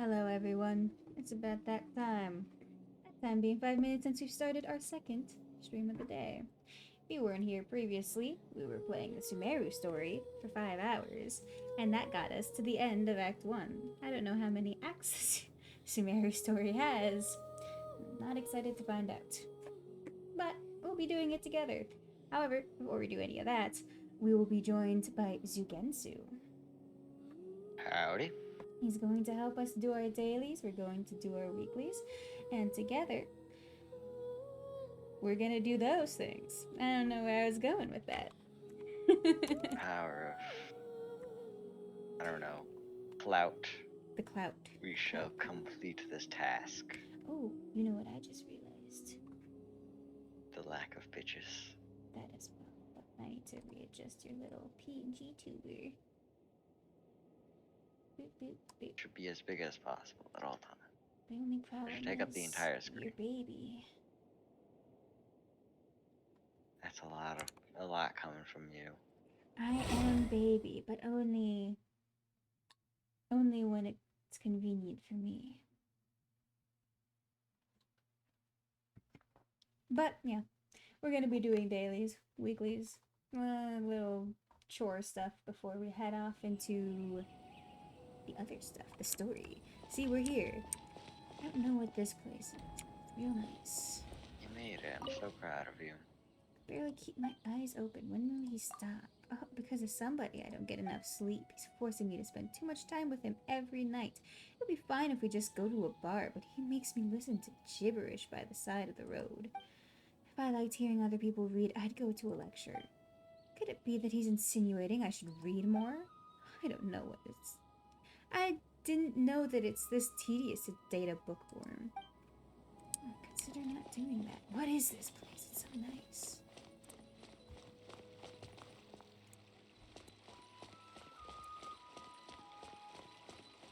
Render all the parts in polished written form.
Hello, everyone. It's about that time. That time being 5 minutes since we started our second stream of the day. If you weren't here previously, we were playing the Sumeru story for 5 hours, and that got us to the end of Act 1. I don't know how many acts the Sumeru story has. I'm not excited to find out. But we'll be doing it together. However, before we do any of that, we will be joined by Zugensu. Howdy. He's going to help us do our dailies, we're going to do our weeklies, and together we're gonna do those things. I don't know where I was going with that. Power of, I don't know, clout. The clout. We shall complete this task. Oh, you know what I just realized? The lack of bitches. That as well. But I need to readjust your little PNG tuber. Boop, boop, boop. Should be as big as possible at all times. The only problem should take up the entire screen. Your baby. That's a lot coming from you. I am baby, but only when it's convenient for me. But yeah, we're gonna be doing dailies, weeklies, little chore stuff before we head off into the other stuff, the story. See, we're here. I don't know what this place is. It's real nice. You made it. I'm so proud of you. I barely keep my eyes open. When will he stop? Oh, because of somebody, I don't get enough sleep. He's forcing me to spend too much time with him every night. It would be fine if we just go to a bar, but he makes me listen to gibberish by the side of the road. If I liked hearing other people read, I'd go to a lecture. Could it be that he's insinuating I should read more? I don't know what it's... I didn't know that it's this tedious to date a bookworm. Consider not doing that. What is this place? It's so nice.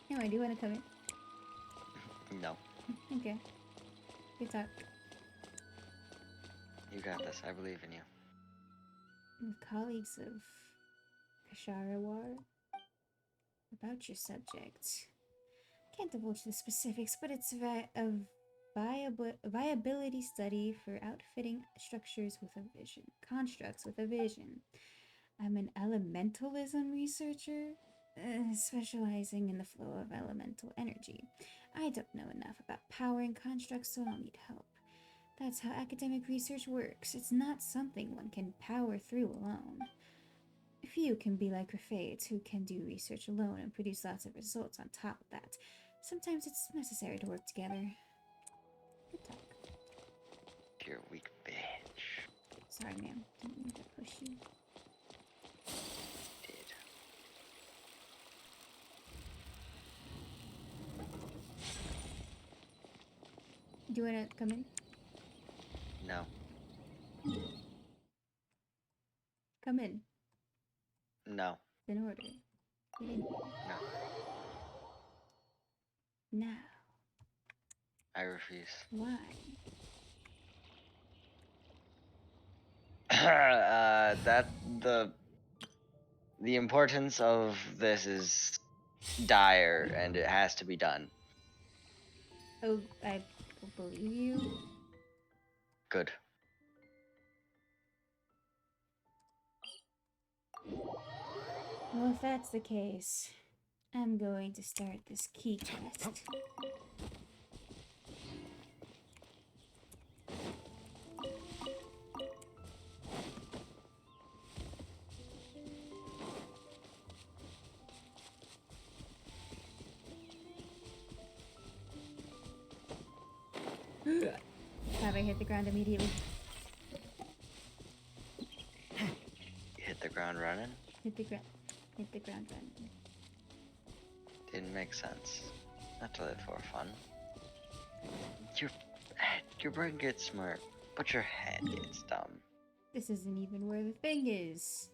No, I do want to come in. No. Okay. Good talk. You got this. I believe in you. With colleagues of Kasharawar. About your subject. Can't divulge the specifics, but it's a viability study for outfitting structures with a vision. Constructs with a vision. I'm an elementalism researcher, specializing in the flow of elemental energy. I don't know enough about powering constructs, so I'll need help. That's how academic research works. It's not something one can power through alone. Few can be like Rafaids, who can do research alone and produce lots of results on top of that. Sometimes it's necessary to work together. Good talk. You're a weak bitch. Sorry, ma'am. Didn't mean to push you. Did. Do you want to come in? No. Come in. No. In order. Get in here. No. Now. I refuse. Why? That the importance of this is dire, and it has to be done. Oh, I believe you. Good. Well, if that's the case, I'm going to start this key test. Have I hit the ground immediately? Hit the ground running? Hit the ground running. Didn't make sense. Not to live for fun. Your brain gets smart, but your head gets dumb. This isn't even where the thing is.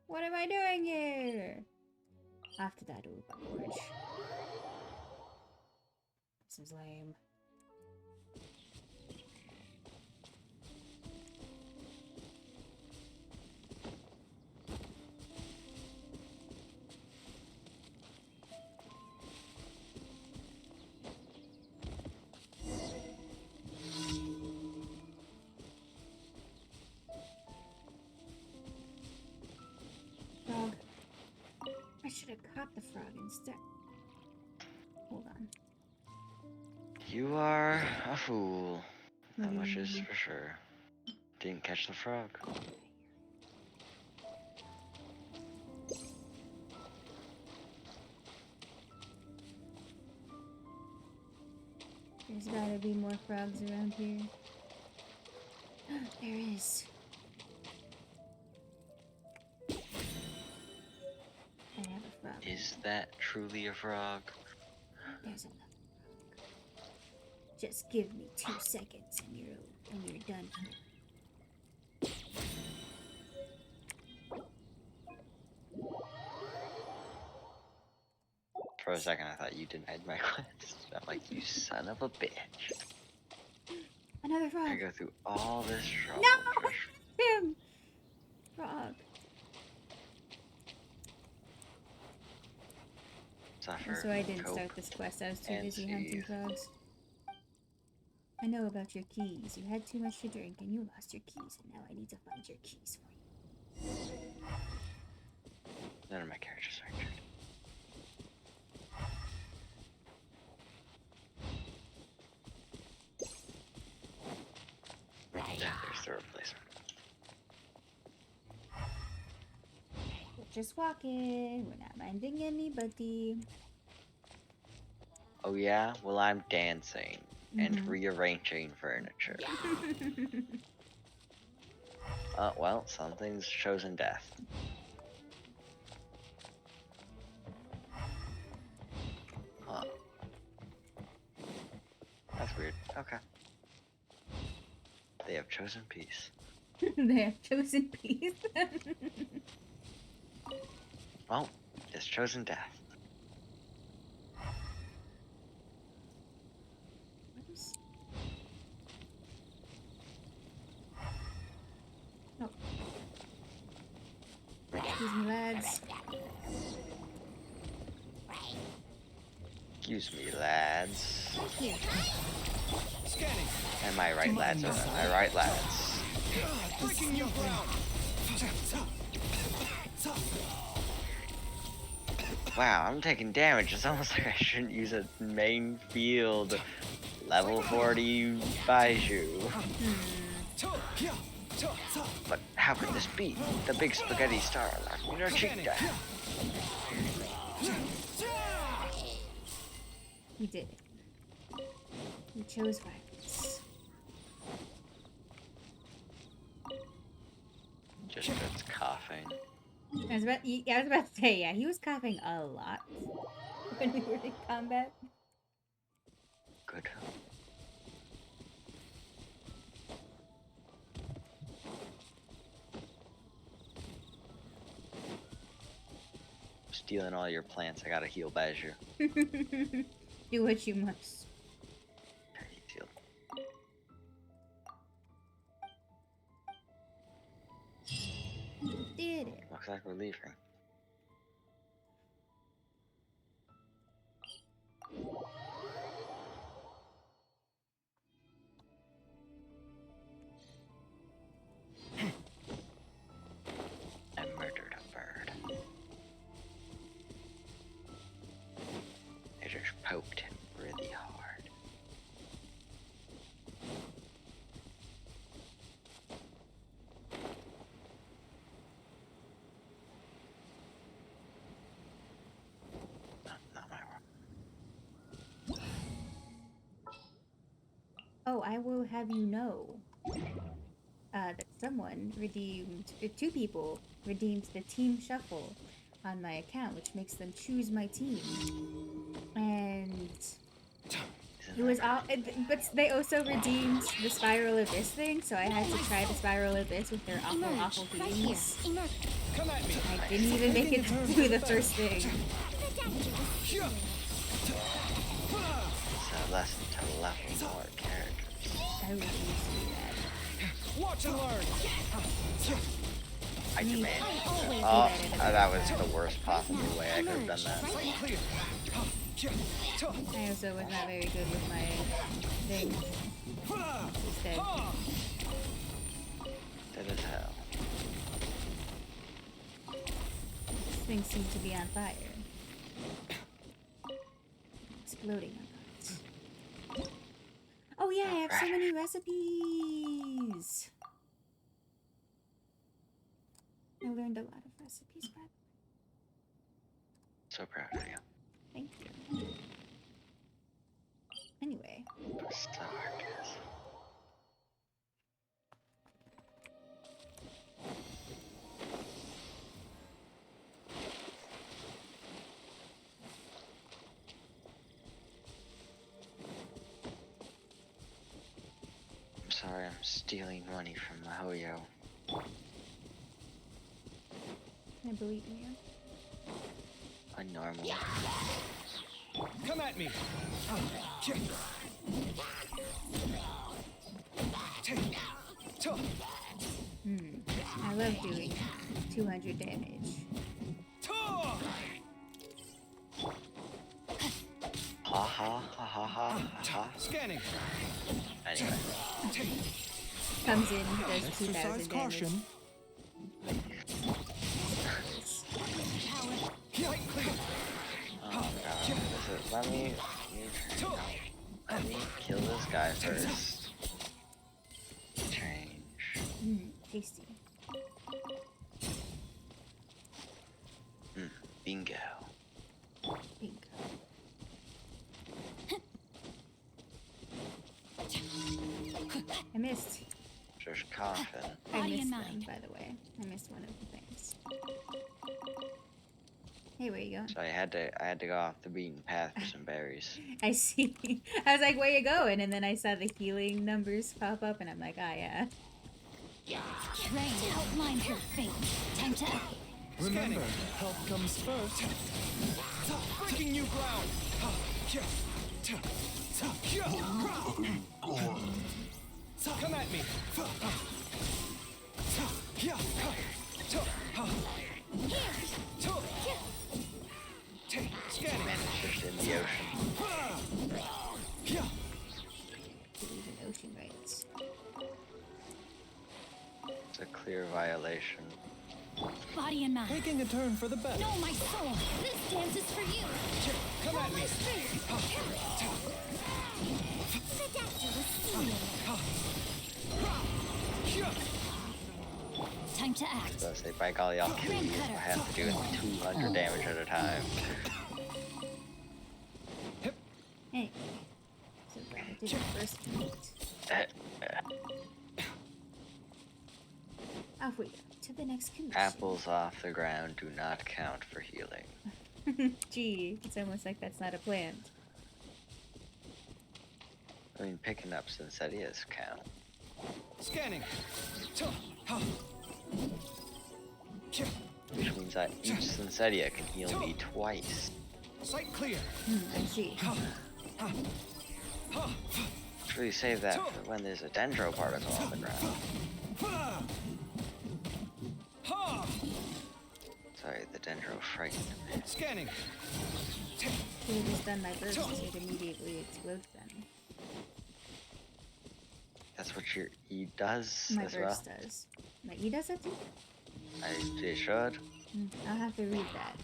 What am I doing here? Off to that old porch. This is lame. have caught the frog instead. Hold on. You are a fool. What That do you much is mean? for sure. Didn't catch the frog. There's gotta be more frogs around here. There is. I have a frog. Is that truly a frog? There's another frog. Just give me 2 seconds and you're done for. For a second, I thought you denied my quest. I'm like, you son of a bitch. Another frog. I go through all this trouble. No! Just Him! Frog. suffer. So I didn't cope, start this quest. I was too and busy hunting seethe. frogs. I know about your keys. You had too much to drink and you lost your keys, and now I need to find your keys for you. None of my characters are injured. Yeah, there's the replacement. We're just walking. We're not minding anybody. Oh yeah? Well, I'm dancing and Mhm. rearranging furniture. Well, something's chosen death. Huh. That's weird. Okay. They have chosen peace. They have chosen peace. Well, it's chosen death. Oh. Excuse me, lads. Excuse me, lads. Thank you. Scanning. Am I right, lads? Or am I right, lads? Breaking new ground. Wow, I'm taking damage. It's almost like I shouldn't use a main field level 40 Baiju. But how could this be? The big spaghetti star locked in our cheek down. We did it. We chose violence. Just that's coughing. I was about to say, yeah, he was coughing a lot when we were in combat. Good. Stealing all your plants. I gotta heal Baiju. Do what you must. He's healed. Did it. Looks like we're leaving. I murdered a bird. I just poked him really hard. Not my world. Oh, I will have you know that someone redeemed, 2 people redeemed the team shuffle on my account, which makes them choose my team. And it was all, but they also redeemed the Spiral Abyss thing, so I had to try the Spiral Abyss with their awful themes. Come at me. I didn't even make it through the first thing. It's a lesson to level more characters. I refuse to do that. Watch and learn. I demand. always do Oh, that in a that was battle. the worst possible way I could have done that. Sight clear. I also was not very good with my thing. Instead. Dead as hell. Things seem to be on fire. loading or not. Oh yeah, I have so many recipes. I learned a lot of recipes, by the way. So proud of you. Thank you. Anyway, Starkers. I'm sorry, I'm stealing money from the Hoyo. I believe in you. I normally. Come at me. I love doing 200 damage. Ha ha ha ha ha ha. Scanning. Anyway, Comes in, does 2,000 Exercise damage. caution. oh god, let me kill this guy first. Change. Tasty. Bingo. Bingo. I missed. Just coffin. I Body missed and them, mind. by the way. I missed one of the things. Hey, where you going? So I had to go off the beaten path for some berries. I see. I was like, where you going? And then I saw the healing numbers pop up, and I'm like, ah, yeah. Rain outlines your fate. Time to act. Remember, help comes first. Breaking new ground. Come at me. Scanning. Just in the ocean. Believe in ocean rights. It's a clear violation. Body and mind. Taking a turn for the better. Know my soul. This dance is for you. Come Hold at me. my strength. Time to act. So I say, by golly, I'll kill you if I have to do it 200 damage at a time. Anyway. So glad I did the first fight. Off we go. To the next condition. Apples off the ground do not count for healing. Gee, it's almost like that's not a plant. I mean, picking up Sincerias count. Scanning. Which means that each Sinceria can heal me twice. Sight clear. I see. Should really save that for when there's a dendro particle on the ground. Sorry, the dendro frightened me. Scanning. Should have just done my burst, so it immediately explodes them. That's what your E does My as well? burst does. My E does that too? It should. I'll have to read that.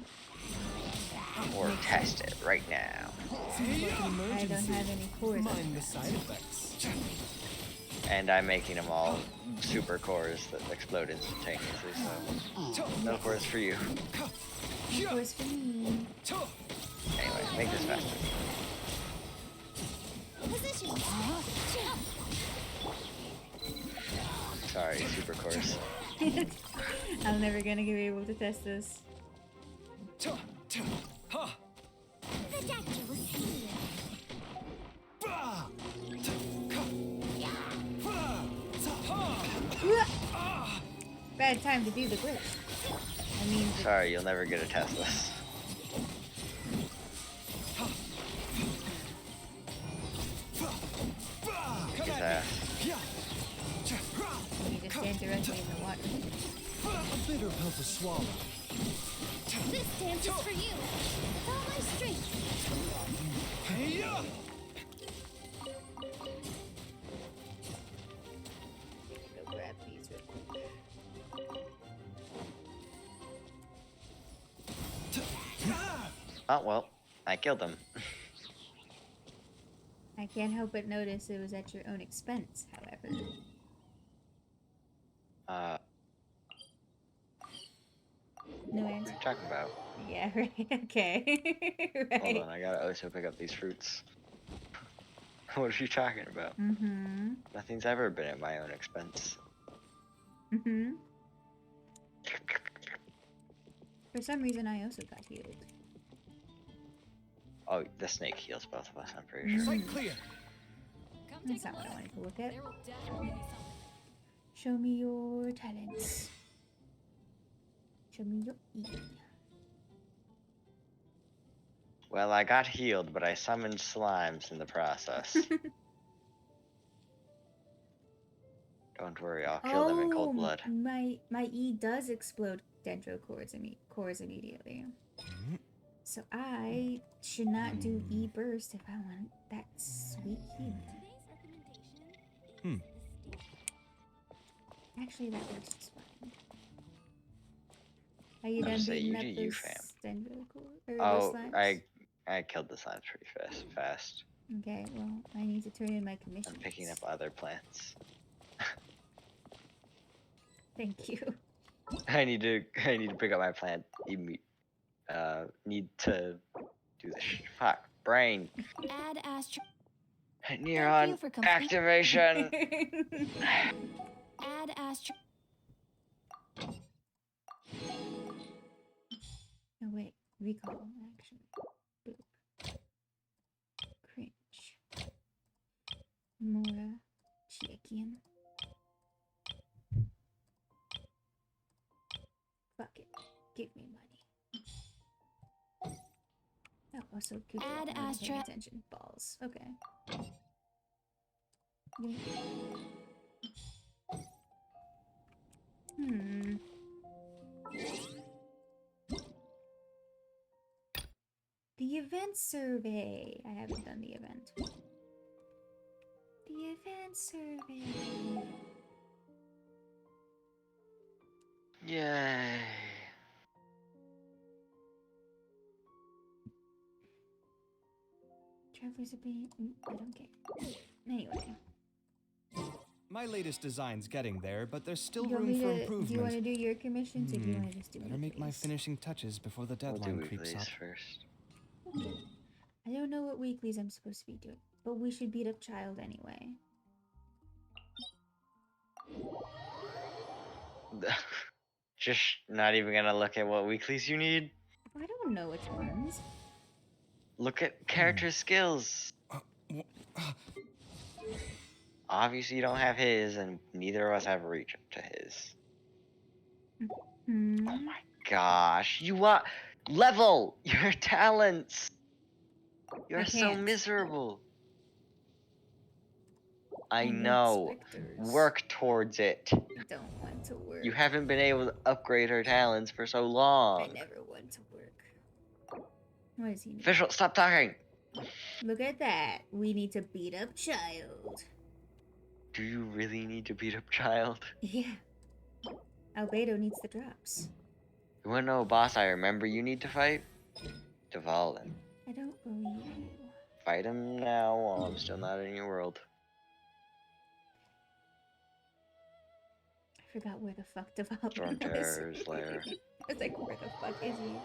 Or test it right now. Seems like an I don't emergency. have any cores on Mind the that. side effects. And I'm making them all super cores that explode instantaneously, so no cores for you. No cores for me. Anyway, make this faster. Position. Sorry, super cores. I'm never gonna be able to test this. The doctor was here. Bad time to do the glitch. I mean, Sorry, you'll never get a test this. Come His at ass. me. you just stand directly in the water. A bitter pill to swallow. This dance is for you. All my strength. Hey-ya! Go grab these real quick. Oh, well, I killed him. Can't help but notice it was at your own expense, however. No What are answer. you talking about? Yeah, right. Okay. Hold right. on, I gotta also pick up these fruits. What are you talking about? Mm-hmm. Nothing's ever been at my own expense. Mm-hmm. For some reason, I also got healed. Oh, the snake heals both of us, I'm pretty sure. Sight clear. That's not what I wanted to look at. There will definitely be something. Show me your talents. Show me your E. Well, I got healed, but I summoned slimes in the process. Don't worry, I'll kill them in cold blood. My E does explode dendro cores immediately. So I should not do E burst if I want that sweet healing. Actually, that works just fine. Are you I'll done just say beating you up do you, those fam. dendro cores or Oh, those slimes? I killed the slimes pretty fast. Okay, well, I need to turn in my commission. I'm picking up other plants. Thank you. I need to pick up my plant. Need to do this. Fuck, brain. Add astro. Neuron for complete- activation. Add astro. Oh wait, recall action. Boop. Cringe. Mora. Chicken. Fuck it. Give me money. Oh, also good. job. Add I wasn't paying Astra- attention. Balls. Okay. Yeah. Hmm. The event survey. I haven't done the event. The event survey. Yay. Travelers are being. I don't care. Anyway. My latest design's getting there, but there's still Do you want room me for to? improvement. Do you want to do your commissions, or do you want to just do Better make my weeklies? finishing touches before the We'll do deadline creeps weeklies up. first. Okay. I don't know what weeklies I'm supposed to be doing, but we should beat up Child anyway. Just not even gonna look at what weeklies you need. I don't know which ones. Look at character skills. Obviously, you don't have his, and neither of us have reach to his. Hmm. Oh my gosh, you want level your talents. You're so can't. miserable. I need know. specters. Work towards it. I don't want to work. You haven't been able to upgrade her talents for so I long. never want to work. What is he? Official, stop talking. Look at that. We need to beat up Child. Do you really need to beat up Child? Yeah. Albedo needs the drops. You wanna know a boss I remember you need to fight? Dvalin. I don't believe you. Fight him now while I'm still not in your world. I forgot where the fuck Devalin Storm was. Terror's lair. I was like, where the fuck is he?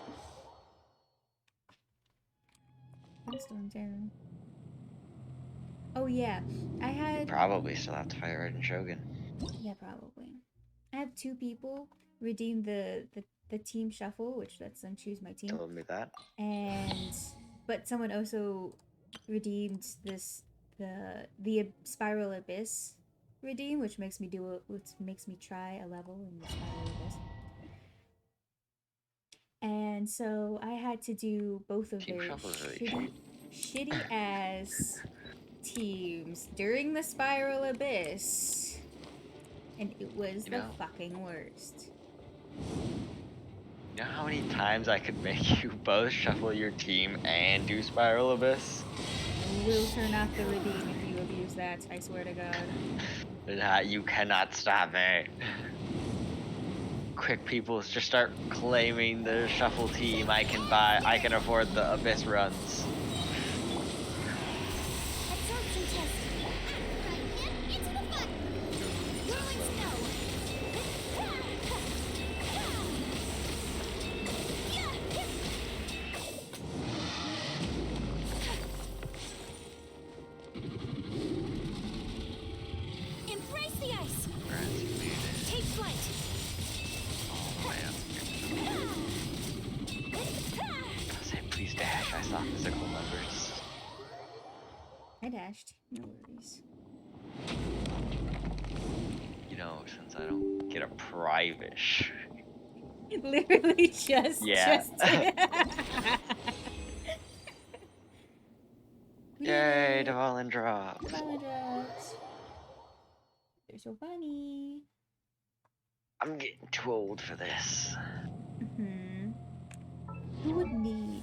Where's Storm Terror? Oh yeah, I had. Probably still have to fight Red Shogun. Yeah, probably. I had 2 people redeem the team shuffle, which lets them choose my team. Told me that. But someone also redeemed the Spiral Abyss redeem, which makes me try a level in the Spiral Abyss. And so I had to do both of Team their Shuffle is really shitty ass teams during the Spiral Abyss. And it was You the know- fucking worst. You know how many times I could make you both shuffle your team and do Spiral Abyss? We'll turn off the redeem if you abuse that, I swear to God. Nah, you cannot stop it. Quick, people, just start claiming the shuffle team. I can afford the Abyss runs. Absorption flight. Oh man. I say please dash. I saw physical numbers. I dashed. No worries. You know, since I don't get a private. Literally Yeah. just did. We did Yay, it. Devalin drops. Banana drops. They're so funny. I'm getting too old for this. Hmm. Who would need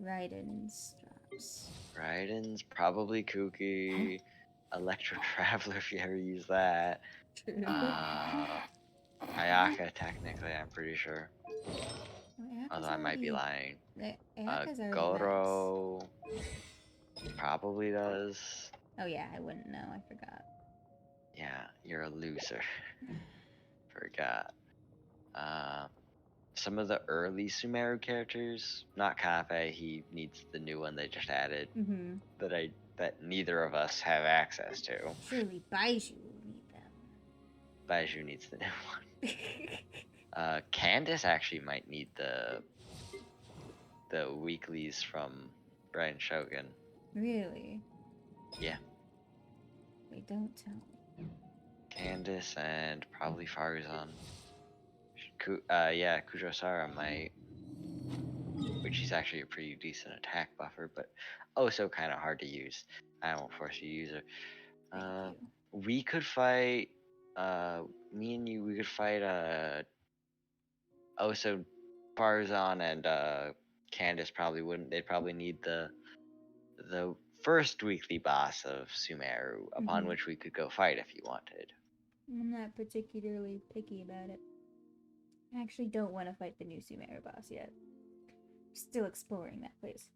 Raiden's drops? Raiden's probably kooky. Electro Traveler if you ever use that. True. Ayaka technically, I'm pretty sure. Ayaka's Although I might be lying. Ayaka's already Goro probably does. Oh yeah, I wouldn't know. I forgot. Yeah, you're a loser. Forgot. Some of the early Sumeru characters, not Kafe, he needs the new one they just added Mm-hmm. that neither of us have access to. Surely Baiju will need them. Baiju needs the new one. Candace actually might need the weeklies from Brian Shogun. Really? Yeah. Wait, don't tell me. Candace and probably Farzan. Yeah, Kujosara might. Which is actually a pretty decent attack buffer, but also kind of hard to use. I won't force you to use her. Thank you. We could fight, me and you, we could fight, also Farzan and, Candace probably wouldn't. They'd probably need the first weekly boss of Sumeru, upon Mhm. which we could go fight if you wanted. I'm not particularly picky about it. I actually don't want to fight the new Sumeru boss yet. Still exploring that place.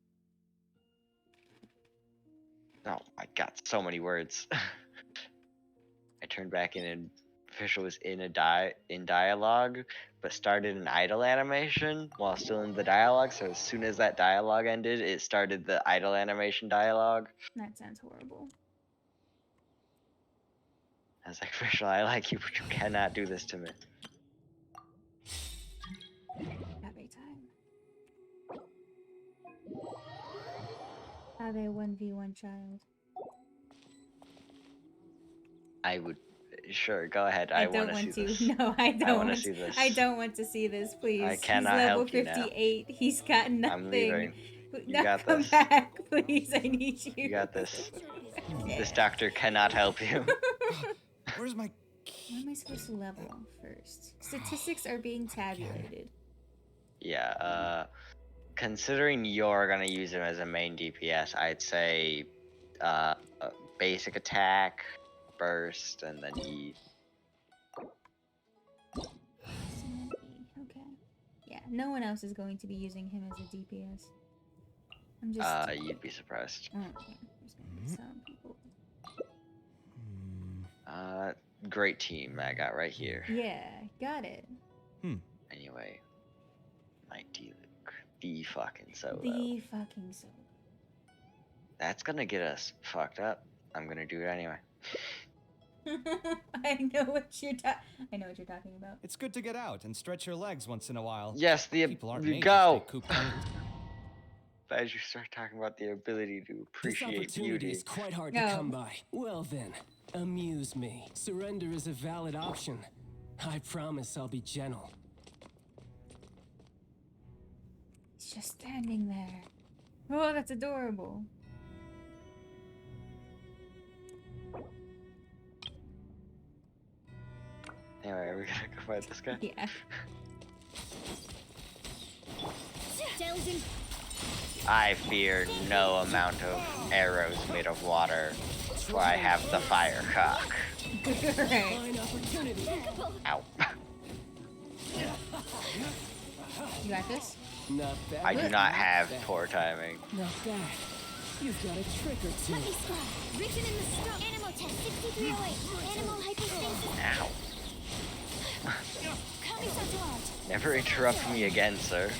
Oh my god, so many words. I turned back in and Official was in dialogue, but started an idle animation while still in the dialogue. So as soon as that dialogue ended, it started the idle animation dialogue. That sounds horrible. I was like, Official, I like you, but you cannot do this to me. Cafe time. Have a 1v1 child. I would, sure, go ahead. I I don't want to want see to. this. No, I don't wanna want see this. I don't want to see this, please. I He's cannot level help you now. 58. He's got nothing. I'm leaving. No, got come this. back, please. I need you. You got this. Okay. This doctor cannot help you. Where's my What am I supposed to level first? Statistics are being tabulated. Yeah, considering you're gonna use him as a main DPS, I'd say basic attack, burst, and then E. Okay. Yeah, no one else is going to be using him as a DPS. I'm just. You'd be surprised. Oh, yeah. There's gonna be some people. Great team I got right here. Yeah, got it. Anyway, my D-Luke, the fucking solo. The fucking soul. That's gonna get us fucked up. I'm gonna do it anyway. I know what you're talking about. It's good to get out and stretch your legs once in a while. Yes, People aren't made to go. stay cooped up. As you start talking about the ability to This appreciate opportunity beauty. is quite hard No. to come by. Well then, amuse me. Surrender is a valid option. I promise I'll be gentle. He's just standing there. Oh, that's adorable. Anyway, are we gonna go fight this guy? Yeah. Delving. I fear no amount of arrows made of water, for I have the fire cock. Right. Fine opportunity. Ow. You got this? Not bad. I do not have poor timing. Not bad. You've got a trick or two. Puppy squad. Written in the scroll. Animal test 6308. Animal hypostasis. Ow. Kami-Sato. Never interrupt me again, sir.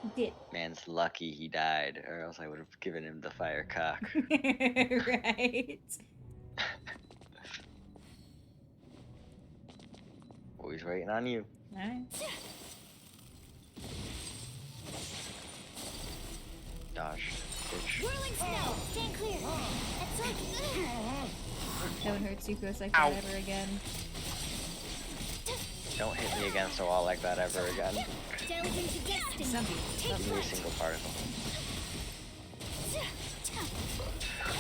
You did. Man's lucky he died, or else I would have given him the fire cock. Right. Always waiting on you. Alright. Dodge. Bitch. Whirling snow. Stand clear. That's like. Don't hurt Sucrose like Ow. that ever again. Don't hit me against the wall like that ever again. Delve into destiny. Some people. Take Give me a flight. single particle.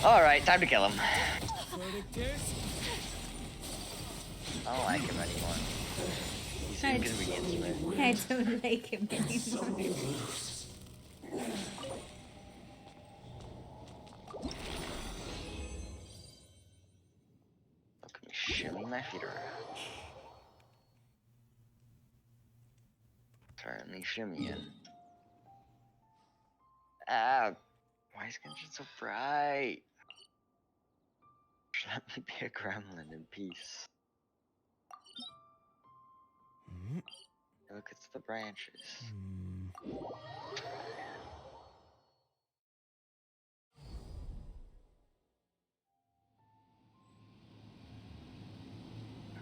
Alright, time to kill him. Verdict is I don't like him anymore. He's I- inconvenienced me. I don't like him anymore. Look at me shimmy my feet around. Currently shimmying. Ah, why is Genshin so bright? Let me be a gremlin in peace. Look, it's the branches.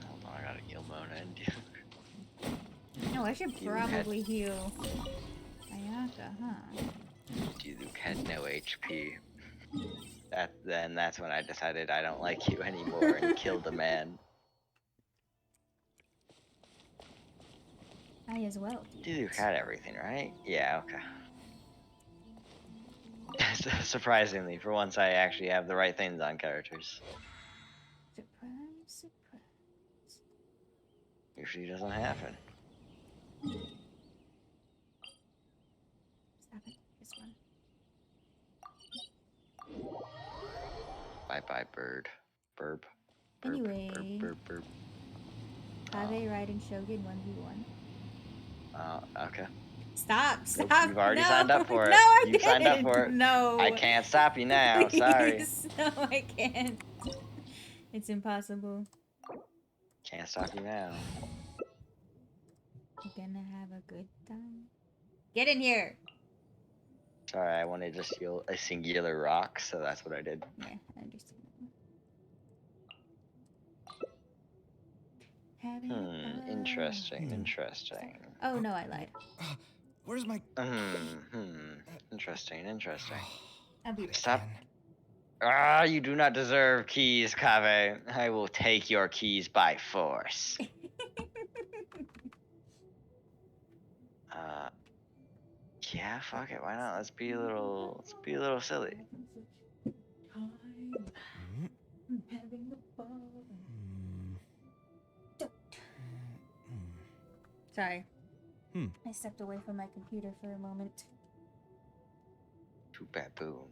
Hold on, I gotta heal Mona and No, I should You had- probably heal Ayaka, huh? Duke had no HP. That's when I decided I don't like you anymore and killed a man. I as well. Duke had everything, right? Yeah, okay. Surprisingly, for once I actually have the right things on characters. Surprise, surprise. Usually doesn't happen. Stop it. This one. Bye bye, bird. Burb. Burb, Anyway. Burb, burb, burb. Kave, Raiden, Shogun, 1v1. Okay. Stop! Nope, Stop! you've already no, signed up for it. No, I You've signed up didn't. for it. No. I can't stop you now. Sorry. Please. No, I can't. It's impossible. Can't stop you now. You're gonna have a good time. Get in here! Sorry, I wanted to steal a singular rock, so that's what I did. Yeah, I understand. Having fun. Interesting, interesting. Oh no, I lied. where's my Interesting, interesting. I'll be right Stop. pen? Ah, you do not deserve keys, Kave. I will take your keys by force. Yeah, fuck it. Why not? Let's be a little silly. Sorry. Hmm. I stepped away from my computer for a moment. To baboon.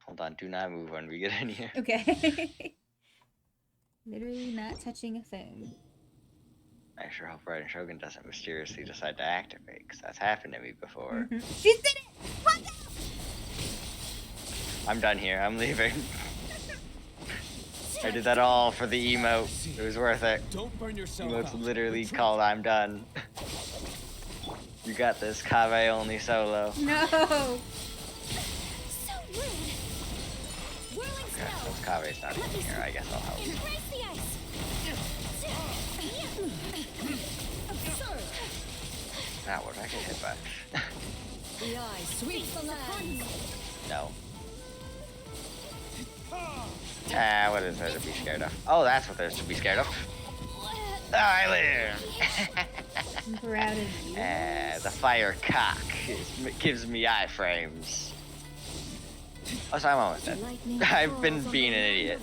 Hold on, do not move when we get in here. Okay. Literally not touching a thing. I sure hope Raiden Shogun doesn't mysteriously decide to activate, because that's happened to me before. She did it! What the? I'm done here. I'm leaving. I did that all for the emote. It was worth it. Don't burn yourself Emote's out. literally called I'm done. You got this, Kave only solo. No! So rude. Whirling Okay, snow. since Kave's not even here, I guess I'll help. Embrace the ice. Now, what did I get hit by? The eye sweeps the land. No. Ah, what is there to be scared of? Oh, that's what there's to be scared of. I live! I'm proud of you. The fire cock gives me iframes. Oh, so I'm almost dead. I've been being an idiot.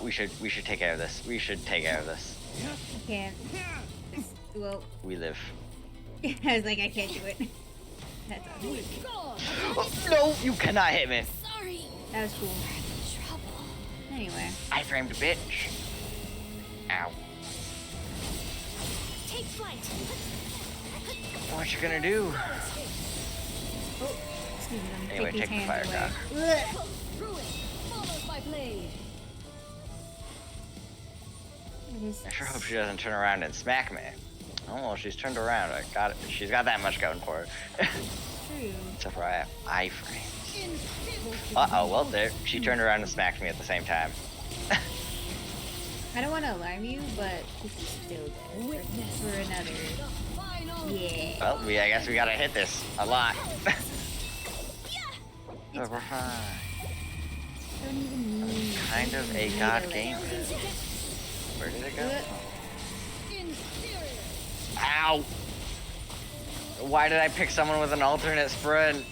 We should take care of this. We should take care of this. I can't. Well, We live. I was like, I can't do it. That's all. Oh, no, you cannot hit me. Sorry. That was cool. Trouble. Anyway. Iframed bitch. Ow. Take flight. What you gonna do? Oh, excuse me. Let me Anyway, take take the these fire hands cock. away. Ruin. Followed by blade. It is I sure hope she doesn't turn around and smack me. Oh, well, she's turned around. I got it. She's got that much going for her. true. Except for I have iframes. Uh-oh, well, there. She turned around and smacked me at the same time. I don't want to alarm you, but this is still dead for another. Yeah. Well, I guess we gotta hit this a lot. Oh, we're fine. Don't even need. Kind of a god game. Where did it go? Ow! Why did I pick someone with an alternate sprint?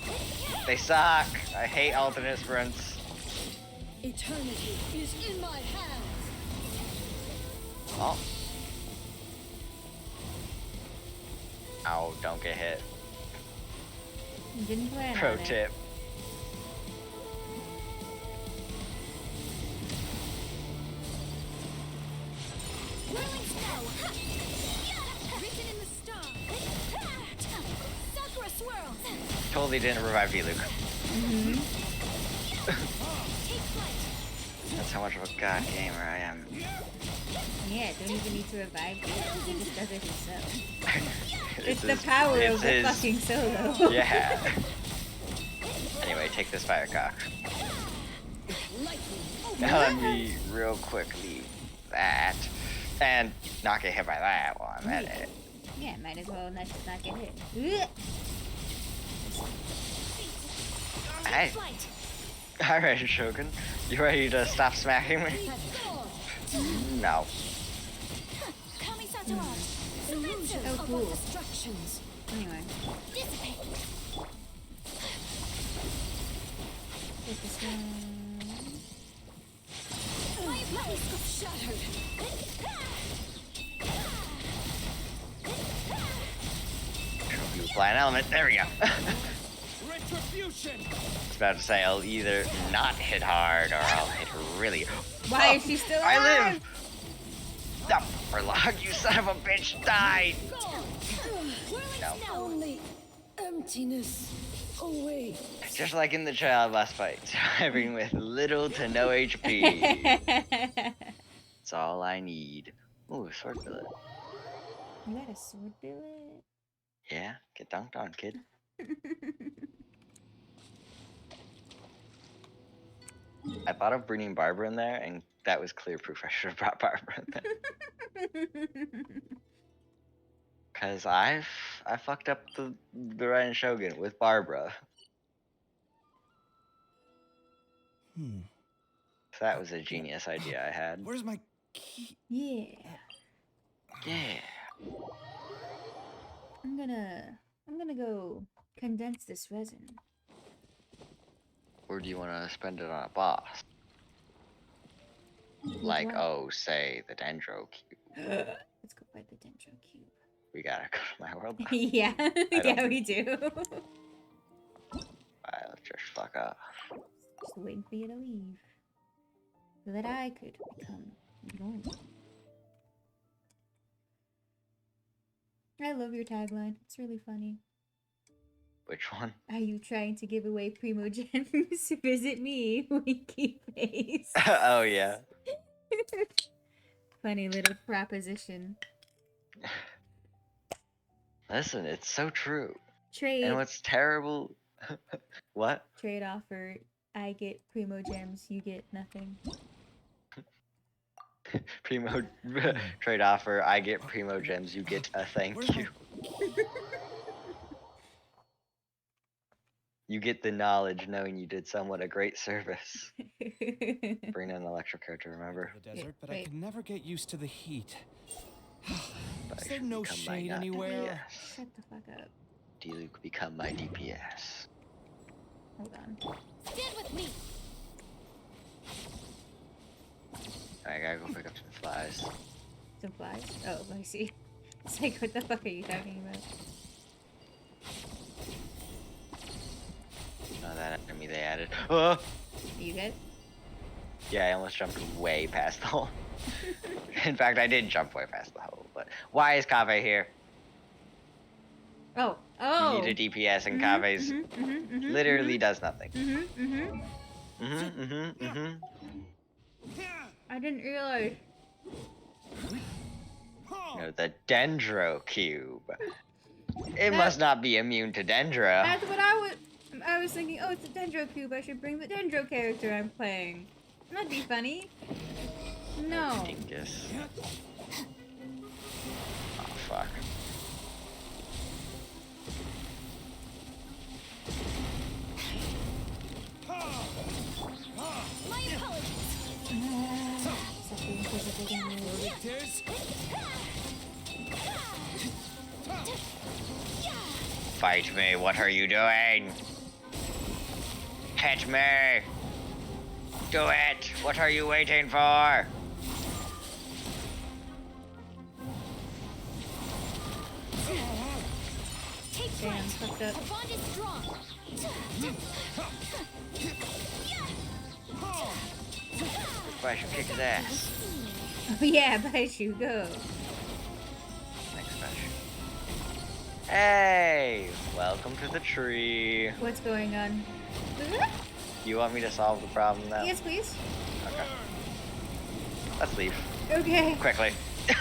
They suck. I hate alternate sprints. Eternity is in my hands. Oh. Ow, don't get hit. Didn't plan Pro on it. tip. Whirling snow. Written in the stars. Sakura swirl. Totally didn't revive you, Luke. Take flight. That's how much of a god gamer I am. Yeah, don't even need to revive you. He just does it himself. It's It's the his- power it's of the his- fucking solo. Yeah. Anyway, take this firecock. Let me real quick leave that. And not get hit by that while I'm at it. Yeah, might as well not get hit. Ugh. Hey. Flight. Alright, Shogun. You ready to stop smacking me? No. Kami Satoran. Zugensu Oh, of cool. destructions. Anyway, Dissipate. take this one. My telescope shattered. You apply an element. There we go. Retribution. I was about to say I'll either not hit hard or I'll hit really. Why is she still alive? I live! Stop, Warlock, you son of a bitch, die! No. Only emptiness away. Just like in the child last fight, surviving with little to no HP. That's all I need. Ooh, sword billet. You got a sword billet? Yeah, get dunked on, kid. I thought of bringing Barbara in there, and that was clear proof I should have brought Barbara in there. Cause I fucked up the Ren Shogun with Barbara. Hmm. That was a genius idea I had. Where's my key? Yeah. Yeah. I'm gonna go condense this resin. Or do you want to spend it on a boss? Like, what? oh, say the Dendro Cube. Let's go fight the Dendro Cube. We gotta go to my world. Yeah, yeah, don't- we do. Alright, let's just fuck off. Just waiting for you to leave, so that I could become normal. I love your tagline. It's really funny. Which one? Are you trying to give away Primogems? Visit me, winky face. Oh, yeah. Funny little proposition. Listen, it's so true. Trade And what's terrible... What? trade offer. I get Primogems, you get nothing. Primo trade offer. I get Primo Gems. You get a thank Where's you. You get the knowledge knowing you did someone a great service. Bring in an electric character, remember? The desert, but I wait. could never get used to the heat. But Is I there should no become my shade not anywhere? DPS. Shut the fuck up. D-Luke, become my DPS. Hold on. Stand with me. I gotta go pick up some flies. Some flies? Oh, I see. It's like, what the fuck are you talking about? Oh, that enemy they added. Oh! Are you good? Yeah, I almost jumped way past the hole. In fact, I did jump way past the hole. But why is Kave here? Oh, oh! You need a DPS, and Kave's literally does nothing. I didn't realize. You know, the Dendro Cube. It must not be immune to Dendro. That's what I was thinking, oh, it's a Dendro Cube. I should bring the Dendro character I'm playing. That'd be funny. No. Dingus. Oh, fuck. My apologies. Something physical damage. Tears. Fight me, what are you doing? Hit me! Do it! What are you waiting for? Take Damn, flight. fucked up. Our bond is strong. I should kick his ass. Oh yeah, Baishu, go. Next match. Hey! Welcome to the tree. What's going on? You want me to solve the problem now? Yes, please. Okay. Let's leave. Okay. Quickly. I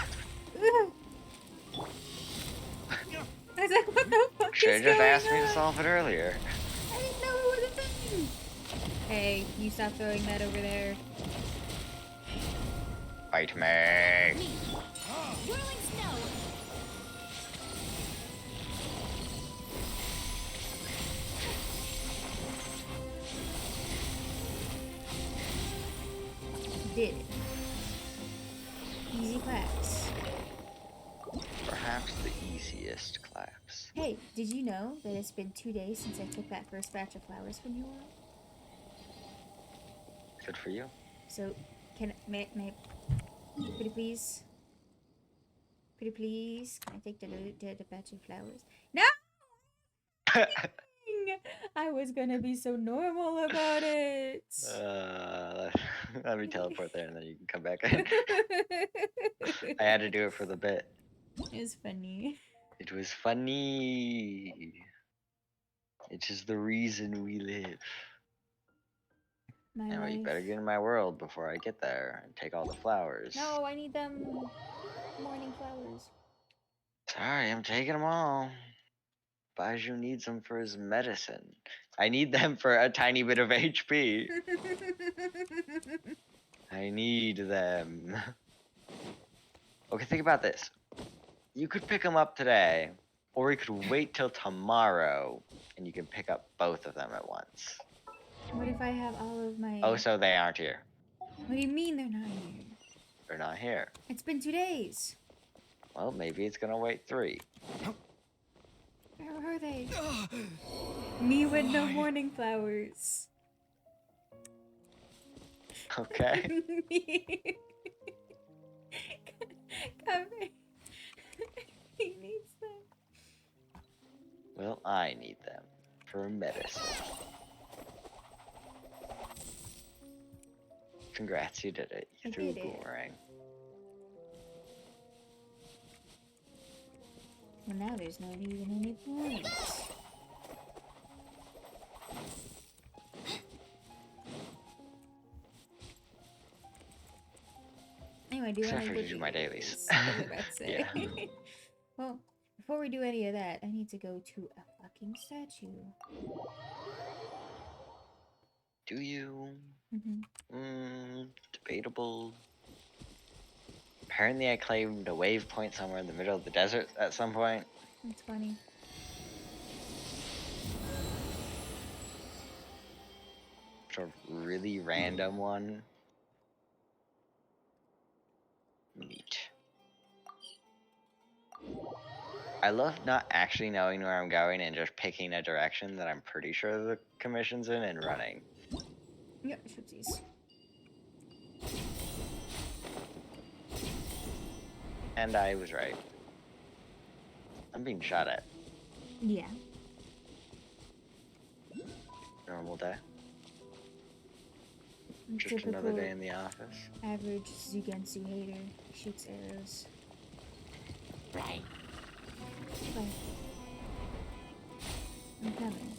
was like, what the fuck Should is have just going asked me to on? solve it earlier. I didn't know it was a thing. Hey, you stop throwing that over there. Fight me. Me. Whirling snow. Did it. Easy claps. Perhaps the easiest claps. Hey, did you know that it's been 2 days since I took that first batch of flowers from you all? Good for you. So, may pretty please? Pretty please? Can I take the batch of flowers? No! I was gonna be so normal about it. Let me teleport there and then you can come back in. I had to do it for the bit. It's funny. It was funny. It is the reason we live. My Anyway, you life. better get in my world before I get there and take all the flowers. No, I need them morning flowers. Sorry, I'm taking them all. Baiju needs them for his medicine. I need them for a tiny bit of HP. I need them. Okay, think about this. You could pick them up today, or you could wait till tomorrow, and you can pick up both of them at once. What if I have all of my... Oh, so they aren't here. What do you mean they're not here? They're not here. It's been 2 days. Well, maybe it's gonna wait 3. Where are they? Me with no morning flowers. Okay. Come here. He needs them. Well, I need them for medicine. Congrats, you did it. You I threw a did it. boomerang. Well, now there's no even any point. Anyway, do you Except want for to to do my dailies. yeah. Well, before we do any of that, I need to go to a fucking statue. Do you? Debatable. Apparently I claimed a wave point somewhere in the middle of the desert at some point. That's funny. Sort of really random one. Neat. I love not actually knowing where I'm going and just picking a direction that I'm pretty sure the commission's in and running. Yeah, shootsies. And I was right. I'm being shot at. Yeah. Normal day. Just Typical another day in the office. average Zugensu hater. Shoots arrows. Right. Bye. I'm coming.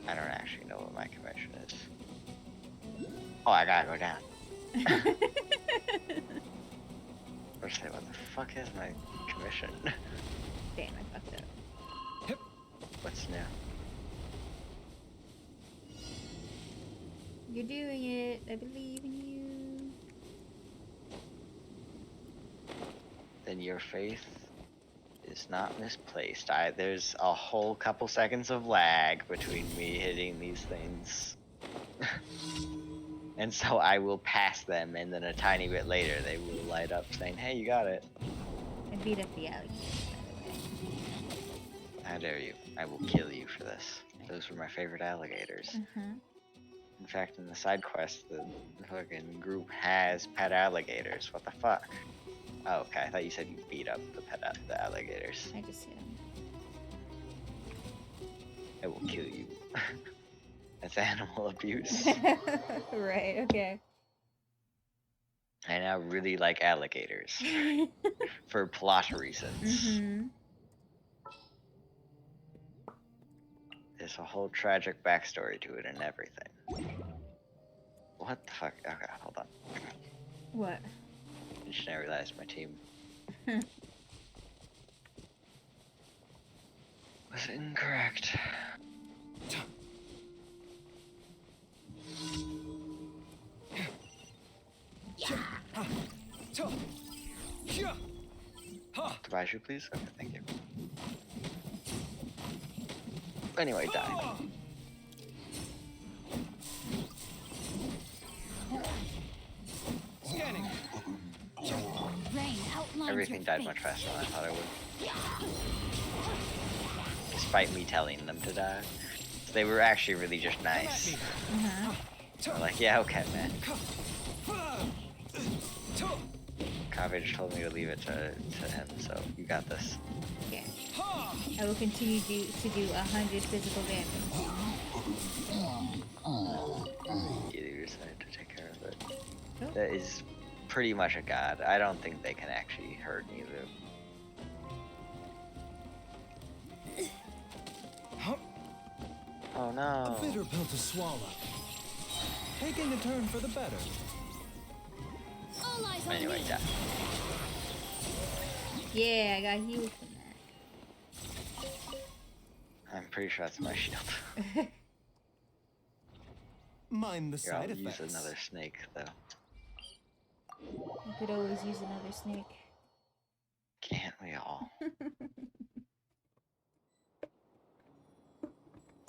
I don't actually know what my commission is. Oh, I gotta go down. Or say, what the fuck is my commission? Damn, I fucked up. What's new? I believe in you. Then your faith is not misplaced. There's a whole couple seconds of lag between me hitting these things. And so I will pass them, and then a tiny bit later they will light up saying, hey, you got it. I beat up the alligators, by the way. How dare you. I will kill you for this. Those were my favorite alligators. In fact, in the side quest, the fucking group has pet alligators. What the fuck? Oh, okay. I thought you said you beat up the alligators. I just hit him. I will kill you. That's animal abuse. Right, okay. I now really like alligators for plot reasons. There's a whole tragic backstory to it and everything. What the fuck? Okay, hold on. What? I just now realized my team was incorrect. Kabaishu, please? Okay, thank you. Anyway, die. Scanning. Rain outlines Everything your died fate. much faster than I thought it would. Despite me telling them to die. So they were actually really just nice. They're like, yeah, okay, man. Kaveh just told me to leave it to him, so you got this. Okay. I will continue to do 100 physical damage. You decided to take care of it. Oh. That is pretty much a god. I don't think they can actually hurt neither. Oh A no. bitter pill to swallow. Taking a turn for the better. All eyes on Anyway, me. die. Yeah, I got healed from I'm pretty sure that's my shield. that. Mind the Here, side I'll use effects. another snake, though. I could always use another snake. Can't we all?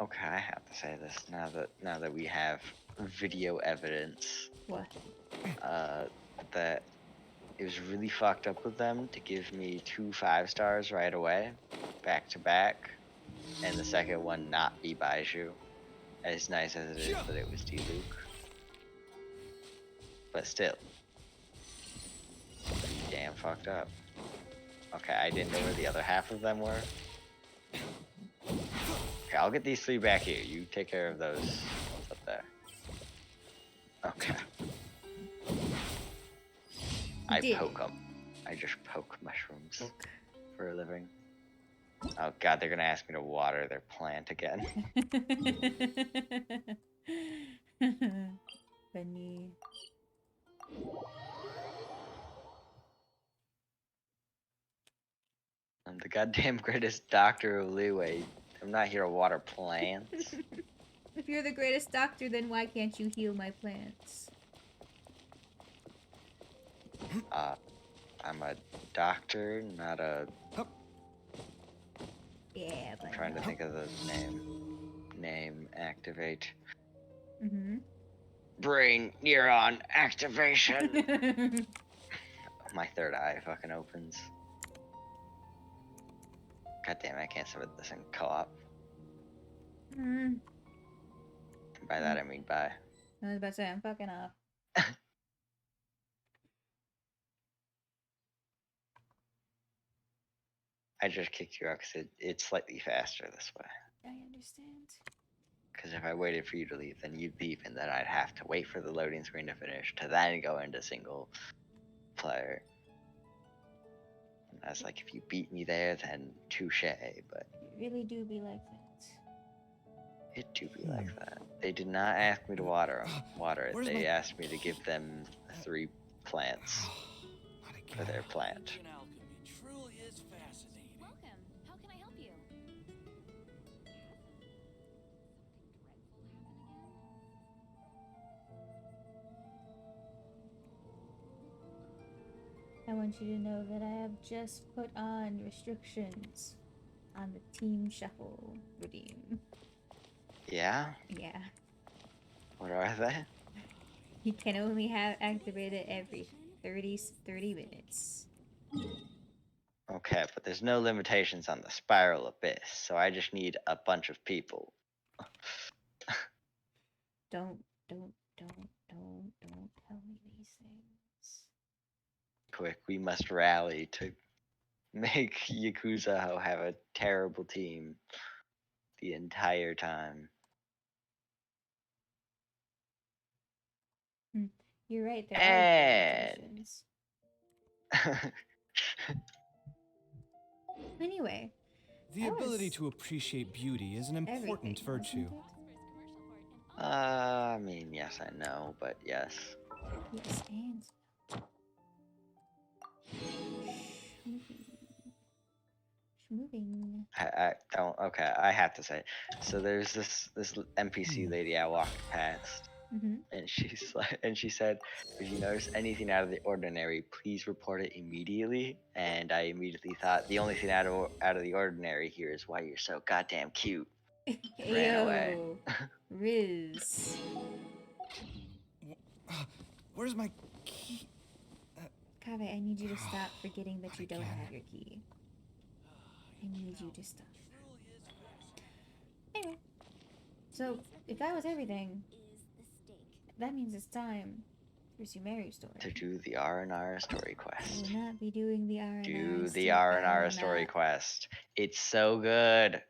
Okay, I have to say this now that we have video evidence What? that it was really fucked up with them to give me 2 5 stars right away, back to back, and the second one not be Baiju. As nice as it is that it was D-Luke. But still. Damn fucked up. Okay, I didn't know where the other half of them were. Okay, I'll get these 3 back here. You take care of those ones up there. Okay. I did poke them. I just poke mushrooms for a living. Oh god, they're gonna ask me to water their plant again. Funny. I'm the goddamn greatest doctor of leeway. I'm not here to water plants. If you're the greatest doctor, then why can't you heal my plants? I'm a doctor, not a... Yeah, but I'm trying to think of the name. Name, activate. Brain neuron activation! My third eye fucking opens. God damn it, I can't submit this in co-op. By that I mean bye. I was about to say, I'm fucking up. I just kicked you out because it's slightly faster this way. I understand. Because if I waited for you to leave, then you'd leave, and then I'd have to wait for the loading screen to finish to then go into single player. And I was like, if you beat me there, then touche, but You really do be like that. it do be like that. They did not ask me to water it. Where's They my- asked me to give them 3 plants Not again. for their plant. Alchemy truly is fascinating. Welcome. How can I help you? want you to know that I have just put on restrictions on the team shuffle redeem. Yeah? Yeah. What are they? You can only have activated every 30 minutes. Okay, but there's no limitations on the spiral abyss, so I just need a bunch of people. Don't tell me these things. Quick, we must rally to make Yakuza have a terrible team the entire time. You're right, there are And limitations. Anyway, The that ability was to appreciate beauty is an everything, important virtue. wasn't it? I mean, yes, I know, but yes. Yes, and moving. I don't. Okay, I have to say. So there's this NPC lady I walked past, Mm-hmm. and she said, if you notice anything out of the ordinary, please report it immediately. And I immediately thought the only thing out of the ordinary here is why you're so goddamn cute. Ran away. Yo, Riz. Where's my key? Kave, I need you to stop forgetting that Not you don't again. have your key. I need you to stop. Anyway, so if that was everything, that means it's time to pursue Mary's story. To do the R&R story I quest. will not be doing the R&R. Do the I R&R will story not. quest. It's so good.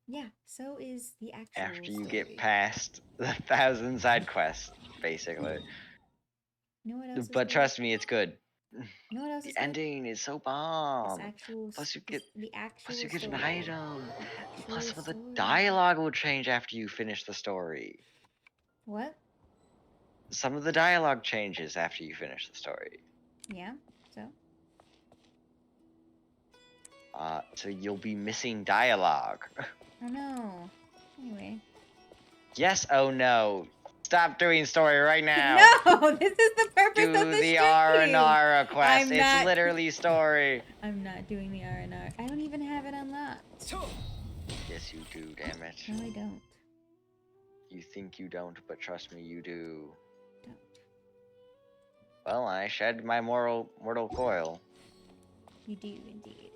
Yeah, so is the actual After you story. get past the 1,000 side quests, basically. You know what else is But good? trust me, it's good. You know what else The is good? ending is so This bomb. actual, Plus you this- get the actual plus you get an story. item. The actual Plus some of the story. dialogue will change after you finish the story. What? Some of the dialogue changes after you finish the story. Yeah. So. So you'll be missing dialogue. Oh no. Anyway. Yes, oh no. Stop doing story right now. No, this is the purpose of Do the the stream. R&R request. I'm It's not- literally story. I'm not doing the R&R. I don't even have it unlocked. Yes, you do, damn it. No, I don't. You think you don't, but trust me, you do. Don't. Well, I shed my mortal coil. You do indeed.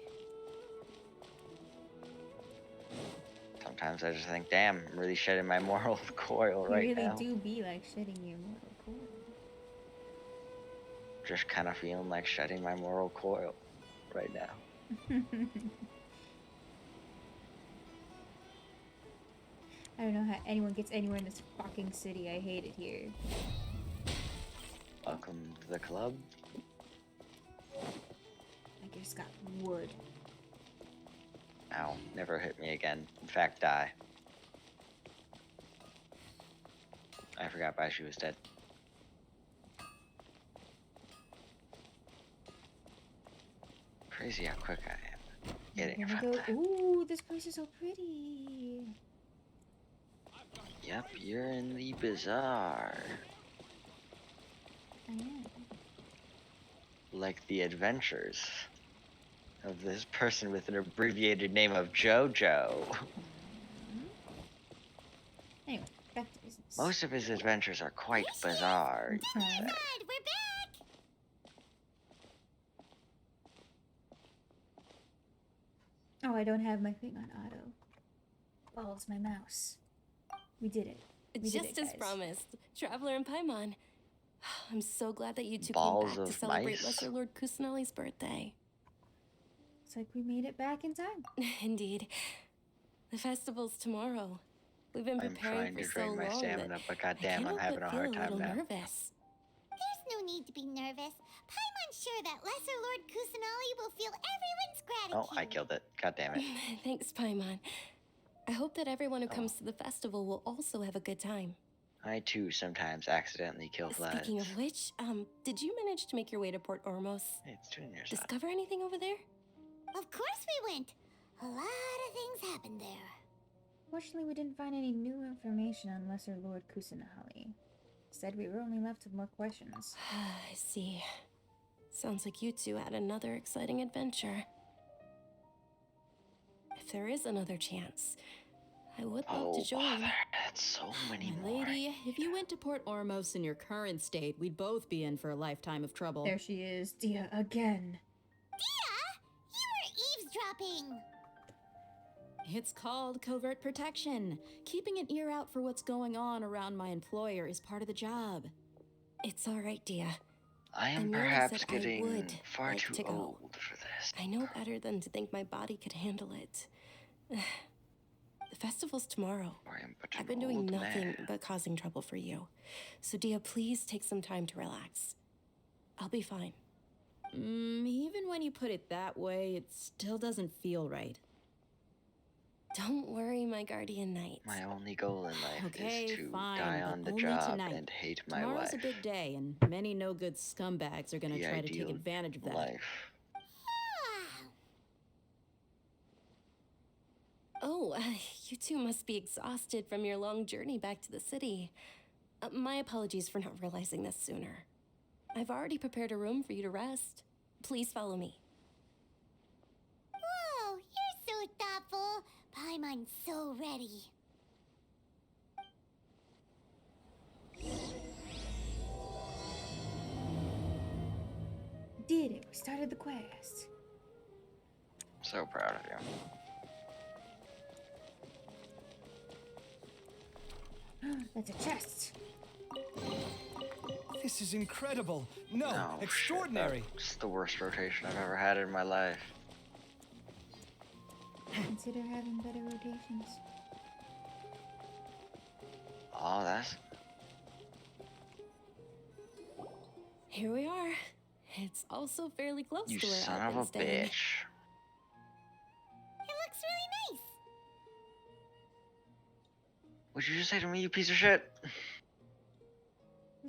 Sometimes I just think, damn, I'm really shedding my mortal coil You right really now. do be like shedding your mortal coil. Just kind of feeling like shedding my mortal coil right now. I don't know how anyone gets anywhere in this fucking city. I hate it here. Welcome to the club. I just got wood. Ow, never hit me again. In fact, die. I forgot Baishu was dead. Crazy how quick I am. Getting I'm in gonna front of go. Ooh, this place is so pretty. Yep, you're in the bazaar. I am. Like the adventures of this person with an abbreviated name of JoJo. Anyway, back to business. Most of his adventures are quite bizarre, you could say. God, we're back! Oh, I don't have my thing on auto. Balls, my mouse. We did it. We did Just it, as guys. promised, Traveler and Paimon. I'm so glad that you two Balls came back to of celebrate mice? Lesser Lord Kusanali's birthday. It's like we made it back in time. Indeed. The festival's tomorrow. We've been I'm preparing trying for to so drain my long stamina, that but I goddamn, can't I'm help having but a feel hard a time little now. nervous. There's no need to be nervous. Paimon's sure that Lesser Lord Kusanali will feel everyone's gratitude. Oh, I killed it. God damn it. Thanks, Paimon. I hope that everyone who Oh. comes to the festival will also have a good time. I too sometimes accidentally kill floods. Speaking of which, did you manage to make your way to Port Ormos? Hey, it's doing your side. Discover anything over there? Of course we went. A lot of things happened there. Fortunately, we didn't find any new information on Lesser Lord Kusanali. Instead, we were only left with more questions. I see. Sounds like you two had another exciting adventure. If there is another chance, I would love Oh, to join. bother. That's so many My more. lady, if you went to Port Ormos in your current state, we'd both be in for a lifetime of trouble. There she is, Dia again. You were eavesdropping! It's called covert protection. Keeping an ear out for what's going on around my employer is part of the job. It's all right, Dia. I am merely perhaps said I getting would far like too to go. old for this. I know better than to think my body could handle it. The festival's tomorrow. I am but I've an been doing old nothing man. but causing trouble for you. So, Dia, please take some time to relax. I'll be fine. Even when you put it that way, it still doesn't feel right. Don't worry, my guardian knight. My only goal in life Okay, is to fine, die but on the only job tonight. and hate my Tomorrow's wife. a big day, and many no-good scumbags are gonna The try to take ideal advantage of that. life. Oh, you two must be exhausted from your long journey back to the city. My apologies for not realizing this sooner. I've already prepared a room for you to rest. Please follow me. Whoa, you're so thoughtful. Paimon's so ready. Did it. We started the quest. So proud of you. That's a chest. This is incredible. No, No, extraordinary. Shit, that's the worst rotation I've ever had in my life. Consider having better rotations. Oh, that's... Here we are. It's also fairly close You to where son I've of been a staying. bitch. It looks really nice. What'd you just say to me, you piece of shit?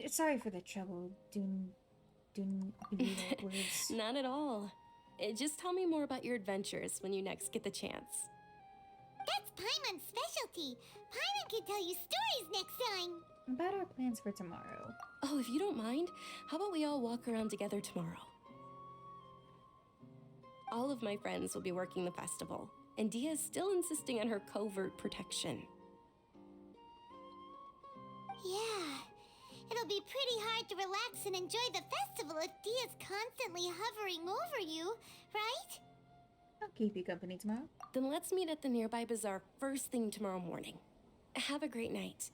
Sorry for the trouble doing illegal words. Not at all. Just tell me more about your adventures when you next get the chance. That's Paimon's specialty. Paimon can tell you stories next time. About our plans for tomorrow. Oh, if you don't mind, how about we all walk around together tomorrow? All of my friends will be working the festival, and Dia is still insisting on her covert protection. Yeah. It'll be pretty hard to relax and enjoy the festival if Dia's constantly hovering over you, right? I'll keep you company tomorrow. Then let's meet at the nearby bazaar first thing tomorrow morning. Have a great night.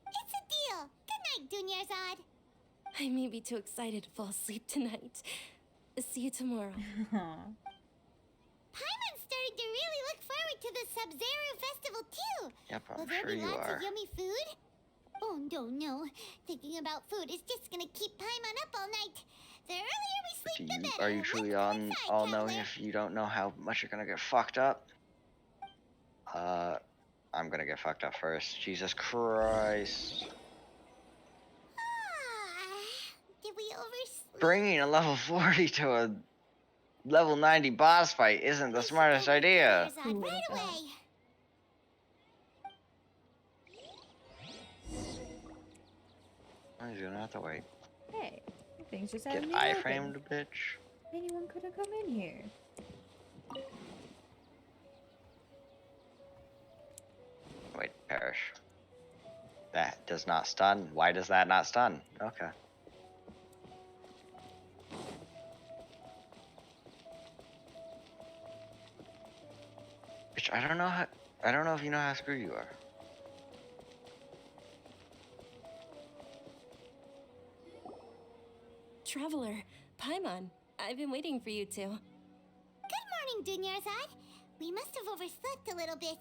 It's a deal. Good night, Dunyarzad. I may be too excited to fall asleep tonight. See you tomorrow. Aw. Paimon's starting to really look forward to the Sub-Zero festival too. Yep, Will I'm there sure be you lots are. of yummy food? Oh, no. Thinking about food is just gonna keep Paimon up all night. The earlier we sleep, the better. Are you Let's truly go on inside, all knowing traveler. if you don't know how much you're gonna get fucked up? I'm gonna get fucked up first. Jesus Christ. Did we oversleep? Bringing a level 40 to a level 90 boss fight isn't the We should smartest go with idea. Dunyarzad Who right would've thought? away. I'm gonna have to wait. Hey, things just Get haven't been iframed, open. bitch. Anyone could have come in here. Wait, perish. That does not stun. Why does that not stun? Okay. Bitch, I don't know how. I don't know if you know how screwed you are. Traveler, Paimon, I've been waiting for you two. Good morning, Dunyarzad. We must have overslept a little bit.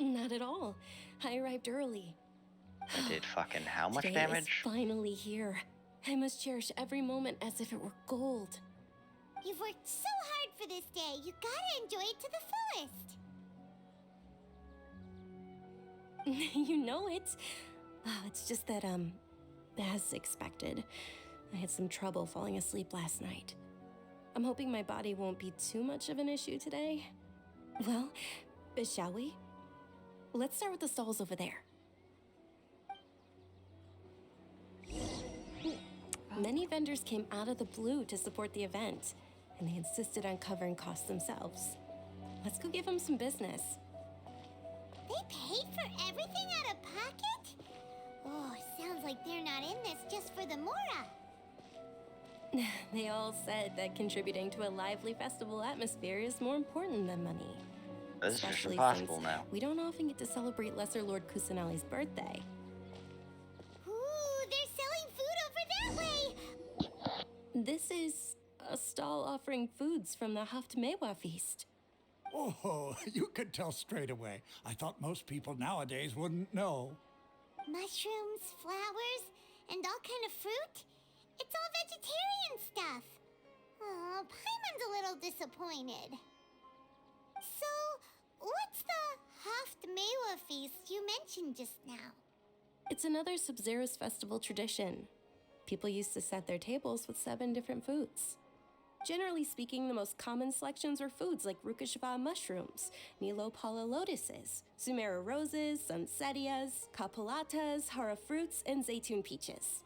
Not at all. I arrived early. I did fucking how much Today damage? is finally here. I must cherish every moment as if it were gold. You've worked so hard for this day. You gotta enjoy it to the fullest. You know it. Oh, it's just that, as expected, I had some trouble falling asleep last night. I'm hoping my body won't be too much of an issue today. Well, shall we? Let's start with the stalls over there. Many vendors came out of the blue to support the event, and they insisted on covering costs themselves. Let's go give them some business. They paid for everything out of pocket? Oh, sounds like they're not in this just for the Mora. They all said that contributing to a lively festival atmosphere is more important than money. This is just Especially impossible since now. we don't often get to celebrate Lesser Lord Kusanali's birthday. Ooh, they're selling food over that way. This is a stall offering foods from the Haft Mewa feast. Oh, you could tell straight away. I thought most people nowadays wouldn't know. Mushrooms, flowers, and all kind of fruit? It's all vegetarian stuff. Oh, Paimon's a little disappointed. So, what's the Haft Mewa feast you mentioned just now? It's another Sub-Zero's festival tradition. People used to set their tables with 7 different foods. Generally speaking, the most common selections were foods like Rukashava mushrooms, Nilopala lotuses, Sumera roses, Sunsettias, Kapalatas, Hara fruits, and Zaytun peaches.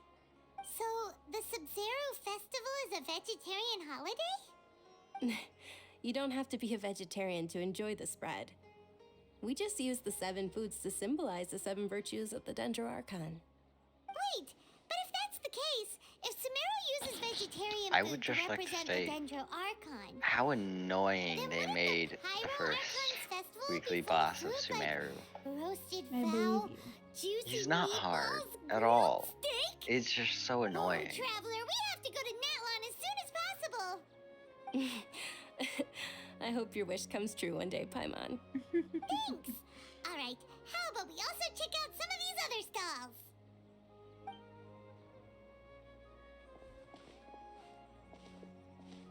So, the Sub-Zero festival is a vegetarian holiday? You don't have to be a vegetarian to enjoy the spread. We just use the 7 foods to symbolize the 7 virtues of the Dendro Archon. Wait, but if that's the case, if Sumero uses vegetarian I food would to just like to represent state the Dendro Archon, how annoying then they wouldn't made the the Pyro first Archon's festival weekly be full of boss of food like Sumeru. roasted I fowl, believe you. juicy He's not meatballs, hard at grilled all. steak? It's just so Oh, annoying. Traveler, we have to go to Natlon as soon as possible. I hope your wish comes true one day, Paimon. Thanks. All right, how about we also check out some of these other stalls?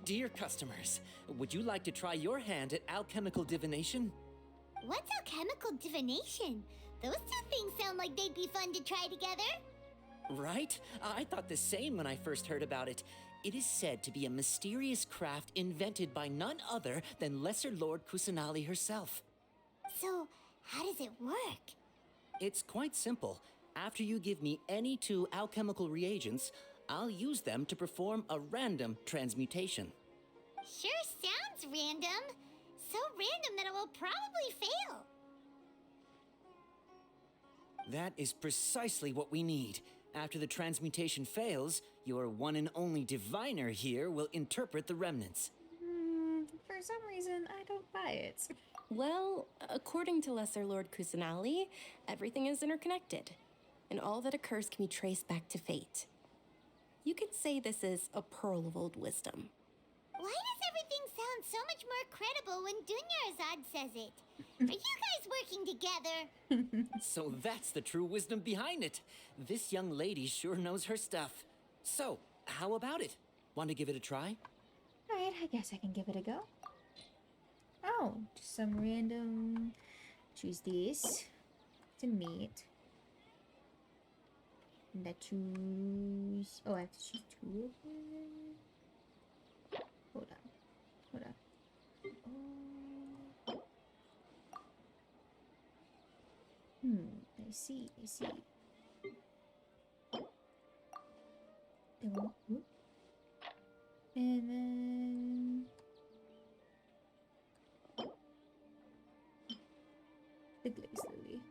Dear customers, would you like to try your hand at alchemical divination? What's alchemical divination? Those two things sound like they'd be fun to try together. Right? I thought the same when I first heard about it. It is said to be a mysterious craft invented by none other than Lesser Lord Kusanali herself. So, how does it work? It's quite simple. After you give me any 2 alchemical reagents, I'll use them to perform a random transmutation. Sure sounds random. So random that it will probably fail. That is precisely what we need. After the transmutation fails, your one and only diviner here will interpret the remnants. For some reason, I don't buy it. Well, according to Lesser Lord Kusanali, everything is interconnected, and all that occurs can be traced back to fate. You could say this is a pearl of old wisdom. Why does everything sound so much more credible when Dunyarzad says it? Are you guys working together? So that's the true wisdom behind it. This young lady sure knows her stuff. So, how about it? Want to give it a try? Alright, I guess I can give it a go. Oh, just some random... Choose this to meat. And I choose... Oh, I have to choose 2 of them. Hold on. Hold on. Oh. I see. And whoop. And then... the glaze lily.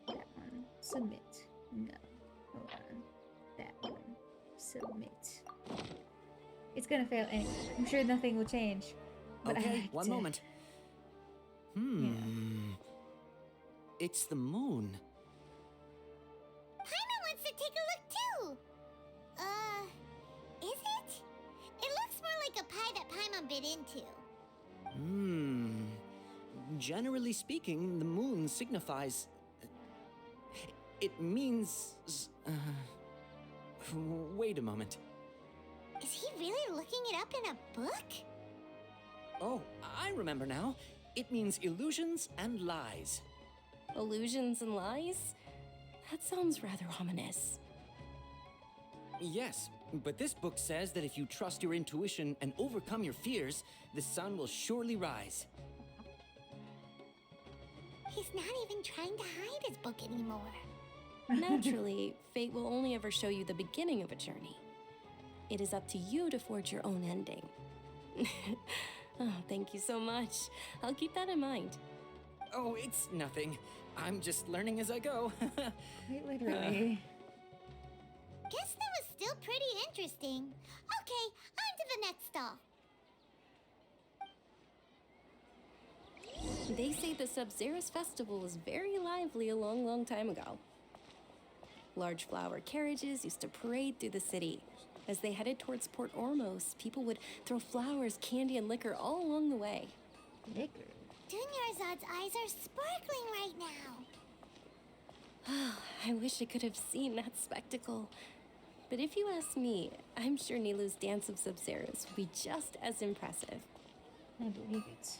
That one. Submit. No. Hold on. That one. Submit. It's gonna fail anyway. I'm sure nothing will change. But I Okay, like one to- moment. It's the moon. Paimon wants to take a look too. Is it? It looks more like a pie that Paimon bit into. Generally speaking, the moon signifies... It means... Wait a moment. Is he really looking it up in a book? Oh, I remember now. It means illusions and lies. Illusions and lies? That sounds rather ominous. Yes, but this book says that if you trust your intuition and overcome your fears, the sun will surely rise. He's not even trying to hide his book anymore. Naturally, fate will only ever show you the beginning of a journey. It is up to you to forge your own ending. Oh, thank you so much. I'll keep that in mind. Oh, it's nothing. I'm just learning as I go. Quite literally. Guess that was still pretty interesting. Okay, on to the next stall. They say the Sub-Zerus festival was very lively a long, long time ago. Large flower carriages used to parade through the city. As they headed towards Port Ormos, people would throw flowers, candy, and liquor all along the way. Liquor. Dunyarzad's eyes are sparkling right now. I wish I could have seen that spectacle. But if you ask me, I'm sure Nilu's Dance of Sub-Zerus would be just as impressive. I believe it.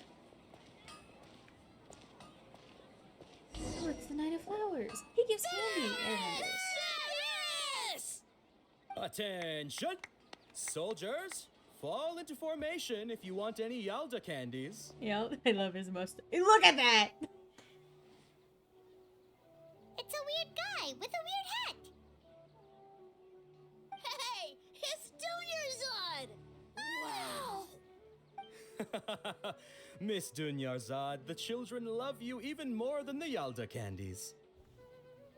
Oh, it's the Night of Flowers. He gives candy. I remember this. Attention! Soldiers, fall into formation if you want any Yalda candies. Yeah, I love his mustache. Look at that! It's a weird guy with a weird hat. Hey, it's Dunyarzad! Wow! Miss Dunyarzad, the children love you even more than the Yalda candies.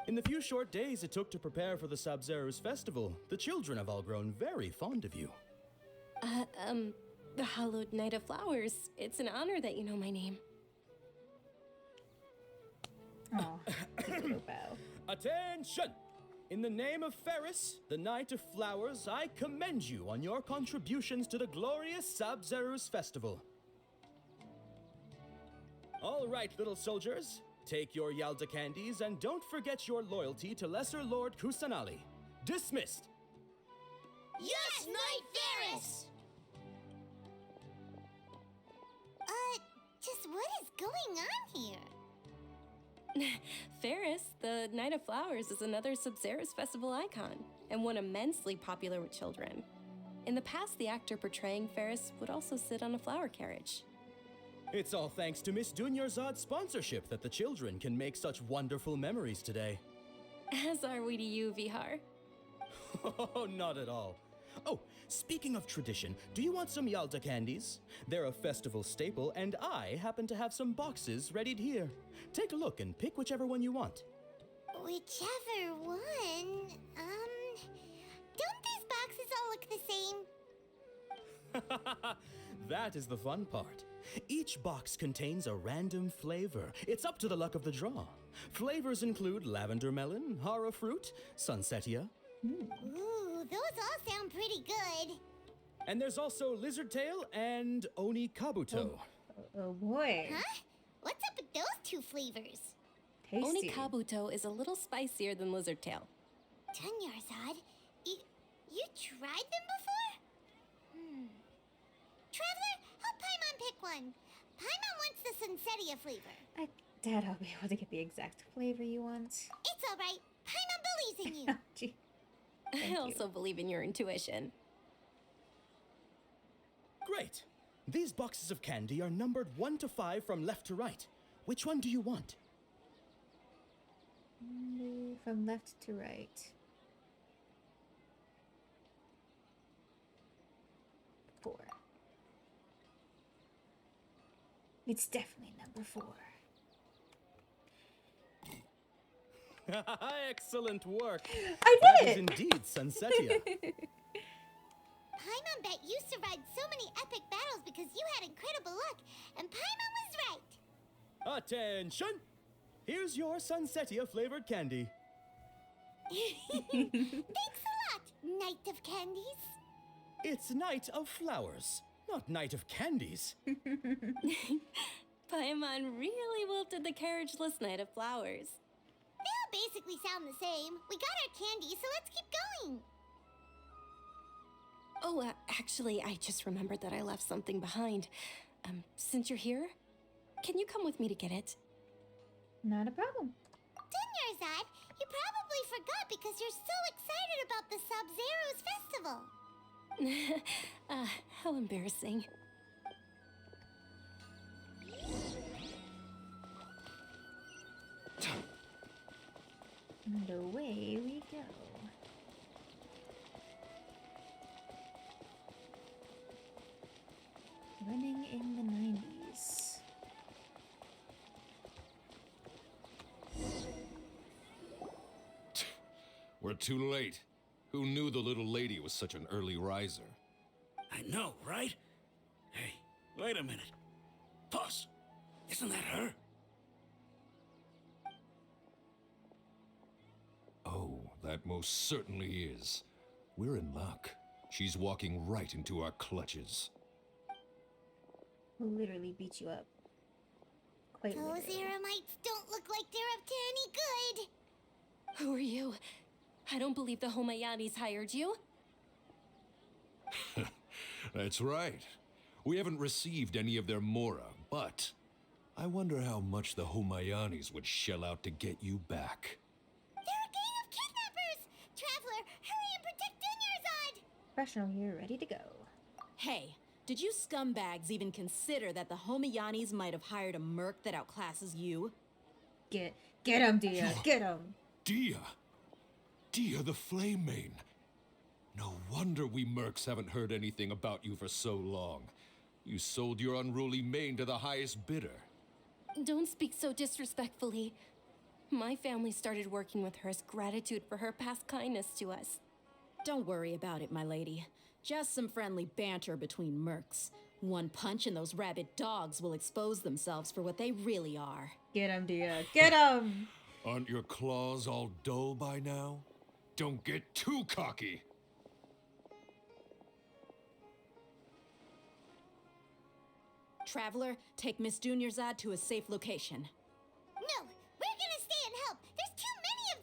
In the few short days it took to prepare for the Sub-Zerus festival, the children have all grown very fond of you. The Hallowed Night of Flowers. It's an honor that you know my name. Oh, little bow. Attention! In the name of Ferris, the Night of Flowers, I commend you on your contributions to the glorious Sub-Zerus festival. All right, little soldiers. Take your Yalda candies and don't forget your loyalty to Lesser Lord Kusanali. Dismissed! Yes, Knight Ferris! Just what is going on here? Ferris, the Night of Flowers, is another Sub-Zerus festival icon, and one immensely popular with children. In the past, the actor portraying Ferris would also sit on a flower carriage. It's all thanks to Miss Dunyarzad's sponsorship that the children can make such wonderful memories today. As are we to you, Vihar. Oh, not at all. Oh, speaking of tradition, do you want some Yalda candies? They're a festival staple, and I happen to have some boxes readied here. Take a look and pick whichever one you want. Whichever one. Don't these boxes all look the same? That is the fun part. Each box contains a random flavor. It's up to the luck of the draw. Flavors include lavender melon, hara fruit, sunsetia. Ooh, those all sound pretty good. And there's also lizard tail and oni kabuto. Oh boy. Huh? What's up with those two flavors? Tasty. Oni Kabuto is a little spicier than Lizard Tail. Dunyarzad, you tried them before? Traveler, help Paimon pick one. Paimon wants the Sunsetia flavor. I doubt I'll be able to get the exact flavor you want. It's all right. Paimon believes in you. Oh, gee. Thank I you. also believe in your intuition. Great. These boxes of candy are numbered 1 to 5 from left to right. Which one do you want? From left to right. 4. It's definitely number 4. Excellent work. I That did is it! indeed Sunsetia. Paimon bet you survived so many epic battles because you had incredible luck, and Paimon was right. Attention! Here's your Sunsetia flavored candy. Thanks a lot, Knight of Candies. It's Night of Flowers, not Night of Candies. Paimon really wilted the carriageless Night of Flowers. They all basically sound the same. We got our candy, so let's keep going. Oh, actually, I just remembered that I left something behind. Since you're here, can you come with me to get it? Not a problem. Dunyarzad, you probably forgot because you're so excited about the Sub-Zerus festival. How embarrassing. And away we go. Running in the 90s. We're too late. Who knew the little lady was such an early riser? I know, right? Hey, wait a minute. Boss, isn't that her? Oh, that most certainly is. We're in luck. She's walking right into our clutches. We'll literally beat you up. Quite Those literally. Eremites don't look like they're up to any good. Who are you? I don't believe the Homayanis hired you. That's right. We haven't received any of their Mora, but I wonder how much the Homayanis would shell out to get you back. They're a gang of kidnappers! Traveler, hurry and protect Dunyarzad! Professional here, ready to go. Hey, did you scumbags even consider that the Homayanis might have hired a merc that outclasses you? Get him, Dia. Get him. Dia! Dia the Flame Main! No wonder we mercs haven't heard anything about you for so long. You sold your unruly mane to the highest bidder. Don't speak so disrespectfully. My family started working with her as gratitude for her past kindness to us. Don't worry about it, my lady. Just some friendly banter between mercs. One punch and those rabid dogs will expose themselves for what they really are. Get him, Dia. Get him! Aren't your claws all dull by now? Don't get too cocky! Traveler, take Miss Dunyarzad to a safe location. No, we're gonna stay and help. There's too many of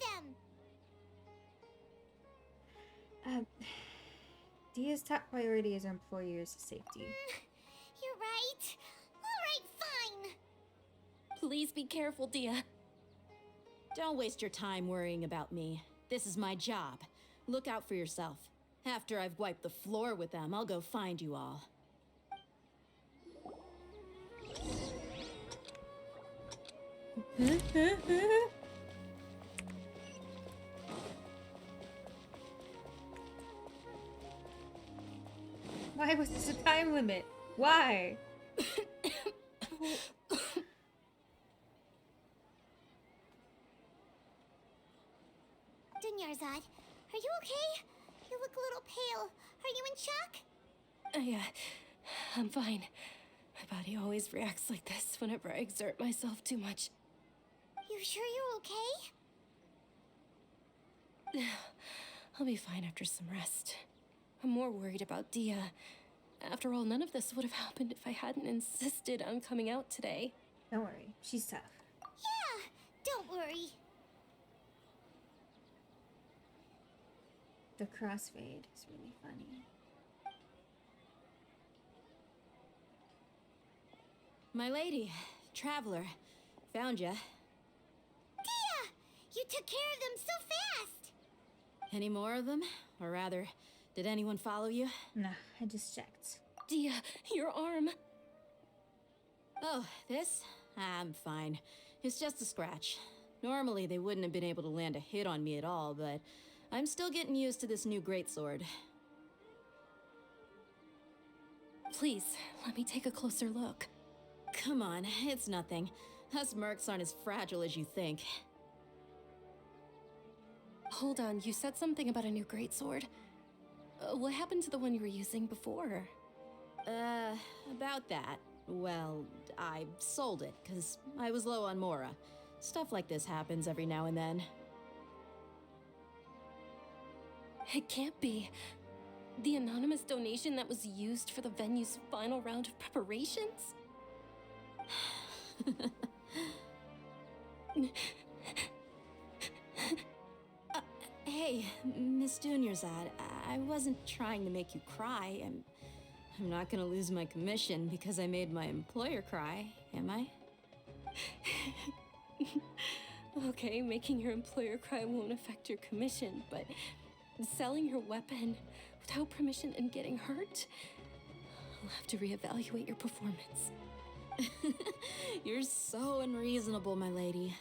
them. Dia's top priority is our employers' safety. You're right. All right, fine. Please be careful, Dia. Don't waste your time worrying about me. This is my job. Look out for yourself. After I've wiped the floor with them, I'll go find you all. Why was this a time limit? Why? Dunyarzad, are you okay? You look a little pale. Are you in shock? Yeah, I'm fine. My body always reacts like this whenever I exert myself too much. You sure you're okay? I'll be fine after some rest. I'm more worried about Dia. After all, none of this would have happened if I hadn't insisted on coming out today. Don't worry, she's tough. Yeah, don't worry. The crossfade is really funny. My lady, Traveler, found ya. Dia! You took care of them so fast! Any more of them? Or rather, did anyone follow you? Nah, I just checked. Dia, your arm. Oh, this? I'm fine. It's just a scratch. Normally, they wouldn't have been able to land a hit on me at all, but I'm still getting used to this new greatsword. Please, let me take a closer look. Come on, it's nothing. Us mercs aren't as fragile as you think. Hold on, you said something about a new greatsword. What happened to the one you were using before? About that. Well, I sold it, because I was low on Mora. Stuff like this happens every now and then. It can't be. The anonymous donation that was used for the venue's final round of preparations? Hey, Miss Dunyarzad, I wasn't trying to make you cry. I'm not gonna lose my commission because I made my employer cry, am I? Okay, making your employer cry won't affect your commission, but selling your weapon without permission and getting hurt? I'll have to reevaluate your performance. You're so unreasonable, my lady.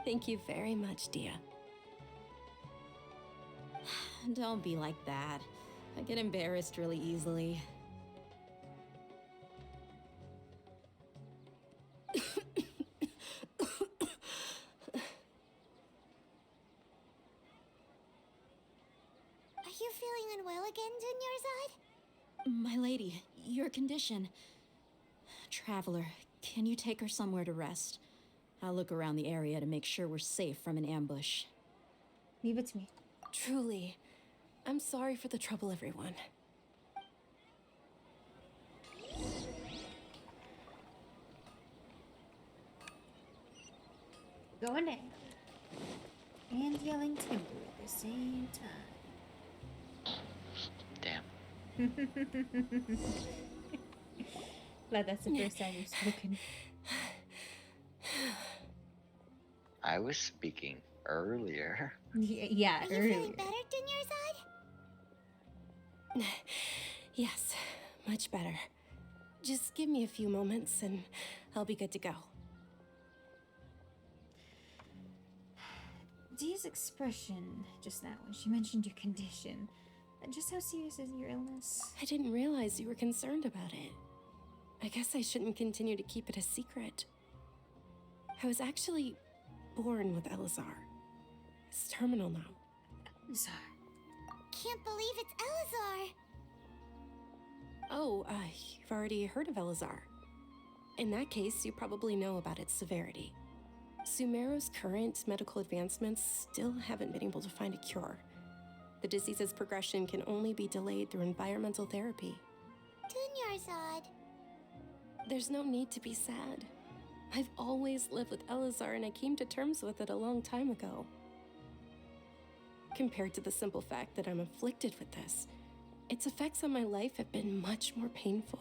Thank you very much, Dia. Don't be like that. I get embarrassed really easily. Are you feeling unwell again, Dunyarzad? My lady, your condition. Traveler, can you take her somewhere to rest? I'll look around the area to make sure we're safe from an ambush. Leave it to me. Truly, I'm sorry for the trouble, everyone. Going down. And yelling timber at the same time. Damn. Glad that's the first time you've spoken. I was speaking earlier. Yeah, Are you earlier. feeling better, Dunyarzad? Yes, much better. Just give me a few moments and I'll be good to go. Dia's expression just now when she mentioned your condition. Just how serious is your illness? I didn't realize you were concerned about it. I guess I shouldn't continue to keep it a secret. I was actually born with Elazar. It's terminal now. Elazar. Can't believe it's Elazar. Oh, you've already heard of Elazar. In that case, you probably know about its severity. Sumeru's current medical advancements still haven't been able to find a cure. The disease's progression can only be delayed through environmental therapy. Dunyarzad. There's no need to be sad. I've always lived with Elazar and I came to terms with it a long time ago. Compared to the simple fact that I'm afflicted with this, its effects on my life have been much more painful.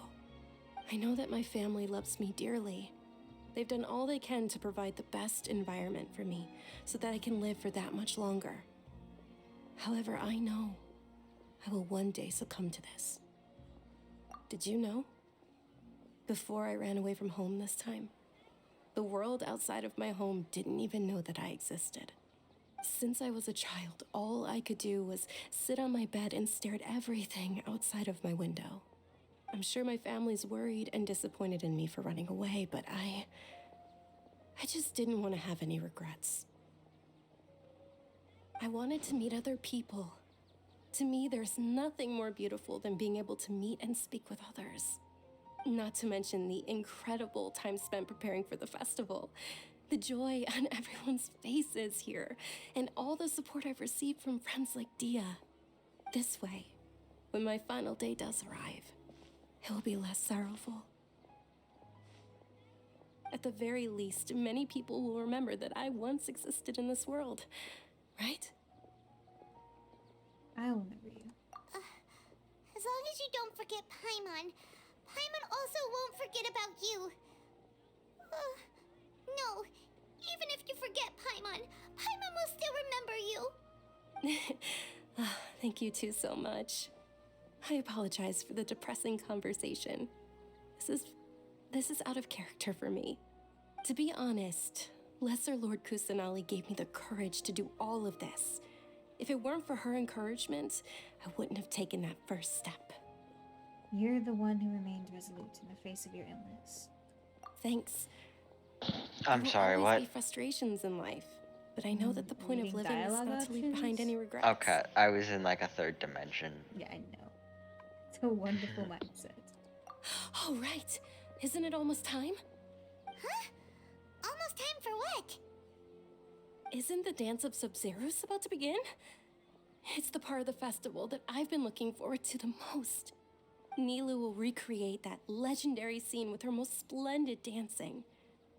I know that my family loves me dearly. They've done all they can to provide the best environment for me so that I can live for that much longer. However, I know I will one day succumb to this. Did you know? Before I ran away from home this time, the world outside of my home didn't even know that I existed. Since I was a child, all I could do was sit on my bed and stare at everything outside of my window. I'm sure my family's worried and disappointed in me for running away, but I just didn't want to have any regrets. I wanted to meet other people. To me, there's nothing more beautiful than being able to meet and speak with others. Not to mention the incredible time spent preparing for the festival. The joy on everyone's faces here, and all the support I've received from friends like Dia. This way, when my final day does arrive, it will be less sorrowful. At the very least, many people will remember that I once existed in this world, right? I'll remember you. As long as you don't forget Paimon, Paimon also won't forget about you. No, even if you forget Paimon, Paimon will still remember you. Thank you two so much. I apologize for the depressing conversation. This is out of character for me. To be honest, Lesser Lord Kusanali gave me the courage to do all of this. If it weren't for her encouragement, I wouldn't have taken that first step. You're the one who remained resolute in the face of your illness. Thanks. I'm sorry, there will what? always be frustrations in life, but I know that the point of Reading living is dialogue not to leave behind options? any regrets. Okay, I was in like a third dimension. Yeah, I know. It's a wonderful mindset. Oh, right. Isn't it almost time? Huh? Almost time for what? Isn't the dance of Sub-Zeros about to begin? It's the part of the festival that I've been looking forward to the most. Nilu will recreate that legendary scene with her most splendid dancing.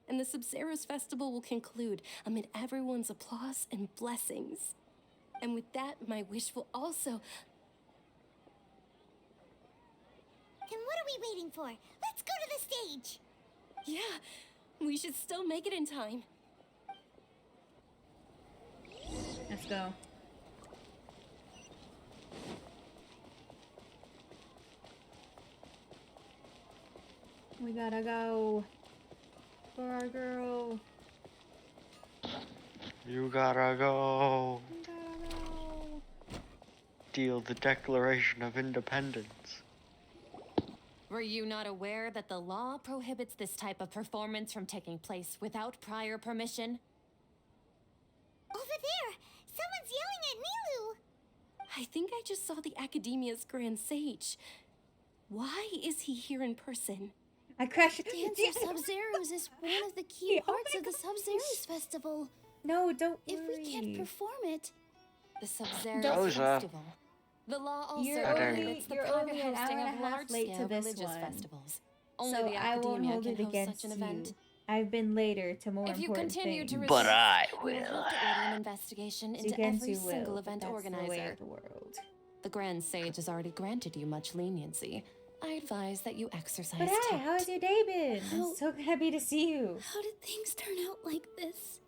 And the Sub-Zeros festival will conclude amid everyone's applause and blessings. And with that, my wish will also... Then what are we waiting for? Let's go to the stage! Yeah, we should still make it in time. Let's go. We gotta go. For our girl. You gotta go. Gotta go. Deal the Declaration of Independence. Were you not aware that the law prohibits this type of performance from taking place without prior permission? Over there! Someone's yelling at Nilu! I think I just saw the Academia's Grand Sage. Why is he here in person? I crashed. Dance of Sub-Zeros is one of the key parts of the Sub-Zeros Festival. No, don't If worry. we can't perform it, The Sub-Zeros Rosa. Festival. The law also You're prohibits the you're private only an hour hosting and a of half large-scale late to this religious one. festivals. Only So the I won't Academia hold can it host against such an you. event. I've been later to more If you important continue to things. resist, But I we will will. have to order an investigation into every Zugensu single will, event but that's the way organizer. of the world. The Grand Sage has already granted you much leniency. I advise that you exercise But hey, tact. how has your day been? I'm How- so happy to see you. how did things turn out like this?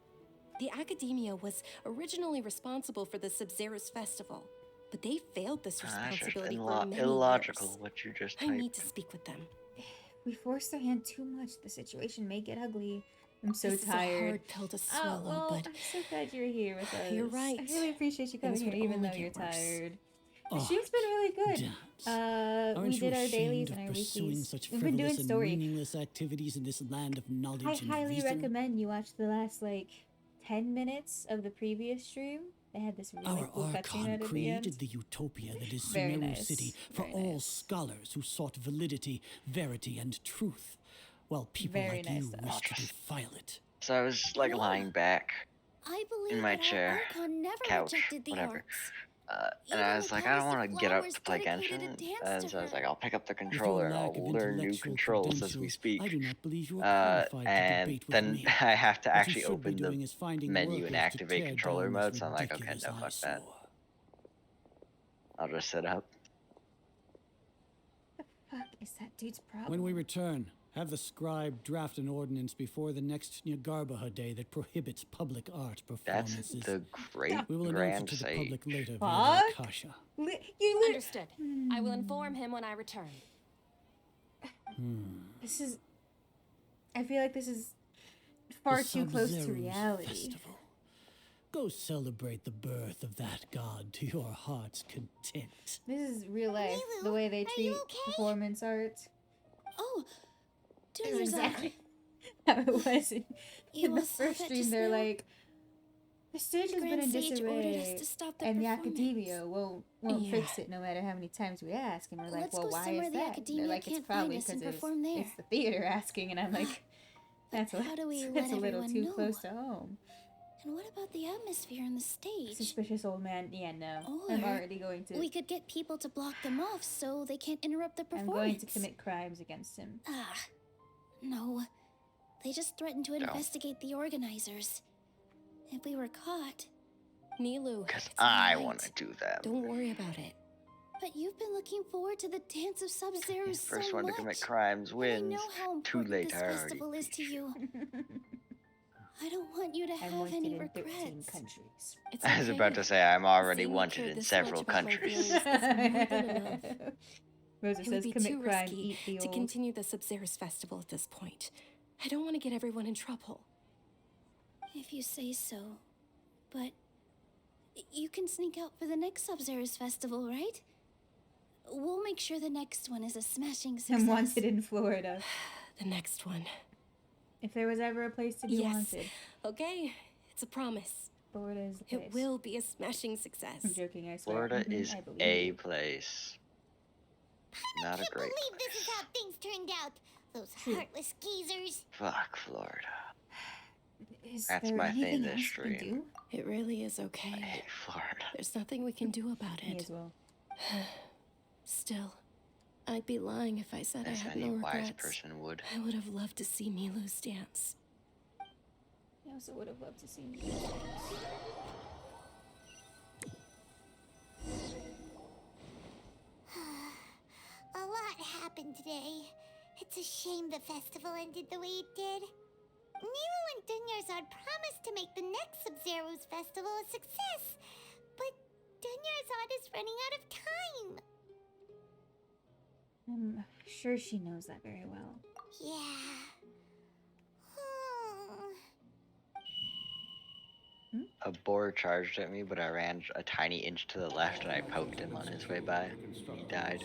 The Academia was originally responsible for the Sub-Zeros Festival, but they failed this That's just responsibility for many illogical years. what you just I need typed. to speak with them. We forced their hand too much. The situation may get ugly. I'm so This is a tired. hard pill to swallow, Oh, well, but I'm so glad you're here with us. You're right. I really appreciate you coming Things here, would even only though you're get worse. tired. The Oh, stream's been really good. Dance. We did our dailies and our pursuing weeklies. such We've been doing frivolous and story. meaningless activities in this land of knowledge I and highly reason? recommend you watch the last 10 minutes of the previous stream. They had this really Our cool cutscene Archon at the created end. the utopia that is Very Sumeru nice. City for Very all nice. scholars who sought validity, verity, and truth, while people Very like nice you stuff. wish to defile it. So I was lying back I believe in my that chair, our Archon never couch, rejected the whatever. arts. And Even I the was like, I don't goddess of want to get up flowers to play dedicated a Genshin. dance And to so I was her. like, I'll pick up the With your controller and lack I'll of learn new intellectual controls as we credentials, speak. I do not believe you are qualified to And debate with then me. I have to What you actually should be open doing the is finding menu workers and to activate tear controller down mode. this So I'm like, okay, ridiculous no, fuck that. eyesore. I'll just sit up. Fuck is that dude's problem? When we return, have the scribe draft an ordinance before the next Nyargarbaha Day that prohibits public art That's performances. the great We will announce grand it to the sage. public later via the Fuck? Akasha. Understood. I will inform him when I return. This is. I feel like this is far The too close to Sub-Zero's reality. Festival. Go celebrate the birth of that god to your heart's content. This is real life. The Milu, way they are treat you okay? performance art. Oh, Is Junior's exactly how it was in You the all saw first that stream. just They're now? like, the stage has been Grand in Sage ordered us disarray, to stop the and the performance. academia won't Yeah. fix it no matter how many times we ask. And we're like, Let's well, go why somewhere is the that? And academia they're like, it's can't find probably us because and perform there. it's the theater asking. And I'm like, that's how do we that's let a little everyone too know? close to home. And what about the atmosphere on the stage? Suspicious old man. Yeah, no. I'm Or already going to. We could get people to block them off so they can't interrupt the I'm performance. going to commit crimes against him. Ah, no. They just threatened to investigate the organizers. If we were caught. Nilu, Because it's I all want to right. do that. Don't worry about it. But you've been looking forward to the Dance of Sub-Zeros so First one to much. commit crimes And I wins. know how Too important late, this I already festival is to beat you. I don't want you to I'm have wanted any in 13 regrets. countries. It's I was okay. about to say I'm already Seeing you wanted care in this several much about my countries. feelings is more than enough. Rosa It would says, be commit too crime, risky eat the to old. continue the Sub-Zeros festival at this point. I don't want to get everyone in trouble. If you say so. But you can sneak out for the next Sub-Zeros festival, right? We'll make sure the next one is a smashing success. I'm wanted in Florida. The next one. If there was ever a place to be Yes. wanted, Okay, it's a promise. Florida is the place. It will be a smashing success. I'm joking, I swear. Florida Mhm, is I believe a you. place. Not a I can't great believe this is place. how things turned out. Those heartless geezers. Fuck Florida. Is That's there my thing anything this else we can stream. do? It really is I okay. hate Florida. There's nothing we can do about Me it. as well. Still, I'd be lying if I said I As had any no wise regrets. person would. I would have loved to see Milu's dance. I also would have loved to see me. A lot happened today. It's a shame the festival ended the way it did. Nilu and Dunyarzad promised to make the next Sub-Zero's festival a success, but Dunyarzad is running out of time. I'm sure she knows that very well. Yeah. A boar charged at me, but I ran a tiny inch to the left and I poked him on his way by. He died.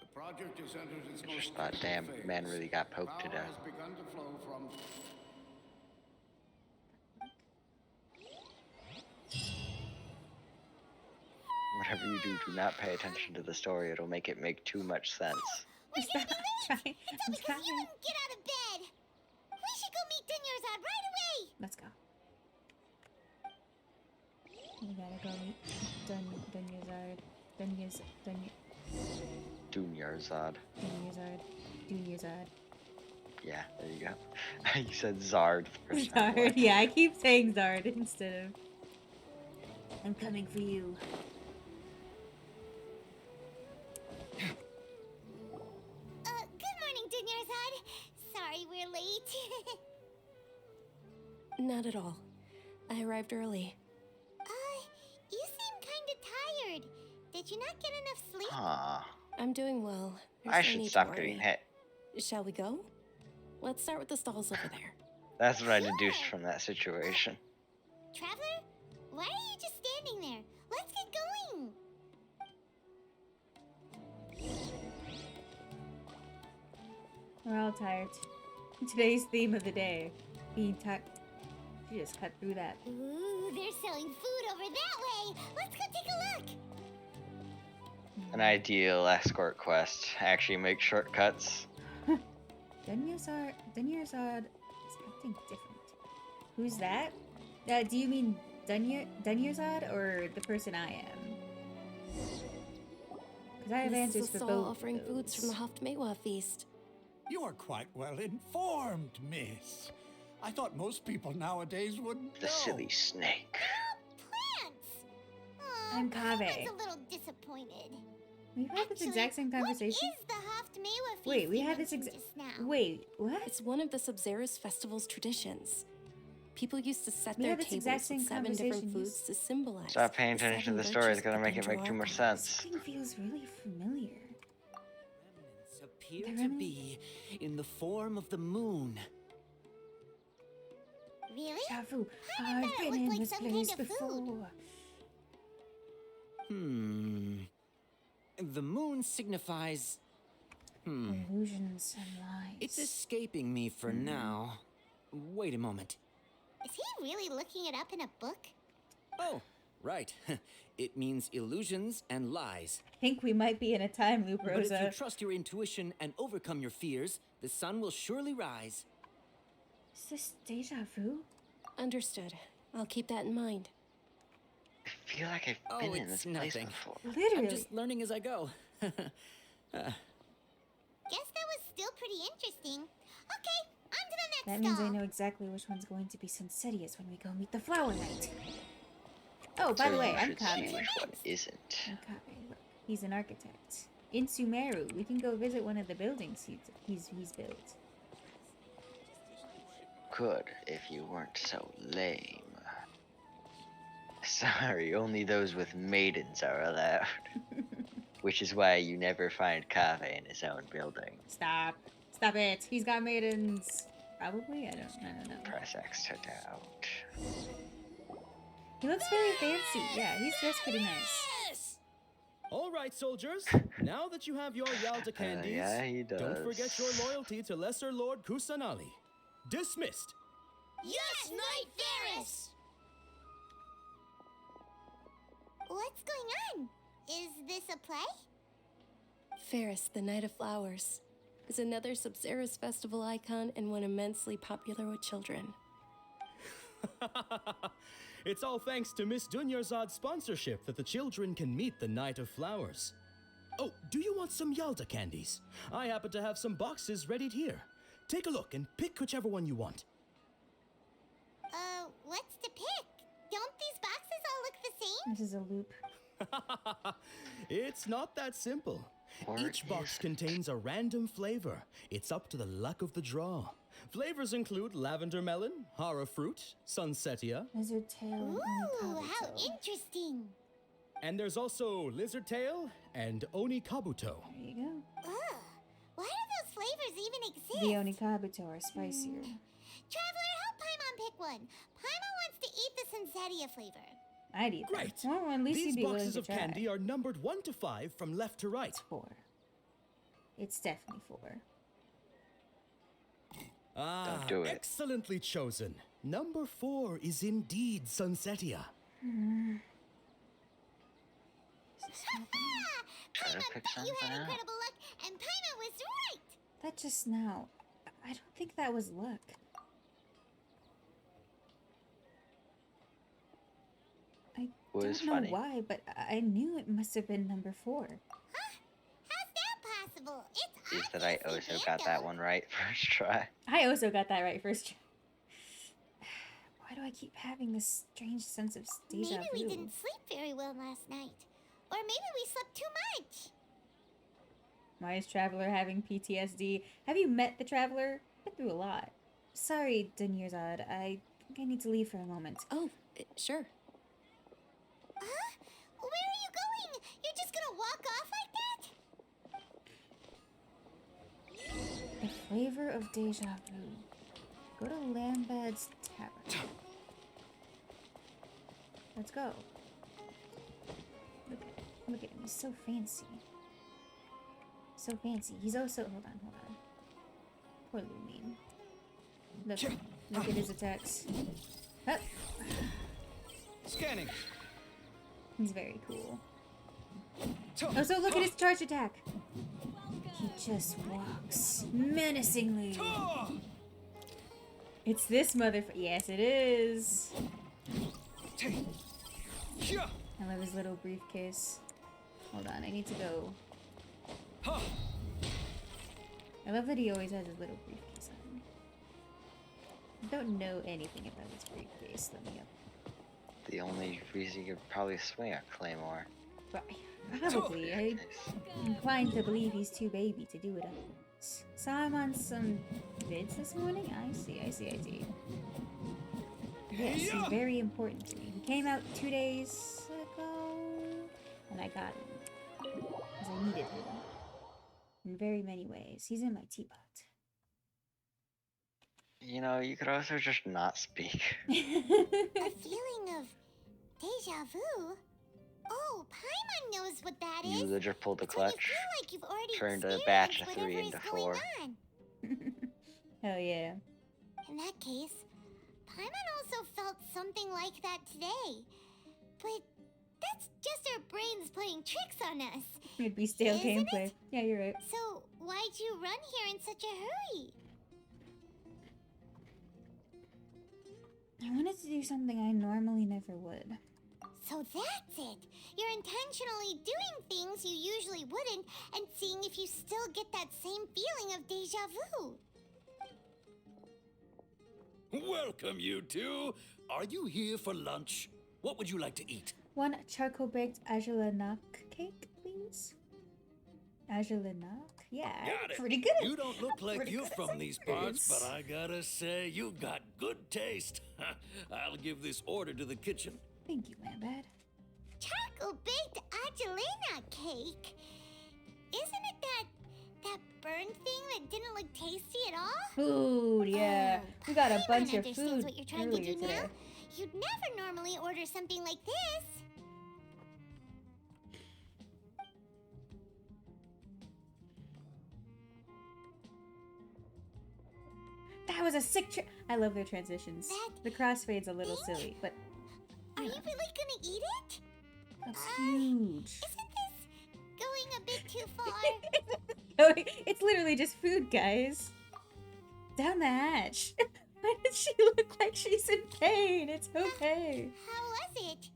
The project is entered its I most just thought, critical damn, phase. man really got poked to Power death. has begun to flow from... Whatever you do, do not pay attention to the story. It'll make it make too much sense. We're gonna be late! Trying- It's all I'm because trying. you wouldn't get out of bed! We should go meet Dunyarzad right away! Let's go. We gotta go meet Dunyarzad. Dunyarzad. Dunyarzad. Yeah, there you go. You said Zard the first time. Zard. Yeah, I keep saying Zard instead of. I'm coming for you. Good morning, Dunyarzad. Sorry we're late. Not at all. I arrived early. You seem kinda tired. Did you not get enough sleep? Aw, I'm doing well. There's I no should need to stop worry. getting hit. Shall we go? Let's start with the stalls over there. That's what I deduced from that situation. Traveler? Why are you just standing there? Let's get going! We're all tired. Today's theme of the day, being tucked. She just cut through that. Ooh, they're selling food over that way! Let's go take a look! An ideal escort quest. Actually make shortcuts. Dunyarzad is acting different. Who's that? Do you mean Dunyarzad or the person I am? Because I have This answers is a for stall both. offering foods from the Haftmewa feast. You are quite well informed, miss. I thought most people nowadays would know. The silly snake. Plants! Aw, I'm Kaveh. Paimon's a little disappointed. We've had this Actually, exact same conversation. What is the Haftmewa feast Wait, we you had this mentioned just now? Wait, what? It's one of the Sub-Zerus festival's traditions. People used to set We their had this tables exact with same 7 different conversation. foods to symbolize. Stop paying the attention to the 7 story. It's virtues gonna that make it control make too our much lives. sense. Something feels really familiar. Remnants appear The to remnant- be in the form of the moon. Really? Shafu, I I've thought it been looked in like this some place kind of food. before. The moon signifies... Illusions and lies. It's escaping me for now. Wait a moment. Is he really looking it up in a book? Oh, right. It means illusions and lies. I think we might be in a time loop, But if you Rosa. trust your intuition and overcome your fears, the sun will surely rise. Is this deja vu? Understood. I'll keep that in mind. I feel like I've Oh, been in it's this place nothing. before. Literally. I'm just learning as I go. Guess that was still pretty interesting. Okay, on to the next That means I stall. know exactly which one's going to be Sunsettius when we go meet the Flower Knight. Oh, by So the way, you I'm should see Kaveh. which one isn't. I'm Kaveh. Look, he's an architect. In Sumeru, we can go visit one of the buildings he's built. Could if you weren't so lame. Sorry, only those with maidens are allowed. Which is why you never find Kaveh in his own building. Stop. Stop it. He's got maidens. Probably? I don't know. Press X to doubt. He looks very fancy. Yeah, he's dressed pretty nice. Yes! All right, soldiers. Now that you have your Yalda candies, yeah, he don't forget does. your loyalty to Lesser Lord Kusanali. Dismissed. Yes, Knight Varys! What's going on? Is this a play? Ferris, the Night of Flowers, is another Sub-Zerus festival icon and one immensely popular with children. It's all thanks to Miss Dunyarzad's sponsorship that the children can meet the Night of Flowers. Oh, do you want some Yalda candies? I happen to have some boxes readied here. Take a look and pick whichever one you want. What's to pick? Don't these boxes all look the same? This is a loop. It's not that simple. Or Each box is it? contains a random flavor. It's up to the luck of the draw. Flavors include lavender melon, hara fruit, sunsetia, Lizard tail and Ooh, how Onikabuto. interesting. and there's also lizard tail and onikabuto. There you go. Ugh, why do those flavors even exist? The Onikabuto are spicier. Traveler, help Paimon pick one. Paimon wants to eat the Sunsetia flavor. I'd eat Great. that. Well, at least These you'd be willing boxes to of try. candy are numbered 1 to 5 from left to right. It's 4. It's definitely 4. Ah, Don't do it. excellently chosen. Number 4 is indeed Sunsetia. Try to Paimon pick thought you something had out. incredible luck, and Paimon was right. That just now. I don't think that was luck. I Was don't know funny. why, but I knew it must have been number 4. Huh? How's that possible? It's Is that I obviously also got that random. one right first try. I also got that right first try. Why do I keep having this strange sense of deja Maybe we vu? didn't sleep very well last night. Or maybe we slept too much. Why is Traveler having PTSD? Have you met the Traveler? Been through a lot. Sorry, Dunyerzad. I think I need to leave for a moment. Oh, sure. Huh? Where are you going? You're just gonna walk off like that? The flavor of deja vu. Go to Lambad's Tavern. Let's go. Look at him. He's so fancy. So fancy. He's also... Hold on. Poor Lumine. Look at his attacks. Hup. Scanning. He's very cool. Oh, so look at his charge attack. He just walks menacingly. It's this motherfucker. Yes, it is. I love his little briefcase. Hold on, I need to go. I love that he always has his little briefcase on. I don't know anything about his briefcase. Let me up. The only reason you could probably swing a claymore. Probably. I'm inclined to believe he's too baby to do it. Saw him on some vids this morning. I see. Yes, he's very important to me. He came out 2 days ago, and I got him. Because I needed him. In very many ways. He's in my teapot. You know, you could also just not speak. A feeling of deja vu? Oh, Paimon knows what that is. You legit pulled the It's when you clutch. feel like you've already Turned a experienced batch of whatever 3 is into going 4. on. Hell yeah. In that case, Paimon also felt something like that today. But that's just our brains playing tricks on us. It'd be stale Isn't gameplay. it? Yeah, you're right. So, why'd you run here in such a hurry? I wanted to do something I normally never would. So that's it. You're intentionally doing things you usually wouldn't and seeing if you still get that same feeling of deja vu. Welcome, you two. Are you here for lunch? What would you like to eat? 1 charcoal baked ajalanak cake, please. Ajalanak? Yeah, Got it. pretty good. You don't look like Pretty you're good at from these parts, secrets. but I gotta say, you got good taste. I'll give this order to the kitchen. Thank you, Lambad. Charcoal baked Angelina cake? Isn't it that burned thing that didn't look tasty at all? Food, yeah. We got a Paimon bunch of understands food what you're trying to earlier do today. now. You'd never normally order something like this. That was a sick I love their transitions. That The crossfade's a little thing? silly, but Are you really gonna eat it? that's huge. Isn't this going a bit too far? No, it's literally just food, guys. Down the hatch. Why does she look like she's in pain? It's okay. How was it?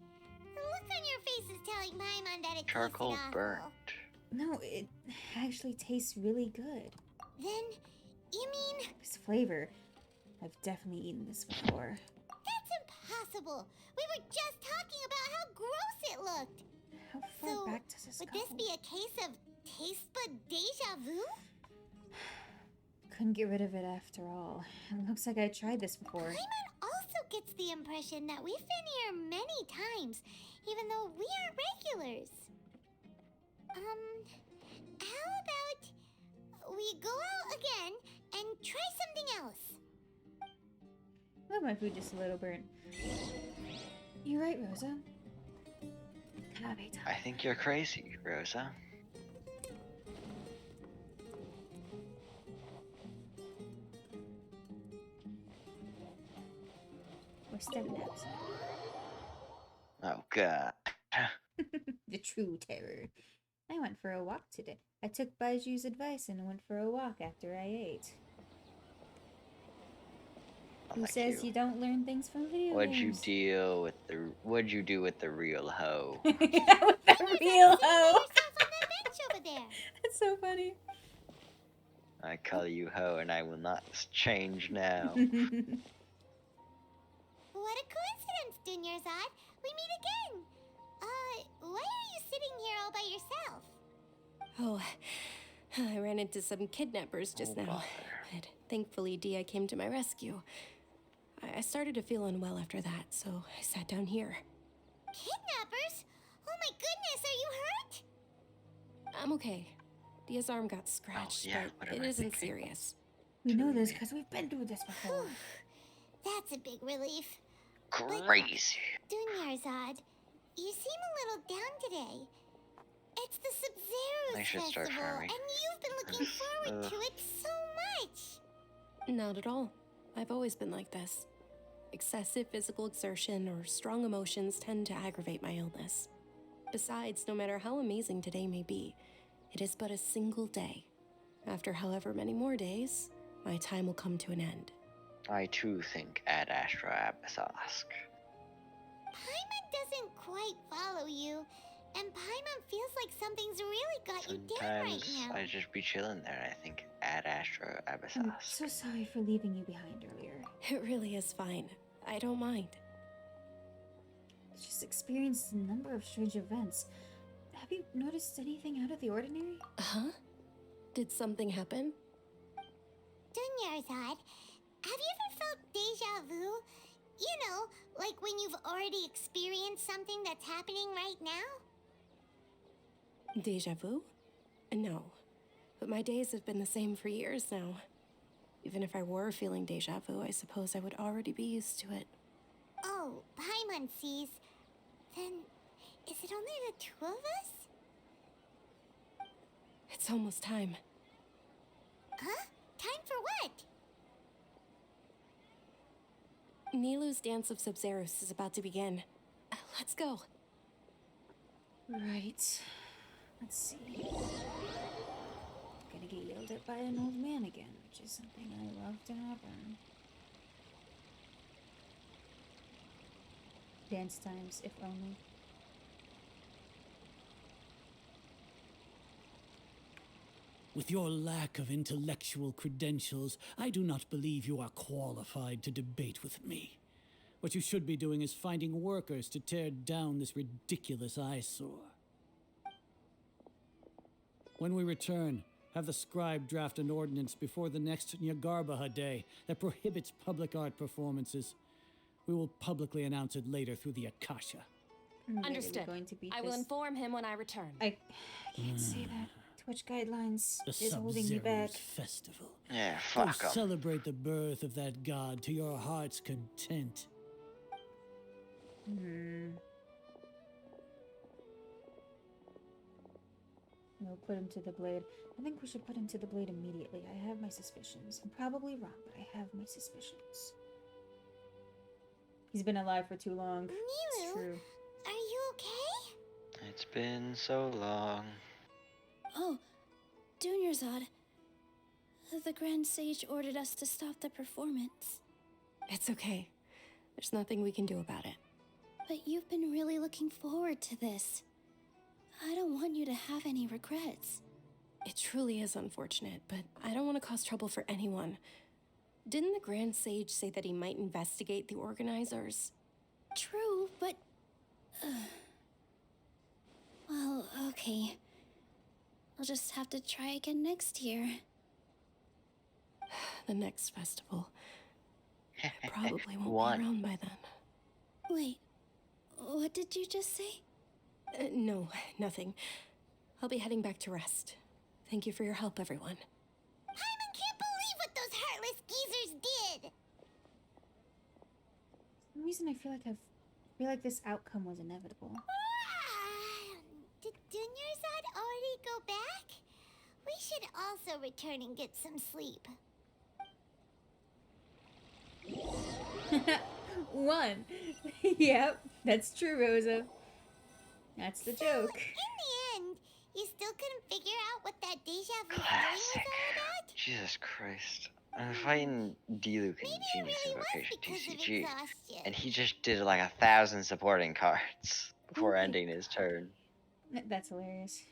The look on your face is telling Paimon that it Charcoal tasted awful. burnt. No, it actually tastes really good. Then, you mean This flavor. I've definitely eaten this before. that's impossible? We were just talking about how gross it looked. How far So, back does this would go? this be a case of taste bud deja vu? Couldn't get rid of it after all. It looks like I tried this before. Paimon also gets the impression that we've been here many times, even though we aren't regulars. How about we go out again and try something else? Love my food just a little burnt. You're right, Rosa. I think you're crazy, Rosa. Or step naps. Oh god. The true terror. I went for a walk today. I took Baiju's advice and went for a walk after I ate. Who says you don't learn things from video What'd you games? What'd you do with the real hoe? With the real hoe. Over there. That's so funny. I call you hoe and I will not change now. What a coincidence, Dunyarzad. We meet again. Why are you sitting here all by yourself? Oh, I ran into some kidnappers just now. But thankfully, Dia came to my rescue. I started to feel unwell after that, so I sat down here. Kidnappers? Oh my goodness, are you hurt? I'm okay. Dia's arm got scratched, but it isn't serious. We know this because we've been through this before. That's a big relief. Crazy. Dunyarzad, you seem a little down today. It's the I Sub-Zero's should start festival, farming. and you've been looking forward to it so much. Not at all. I've always been like this. Excessive physical exertion or strong emotions tend to aggravate my illness. Besides, no matter how amazing today may be, it is but a single day. After however many more days, my time will come to an end. I too think Ad Astra Abyssosque. Paimon doesn't quite follow you, and Paimon feels like something's really got you down right Sometimes now. I just be chilling there and I think Ad Astra I'm Abyssosque. so sorry for leaving you behind earlier. It really is fine. I don't mind. Just experienced a number of strange events. Have you noticed anything out of the ordinary? Huh? Did something happen? Dunyarzad, have you ever felt deja vu? You know, like when you've already experienced something that's happening right now? Deja vu? No. But my days have been the same for years now. Even if I were feeling deja vu, I suppose I would already be used to it. Oh, Paimon sees. Then, is it only the two of us? It's almost time. Huh? Time for what? Nilu's Dance of Sub-Zeros is about to begin. Let's go. Right. Let's see. Gonna get yelled at by an old man again, which is something I love to happen. Dance times, if only. With your lack of intellectual credentials, I do not believe you are qualified to debate with me. What you should be doing is finding workers to tear down this ridiculous eyesore. When we return, have the scribe draft an ordinance before the next Nyagarbha Day that prohibits public art performances. We will publicly announce it later through the Akasha. Understood. I will inform him when I return. I can't say that. Twitch guidelines The is holding me back. Sub-Zero's festival. Yeah, Go fuck 'em. celebrate the birth of that god to your heart's content. We'll put him to the blade. I think we should put him to the blade immediately. I have my suspicions. I'm probably wrong, but I have my suspicions. He's been alive for too long. It's Nilu, true. are you okay? It's been so long. Oh, Dunyarzad. The Grand Sage ordered us to stop the performance. It's okay. There's nothing we can do about it. But you've been really looking forward to this. I don't want you to have any regrets. It truly is unfortunate, but I don't want to cause trouble for anyone. Didn't the Grand Sage say that he might investigate the organizers? True, but... well, okay. I'll just have to try again next year. The next festival. I probably won't One. be around by then. Wait, what did you just say? No, nothing. I'll be heading back to rest. Thank you for your help, everyone. Paimon can't believe what those heartless geezers did! some reason I feel like this outcome was inevitable. Did Dunyarzad already go back? We should also return and get some sleep. 1. Yep, that's true, Rosa. That's the joke. In the end, you still couldn't figure out what that deja vu feeling was all about? Jesus Christ. I'm fighting D-Luke in Genius Invocation TCG, and he just did like 1,000 supporting cards before ending his turn. That's hilarious.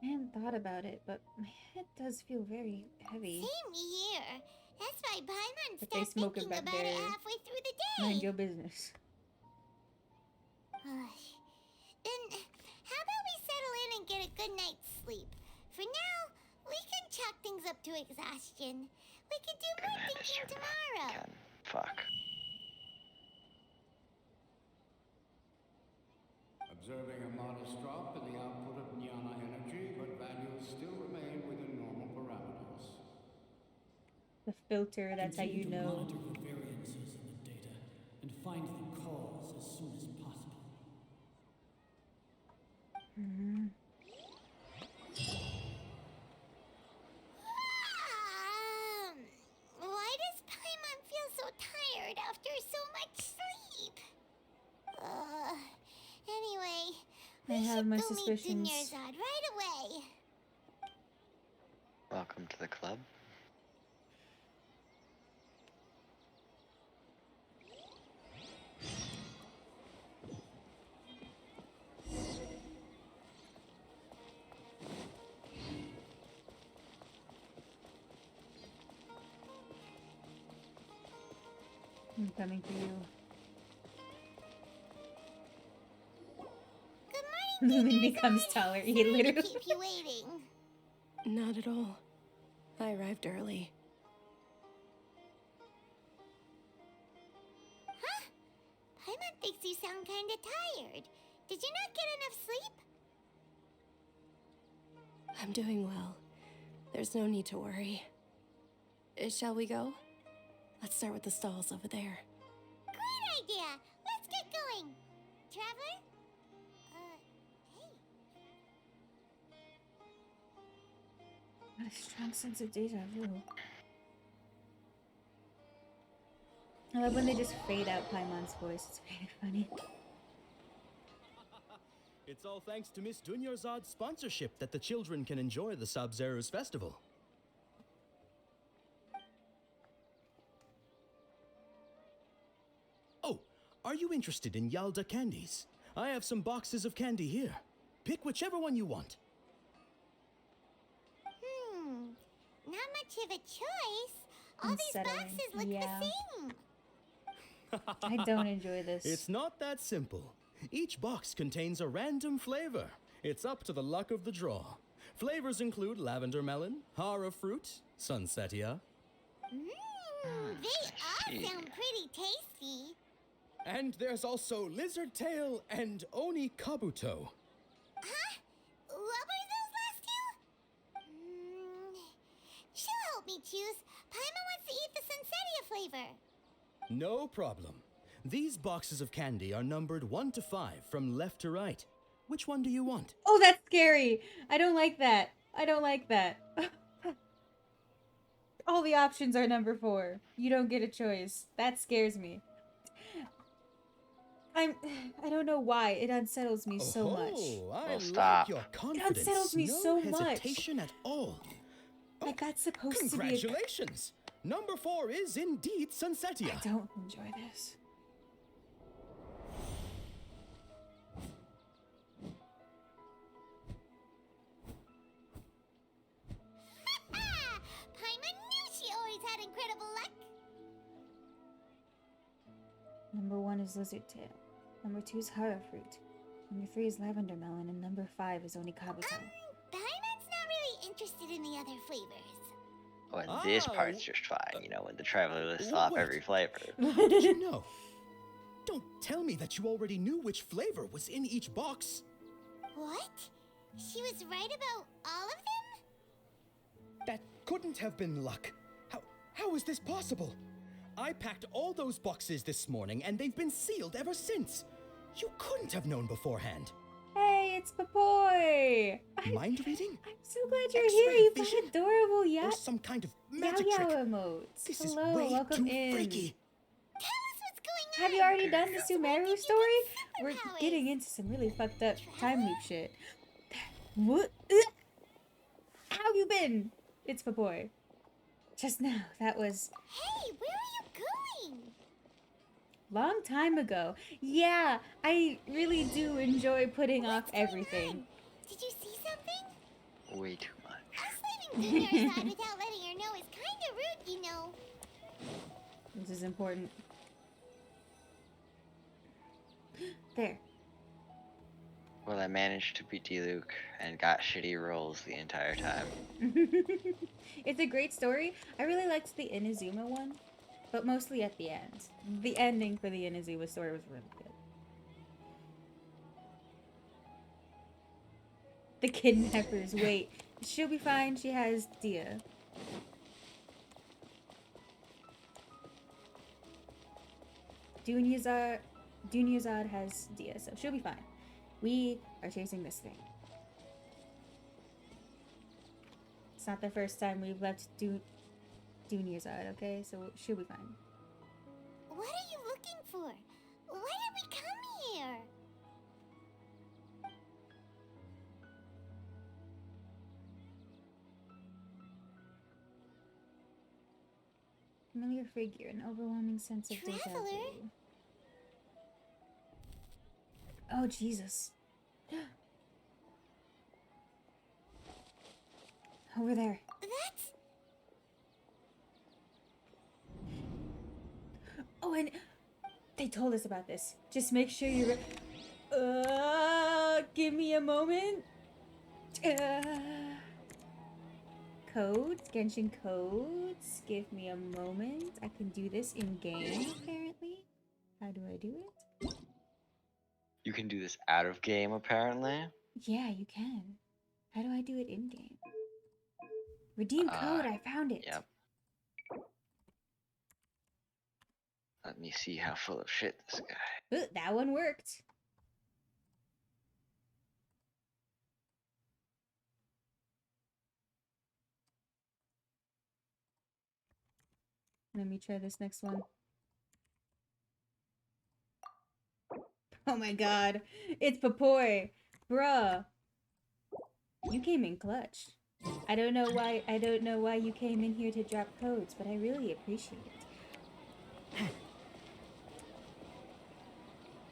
I hadn't thought about it, but my head does feel very heavy. Same here. That's why Paimon But they stopped smoke it thinking back about there. it halfway through the day. Mind your business. Then, how about we settle in and get a good night's sleep? For now, we can chalk things up to exhaustion. We can do more thinking tomorrow. Fuck. Observing a modest drop in the output of Jnana energy, but values still remain within normal parameters. The filter, that's how you Continue to know. monitor the variances in the data and find the cause as soon as possible. Why does Paimon feel so tired after so much sleep? Anyway, I we have should my go suspicions. meet Dunyarzad right away. Welcome to the club. I'm coming for you. Lumen becomes taller. He literally. Keep you waiting. Not at all. I arrived early. Huh? Paimon thinks you sound kinda tired. Did you not get enough sleep? I'm doing well. There's no need to worry. Shall we go? Let's start with the stalls over there. Great idea! Let's get going! Traveler? A strong sense of deja vu. I love when they just fade out Paimon's voice. It's very funny. It's all thanks to Miss Dunyarzad's sponsorship that the children can enjoy the Sub-Zero's festival. Oh, are you interested in Yalda candies? I have some boxes of candy here. Pick whichever one you want. Not much of a choice. All these Unsettling. boxes look Yeah. the same. I don't enjoy this. It's not that simple. Each box contains a random flavor. It's up to the luck of the draw. Flavors include lavender melon, hara fruit, sunsetia. They all sound pretty tasty. And there's also lizard tail and oni kabuto. Huh? What were those last two? She'll help me choose. Paimon wants to eat the sunsetia flavor. No problem. These boxes of candy are numbered 1 to 5 from left to right. Which one do you want? Oh, that's scary. I don't like that. I don't like that. All the options are number 4. You don't get a choice. That scares me. I don't know why. It unsettles me so much. Oh, I like stop. your It confidence. unsettles me no so much. hesitation at all. Like that's supposed to be a... Congratulations! Number 4 is indeed Sunsetia. I don't enjoy this. Paimon knew she always had incredible luck. Number 1 is lizard tail. Number 2 is hara fruit. Number 3 is lavender melon, and number 5 is onikabuto. Paimon's not really interested in the other flavors. Oh, and this part's just fine, you know, when the traveler lists off wait. every flavor. How did you know? Don't tell me that you already knew which flavor was in each box. What? She was right about all of them? That couldn't have been luck. How is this possible? I packed all those boxes this morning, and they've been sealed ever since. You couldn't have known beforehand. Hey, it's Papoy! Mind reading? I'm so glad you're X-ray here. You've vision? got adorable Or some kind of Yao magic Yao trick? emotes. This Hello, is way welcome too in. freaky. Tell us what's going on. Have you already done the Since when Sumeru did you story? get We're superpowers? getting into some really fucked up time loop shit. What? How have you been? It's Papoy. Just now, that was Hey, where are you going? long time ago. Yeah, I really do enjoy putting off everything. Did you see something? Way too much. Us leaving Junior's side without letting her know is kind of rude, you know. This is important. There. Well, I managed to beat Diluc and got shitty rolls the entire time. It's a great story. I really liked the Inazuma one, but mostly at the end. The ending for the Inazuma story was really good. The kidnappers. Wait, she'll be fine. She has Dia. Dunyazad has Dia, so she'll be fine. We are chasing this thing. It's not the first time we've left Dunyazad, okay? So she'll be fine. What are you looking for? Why did we come here? Familiar figure, an overwhelming sense of deja Traveler? vu. Oh, Jesus. Over there. That's... Oh, and they told us about this. Just make sure you're... give me a moment. Codes, Genshin codes. Give me a moment. I can do this in game, apparently. How do I do it? You can do this out of game, apparently. Yeah, you can. How do I do it in game? Redeem code. I found it. Yep. Let me see how full of shit this guy. Ooh, that one worked. Let me try this next one. Oh my god. It's Papoy. Bruh. You came in clutch. I don't know why you came in here to drop codes, but I really appreciate it.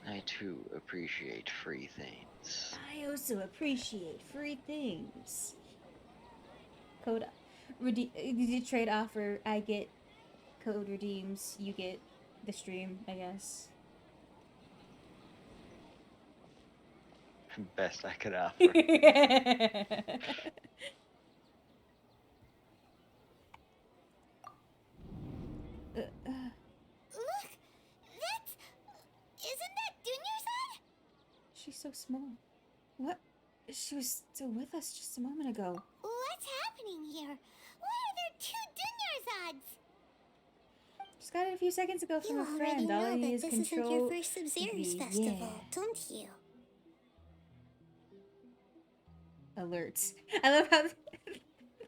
I too appreciate free things. I also appreciate free things. Code trade offer. I get code redeems. You get the stream, I guess. Best I could offer. Look! That's... Isn't that Dunyazad? She's so small. What? She was still with us just a moment ago. What's happening here? Why are there two Dunyazads? Just got it a few seconds ago from You a already friend. All I know need that is this isn't control. your first Sub-Zero's the- festival, yeah. don't you? Alerts. I love how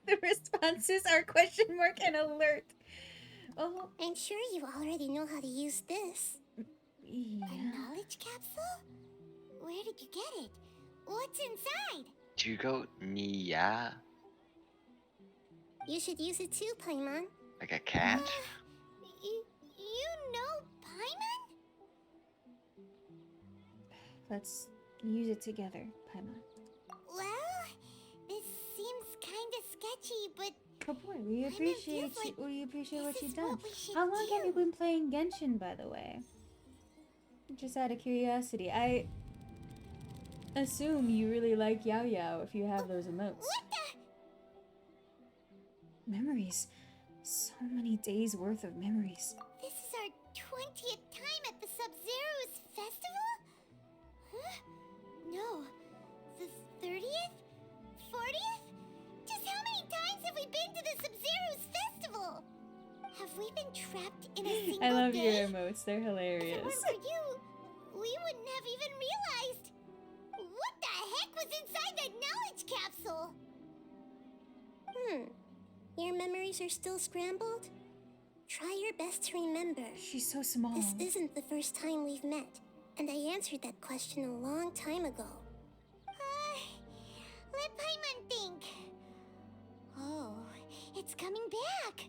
the responses are question mark and alert. Oh, I'm sure you already know how to use this. yeah. A knowledge capsule? Where did you get it? What's inside? Do you go Nia? You should use it too, Paimon. Like a cat? You know Paimon? Let's use it together, Paimon. Well, this seems kind of sketchy, but Oh boy, we appreciate feels like we appreciate what this you've is done. what we should How long have you do. been playing Genshin, by the way? Just out of curiosity, I assume you really like Yao Yao if you have those emotes. What the? Memories. So many days worth of memories. This is our 20th time at the Sub-Zero's festival? Huh? No. The 30th? 40th? Just how many times have we been to the Sub-Zero's festival? Have Have we been trapped in a single I love day? your emotes, they're If it hilarious. weren't for you, we wouldn't have even realized. What the heck was inside that knowledge capsule? Your memories are still scrambled? Try your best to remember. She's so small. This isn't the first time we've met, and I answered that question a long time ago. Let Paimon think. Oh, it's coming back.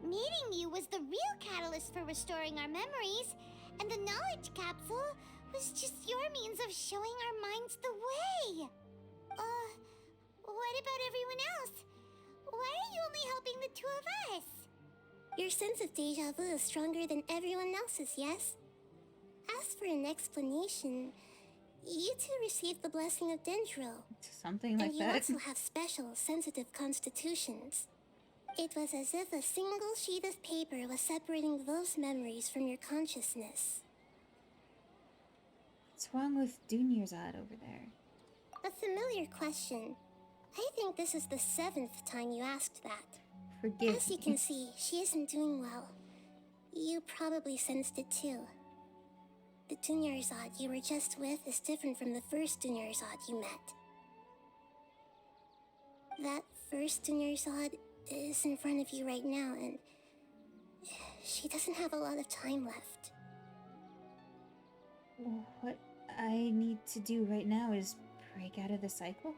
Meeting you was the real catalyst for restoring our memories, and the knowledge capsule was just your means of showing our minds the way. What about everyone else? Why are you only helping the two of us? Your sense of deja vu is stronger than everyone else's, yes? As for an explanation, you two received the blessing of Dendro. Something like and that. you also have special, sensitive constitutions. It was as if a single sheet of paper was separating those memories from your consciousness. What's wrong with Dunyarzad over there? A familiar question. I think this is the 7th time you asked that. Forgive As you me. can see, she isn't doing well. You probably sensed it too. The Dunyarzad you were just with is different from the first Dunyarzad you met. That first Dunyarzad is in front of you right now, and she doesn't have a lot of time left. What I need to do right now is break out of the cycle?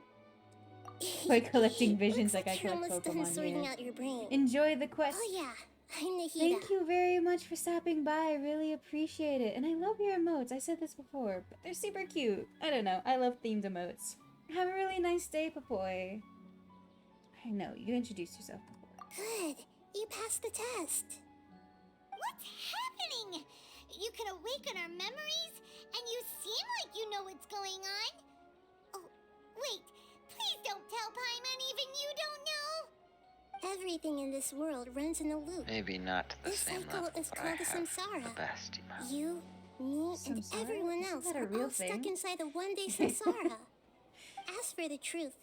By collecting visions like I you're collect almost done Pokemon. sorting Yeah. out your brain. Enjoy the quest. Oh yeah, I'm Nahida. Thank you very much for stopping by. I really appreciate it. And I love your emotes. I said this before, but they're super cute. I don't know. I love themed emotes. Have a really nice day, Papoy. I know, you introduced yourself before. Good. You passed the test. What's happening? You can awaken our memories, and you seem like you know what's going on. Oh, wait. Please don't tell Paimon even you don't know. Everything in this world runs in a loop. Maybe not to the This same cycle level, is but I called the have samsara. the best emote. You, me, and Samsara? everyone Isn't else that a are real all thing? stuck inside a one-day samsara. As for the truth,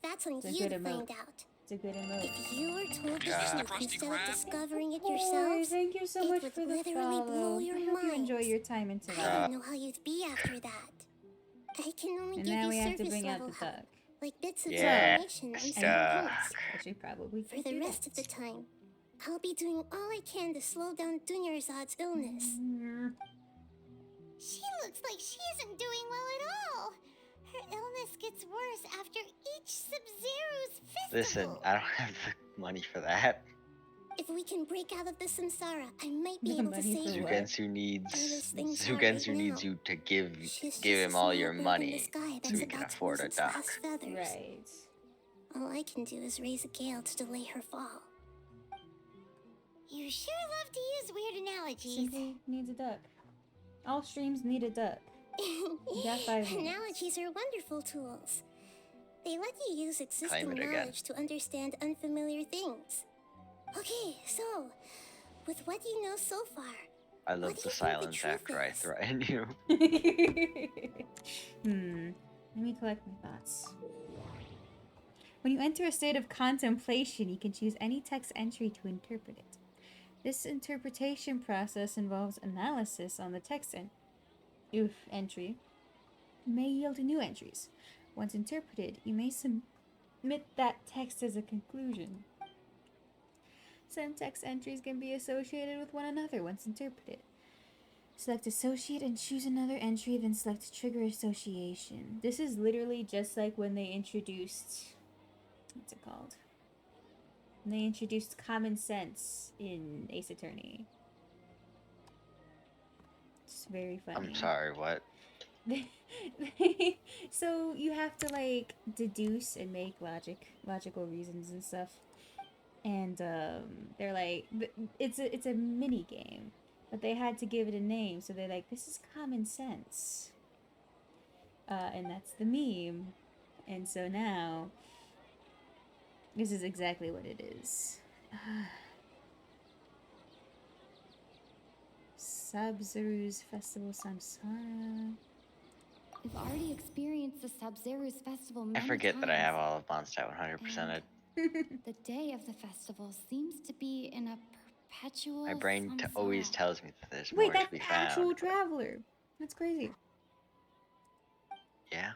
that's on It's a you good to emote. find out. It's a good emote. If you were told the Yeah. truth instead of discovering it Boy, yourselves, thank you so it much would for the literally follow. blow your I hope you mind. enjoy your time in I Toronto. don't know how you'd be after that. I can only And give now you we have to surface bring out level the help, duck. like bits of Yeah, information and some duck. hints. Which we probably For could the do rest of the time, I'll be doing all I can to slow down Dunyarzad's illness. She looks like she isn't doing well at all. Her illness gets worse after each Sub-Zero's festival. Listen, I don't have the money for that. If we can break out of the samsara, I might be The able to money save for her. what? Zugensu needs As things are right Zugensu needs now, you to give she's give just him a all small your bird in the money sky so that's he can about to afford lose a its duck. last feathers. Right. All I can do is raise a gale to delay her fall. You sure love to use weird analogies. Simply needs a duck. All streams need a duck. You got 5 minutes. Analogies are wonderful tools. They let you use existing Claim it again. knowledge to understand unfamiliar things. Okay, so, with what you know so far, I what love do the you think silence truth after I is? threaten you. Let me collect my thoughts. When you enter a state of contemplation, you can choose any text entry to interpret it. This interpretation process involves analysis on the text entry. May yield new entries. Once interpreted, you may submit that text as a conclusion. Some text entries can be associated with one another once interpreted. Select associate and choose another entry, then select trigger association. This is literally just like when they introduced, what's it called? When they introduced common sense in Ace Attorney. It's very funny. I'm sorry, what? So you have to like deduce and make logical reasons and stuff. And they're like, it's a mini game, but they had to give it a name, so they're like, this is common sense. And that's the meme. And so now, this is exactly what it is. Sub-Zero's Festival Samsara. We've already experienced the Sub-Zero's festival I many forget that I times. have all of Mondstadt 100%ed. The day of the festival seems to be in a perpetual My brain always samsara. tells me that there's Wait, more to that's be an found. actual traveler. That's crazy. Yeah.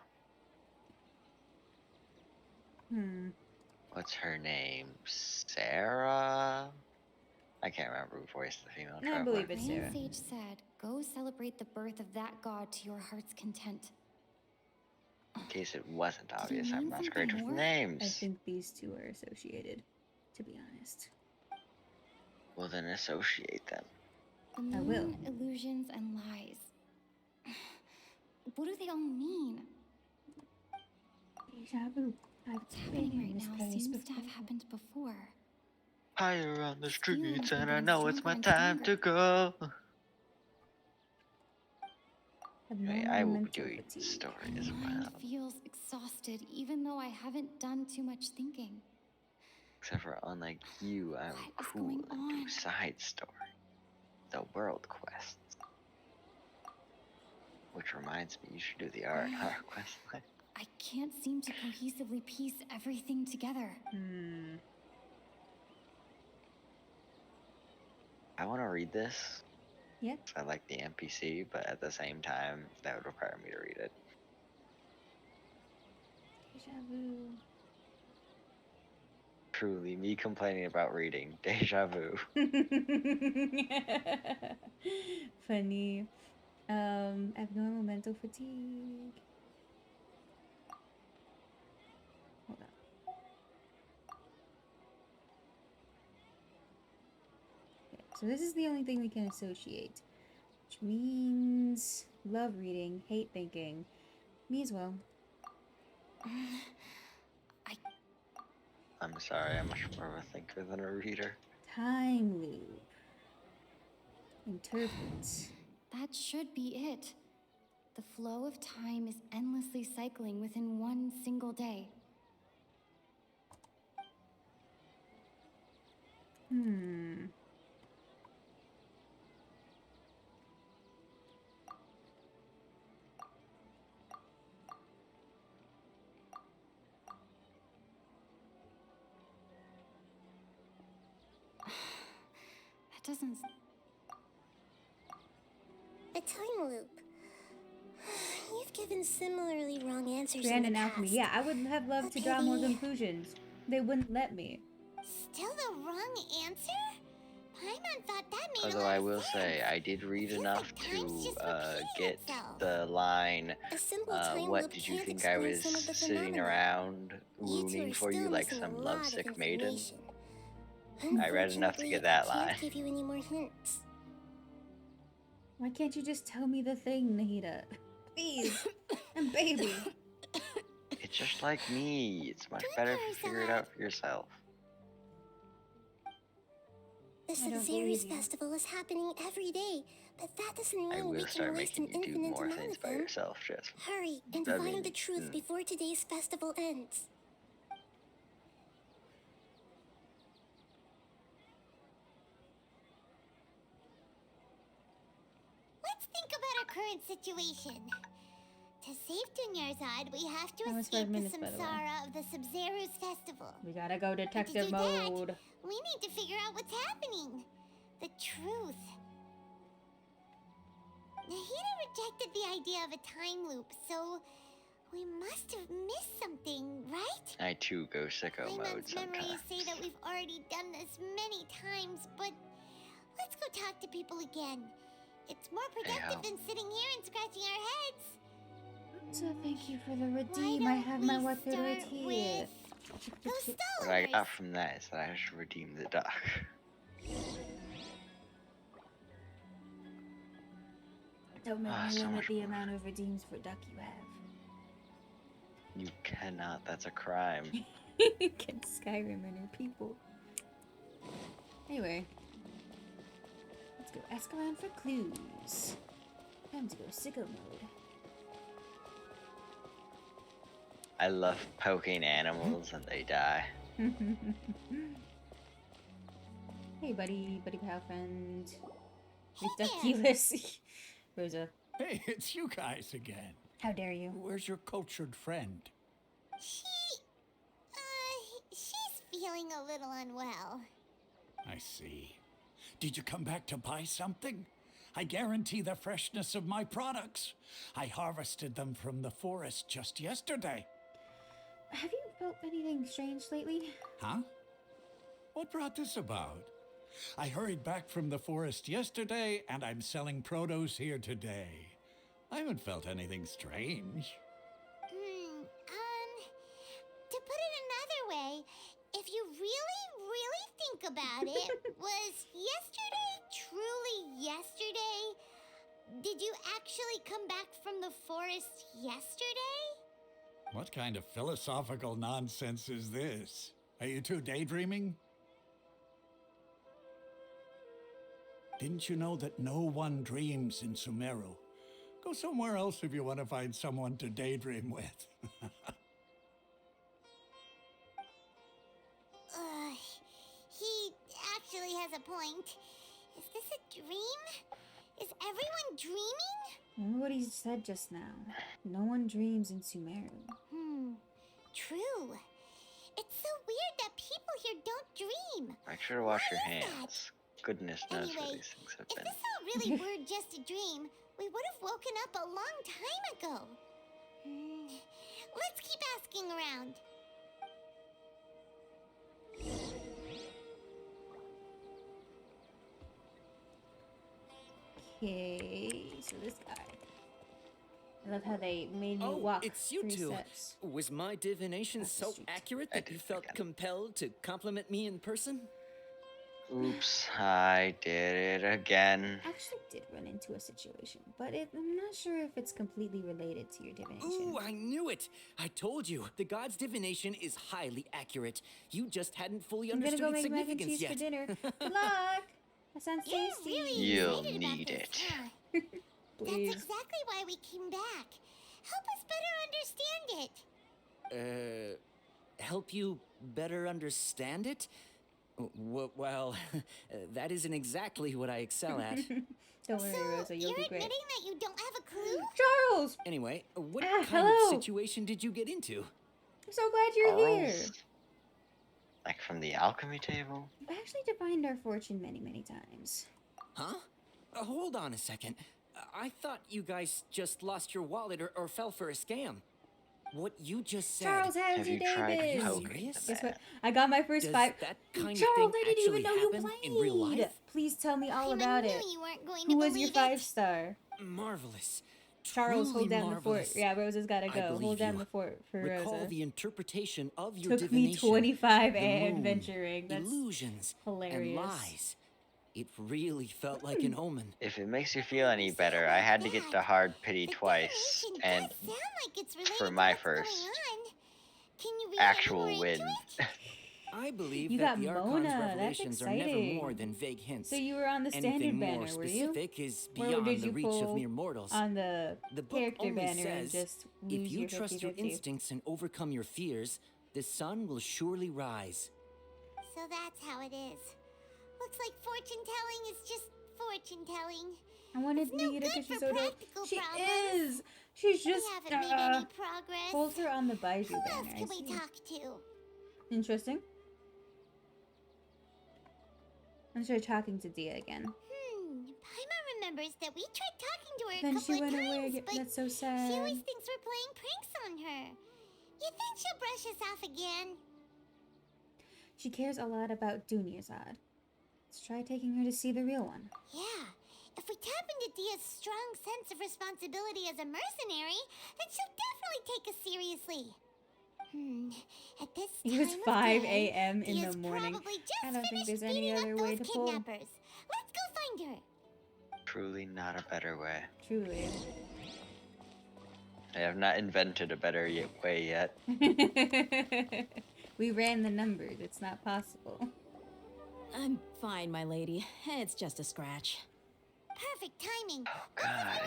Hmm. What's her name? Sarah? I can't remember who voiced the female I traveler. believe it's Land Sarah. Sage said, "Go celebrate the birth of that god to your heart's content." In case it wasn't Did he obvious, I'm mean not something great with more? names. I think these two are associated, to be honest. Well, then associate them. The I will. moon, illusions, and lies. What do they all mean? Deja vu. I've What's been happening in right this now place seems to before. have happened before. Higher on the This feeling's streets, been and I getting know it's stronger my and time stronger. to go. Anyway, Abnormal I will be mental doing the fatigue. story My as mind well. feels exhausted, even though I haven't done too much thinking. Except for unlike you, I'm What is cool going and do on? side story. The world quests. Which reminds me, you should do the art quest line. I can't seem to cohesively piece everything together. I want to read this. Yeah. I like the NPC, but at the same time, that would require me to read it. Deja vu. Truly, me complaining about reading. Deja vu. Funny. Abnormal mental fatigue. Hold on. Okay, so this is the only thing we can associate, which means love reading, hate thinking. Me as well. I'm sorry, I'm much more of a thinker than a reader. Time loop. Interpret. That should be it. The flow of time is endlessly cycling within one single day. That doesn't... A time loop. You've given similarly wrong answers in Brandon the Alchemy. past. Yeah, I would have loved to draw more conclusions. They wouldn't let me. Still the wrong answer? Paimon thought that made Although a lot I of will sense. say, I did read enough time's to just repeating get itself. the line, A simple time what loop did you can't think I explain was some of the sitting phenomena. around You two wooning are for you still like missing a some lot of lovesick maiden? information. I read enough to Unfortunately, get that I line. can't give you any more hints. Why can't you just tell me the thing, Nahida? Please. I'm baby. It's just like me. It's much better if you figure it out for yourself. The I don't Sabzeruz believe you. festival is happening every day, but that doesn't I mean we will can start waste making an you do infinite more amount things of by them. yourself, Jasmine. Hurry and I find mean, the truth before today's festival ends. Let's think about our current situation. To save Dunyarzad, we have to That was 5 escape the minutes, by the way. samsara of the Sabzeruz festival. We gotta go But to detective do mode. that, we need to figure out what's happening. The truth. Nahida rejected the idea of a time loop, so we must have missed something, right? I too go sicko mode Paimon's memories sometimes. say that we've already done this many times, but let's go talk to people again. It's more productive than sitting here and scratching our heads. So thank you for the redeem. I have my what to read here. What I got from that is that I should redeem the duck. Don't make me so limit much the amount of redeems for duck you have. You cannot. That's a crime. Get Skyrim and her people. Anyway. Let's go ask around for clues. Time to go sicko mode. I love poking animals and they die. Hey, buddy pal friend. Ridiculous. Rosa. Hey, it's you guys again. How dare you? Where's your cultured friend? She's feeling a little unwell. I see. Did you come back to buy something? I guarantee the freshness of my products. I harvested them from the forest just yesterday. Have you felt anything strange lately? Huh? What brought this about? I hurried back from the forest yesterday, and I'm selling produce here today. I haven't felt anything strange. To put it another way, if you really think about it, was yesterday truly yesterday? Did you actually come back from the forest yesterday? What kind of philosophical nonsense is this? Are you two daydreaming? Didn't you know that no one dreams in Sumeru? Go somewhere else if you want to find someone to daydream with. He actually has a point. Is this a dream? Is everyone dreaming? Remember what he said just now. No one dreams in Sumeru. True. It's so weird that people here don't dream. Make sure to wash your Why is hands. Goodness knows where Anyway, these things have if been. this all really were just a dream, we would have woken up a long time ago. Let's keep asking around. Okay, so this guy. I love how they made me walk it's you 3 two. steps. Was my divination so accurate that you felt compelled to compliment me in person? Oops, I did it again. I actually did run into a situation, but I'm not sure if it's completely related to your divination. Ooh, I knew it! I told you, the god's divination is highly accurate. You just hadn't fully I'm gonna understood go its make mac and significance cheese yet. for dinner. Good luck! That sounds tasty. You'll need it. Please. That's exactly why we came back. Help us better understand it. Help you better understand it? Well, that isn't exactly what I excel at. Don't worry, Rosa, you'll You're be great. admitting that you don't have a clue? Charles! Anyway, what kind hello. of situation did you get into? I'm so glad you're here. Charles? Like from the alchemy table? We've actually divined our fortune many, many times. Huh? Hold on a second. I thought you guys just lost your wallet or fell for a scam. What you just said. Charles, how's Have your you day tried been? poking the Guess what? bat? I got my first Does 5. that kind of Charles, thing I didn't even actually know you happen played. in real life? Please tell me all Paimon about knew it. you weren't going Who to was your believe it. 5-star? Marvelous. Charles, hold Truly down the fort. marvelous. Yeah, Rosa's gotta I go. believe Hold down you. the fort for Recall Rosa. the interpretation of your Took me divination. 25 the moon, adventuring. That's illusions hilarious. and lies. It really felt like an omen. If it makes you feel any better, I had to get the hard pity twice, Divination and does sound like it's related for to my what's first going on. Can you read actual any more win. into it? I believe You that got the Archon's Mona, that's revelations are never exciting. more than vague hints. So you were on the standard Anything banner, more were you? specific is Or beyond did the you reach pull of mere mortals. on the The book character only banner and says, just if lose you your trust your 50-50? instincts and overcome your fears, the sun will surely rise. So that's how it is. Looks like fortune telling is just fortune telling. I wanted It's no Nita good because she's for so dope. practical She problems. is! She's just, We haven't made any progress. hold her on the Baiju Who banner. else I can we see. talk to? Interesting. I'm sure talking to Dia again. Paimon remembers that we tried talking to her Then a she couple of went away. times, but That's so she sad. always thinks we're playing pranks on her. You think she'll brush us off again? She cares a lot about Dunyarzad. Let's try taking her to see the real one. Yeah. If we tap into Dia's strong sense of responsibility as a mercenary, then she'll definitely take us seriously. At this It was time of 5 day, a.m. in Dia's the morning. probably just I don't think finished there's any beating other up way those to pull. kidnappers. Let's go find her. Truly not a better way. Truly. I have not invented a better way yet. We ran the numbers. It's not possible. I'm fine, my lady. It's just a scratch. Perfect timing. God,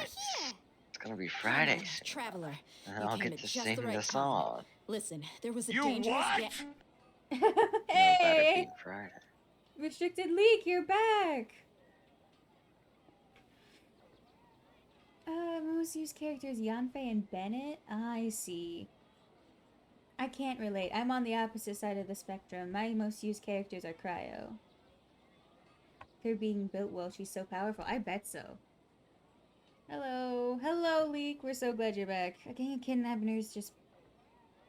it's gonna be Friday soon, Traveler. and You I'll came get at to just sing the right the song. Listen, there was a You dangerous what? ga- No better Hey! being Friday. Restricted leak, you're back! Most used characters Yanfei and Bennett? I see. I can't relate. I'm on the opposite side of the spectrum. My most used characters are Cryo. Her being built well, she's so powerful. I bet so. Hello. Hello, Leek. We're so glad you're back. A gang of kidnappers just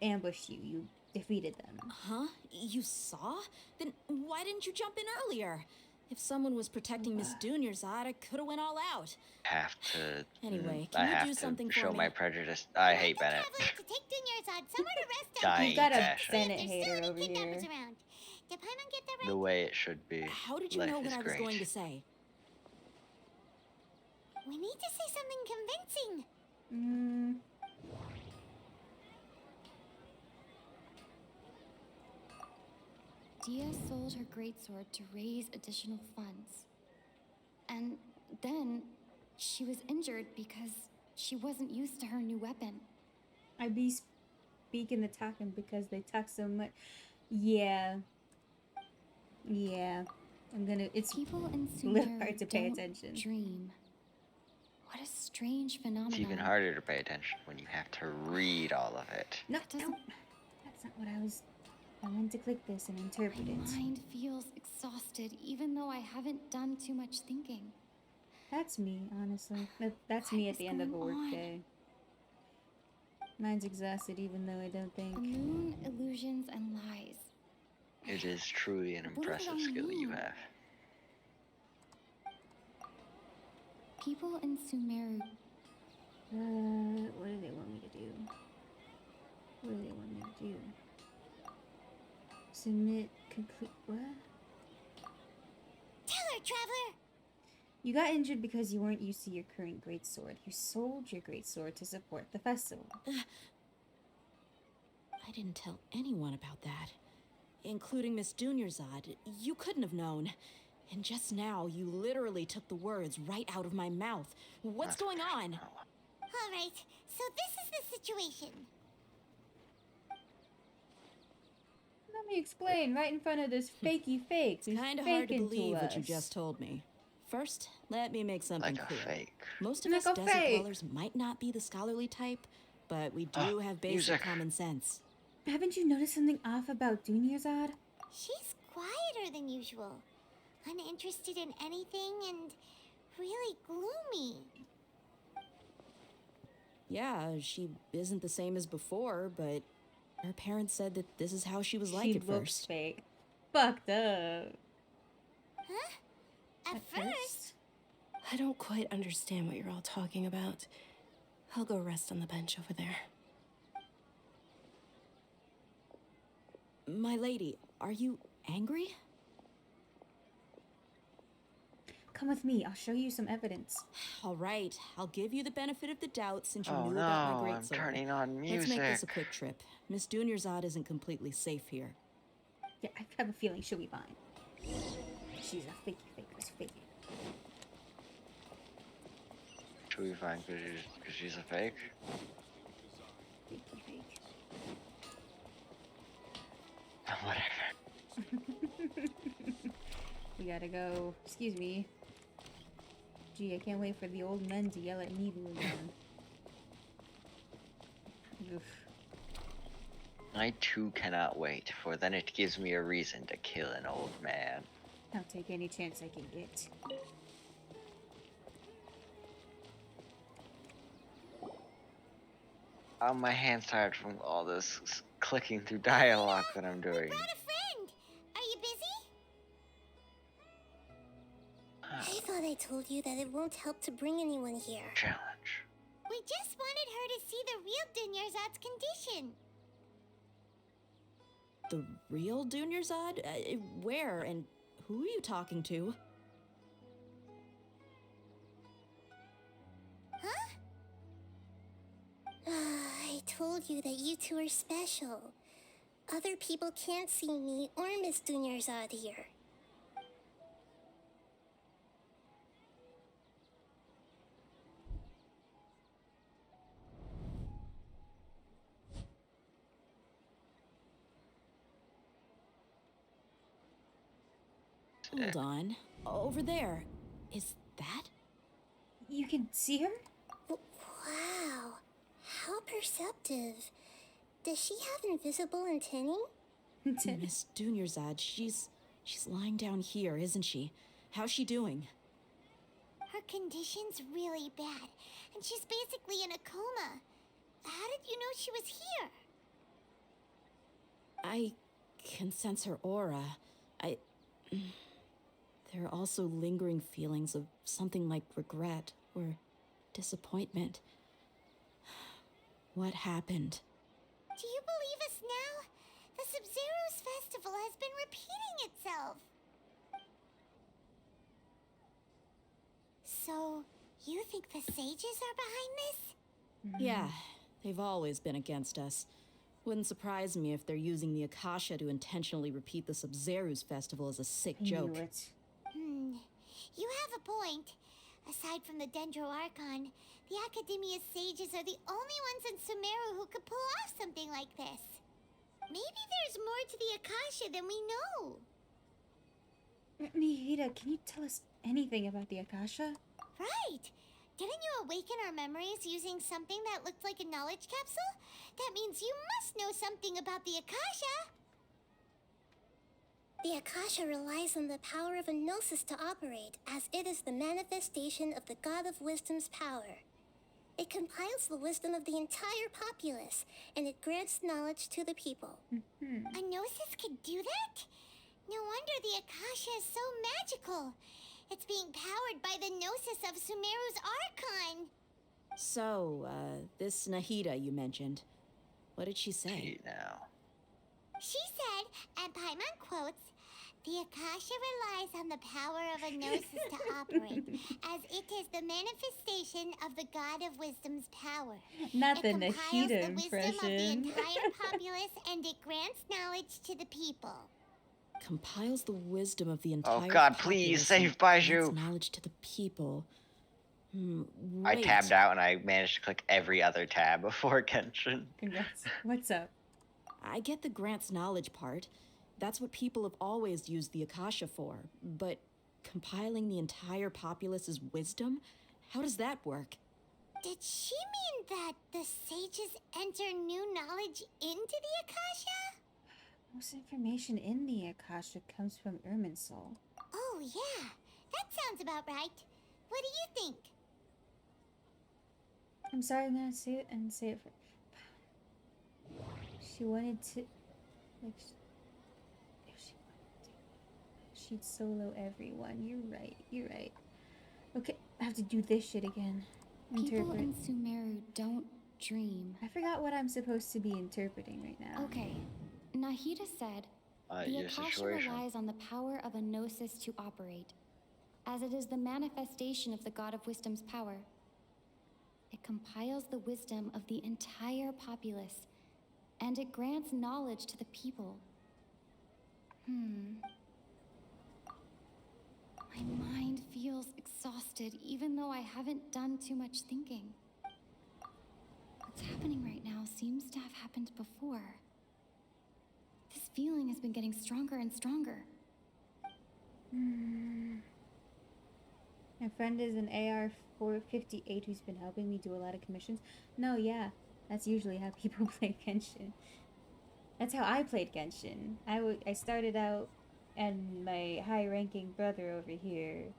ambushed you. You defeated them. Huh? You saw? Then why didn't you jump in earlier? If someone was protecting Miss Dunyarzad, I could have went all out. Have to. Anyway, I can you have do to something for show me? my prejudice. I hate Bennett. To take Dunyarzad somewhere to rest up. Dying You've got a passion. Bennett There's hater still any over kidnappers here. around. Did Paimon get that right? The way it should be. How did you Life know is what I was great. going to say? We need to say something convincing. Dia sold her greatsword to raise additional funds. And then she was injured because she wasn't used to her new weapon. I be speaking the talking because they talk so much. Yeah. Yeah. It's People in a little Sumeru hard to pay don't attention. dream. What a strange phenomenon. It's even harder to pay attention when you have to read all of it. No, no. That's not what I was... I meant to click this and interpret it. My mind feels exhausted even though I haven't done too much thinking. That's me, honestly. That's me at the end of a workday. Mine's exhausted even though I don't think. The moon, illusions, and lies. It is truly an impressive skill you have. People in Sumeru. What do they want me to do? What do they want me to do? Submit complete. What? Tell her, Traveler! You got injured because you weren't used to your current greatsword. You sold your greatsword to support the festival. I didn't tell anyone about that. Including Miss Dunyarzad. You couldn't have known. And just now, you literally took the words right out of my mouth. What's going on? All right, so this is the situation. Let me explain right in front of this fakey fake. It's kind of hard to believe what you just told me. First, let me make something clear. Fake. Most of us desert dwellers might not be the scholarly type, but we do have basic common sense. Haven't you noticed something off about Dunyarzad? She's quieter than usual. Uninterested in anything and really gloomy. Yeah, she isn't the same as before, but her parents said that this is how she was like at first. She fake. Fucked up. Huh? At first? I don't quite understand what you're all talking about. I'll go rest on the bench over there. My lady, are you angry? Come with me. I'll show you some evidence. All right, I'll give you the benefit of the doubt since you Oh knew about my no, greatsword. I'm turning on music. Let's make this a quick trip. Miss Dunyarzad isn't completely safe here. Yeah, I have a feeling she'll be fine. She's a fakey fake. Let's fake it. She'll be fine because she's a fake. Fakey fake. Whatever. We gotta go. Excuse me. Gee, I can't wait for the old men to yell at Needle again. Oof. I too cannot wait, for then it gives me a reason to kill an old man. I'll take any chance I can get. My hand's tired from all this clicking through dialogue that I'm doing. Brought a friend. Are you busy? I thought I told you that it won't help to bring anyone here. Challenge. We just wanted her to see the real Dunyarzad's condition. The real Dunyarzad? Where and who are you talking to? Huh? I told you that you two are special. Other people can't see me or Miss Dunyarzad here. Hold on. Over there. Is that? You can see her? Wow. How perceptive. Does she have invisible antennae? Miss Dunyarzad, she's lying down here, isn't she? How's she doing? Her condition's really bad, and she's basically in a coma. How did you know she was here? I can sense her aura. There are also lingering feelings of something like regret or disappointment. What happened? Do you believe us now? The Sub-Zero's festival has been repeating itself. So, you think the sages are behind this? Yeah, they've always been against us. Wouldn't surprise me if they're using the Akasha to intentionally repeat the Sub-Zero's festival as a sick joke. You have a point. Aside from the Dendro Archon, the Academia's sages are the only ones in Sumeru who could pull off something like this. Maybe there's more to the Akasha than we know. Nihida, can you tell us anything about the Akasha? Right! Didn't you awaken our memories using something that looked like a knowledge capsule? That means you must know something about the Akasha! The Akasha relies on the power of a gnosis to operate, as it is the manifestation of the God of Wisdom's power. It compiles the wisdom of the entire populace, and it grants knowledge to the people. A gnosis could do that? No wonder the Akasha is so magical. It's being powered by the gnosis of Sumeru's Archon. So, this Nahida you mentioned, what did she say? Hey, now. She said, and Paimon quotes, "The Akasha relies on the power of a gnosis to operate, as it is the manifestation of the God of Wisdom's power. Not the It compiles Nahida the wisdom of the impression. entire populace, and it grants knowledge to the people." Compiles the wisdom of the entire Oh god, please, populace and save Baiju! grants knowledge to the people. I Wait. tabbed out and I managed to click every other tab before Genshin. Congrats. What's up? I get the grants knowledge part. That's what people have always used the Akasha for. But compiling the entire populace's wisdom? How does that work? Did she mean that the sages enter new knowledge into the Akasha? Most information in the Akasha comes from Irminsul. Oh yeah, that sounds about right. What do you think? I'm sorry, I'm gonna say it and say it for. She wanted to. Like, if she wanted to, she'd solo everyone. You're right. You're right. Okay, I have to do this shit again. People in Sumeru don't dream. I forgot what I'm supposed to be interpreting right now. Okay. Nahida said, the Your Akasha situation. relies on the power of a gnosis to operate, as it is the manifestation of the God of Wisdom's power. It compiles the wisdom of the entire populace, and it grants knowledge to the people. My mind feels exhausted, even though I haven't done too much thinking. What's happening right now seems to have happened before. This feeling has been getting stronger and stronger. My friend is an AR-458 who's been helping me do a lot of commissions. No, yeah, that's usually how people play Genshin. That's how I played Genshin. I started out, and my high-ranking brother over here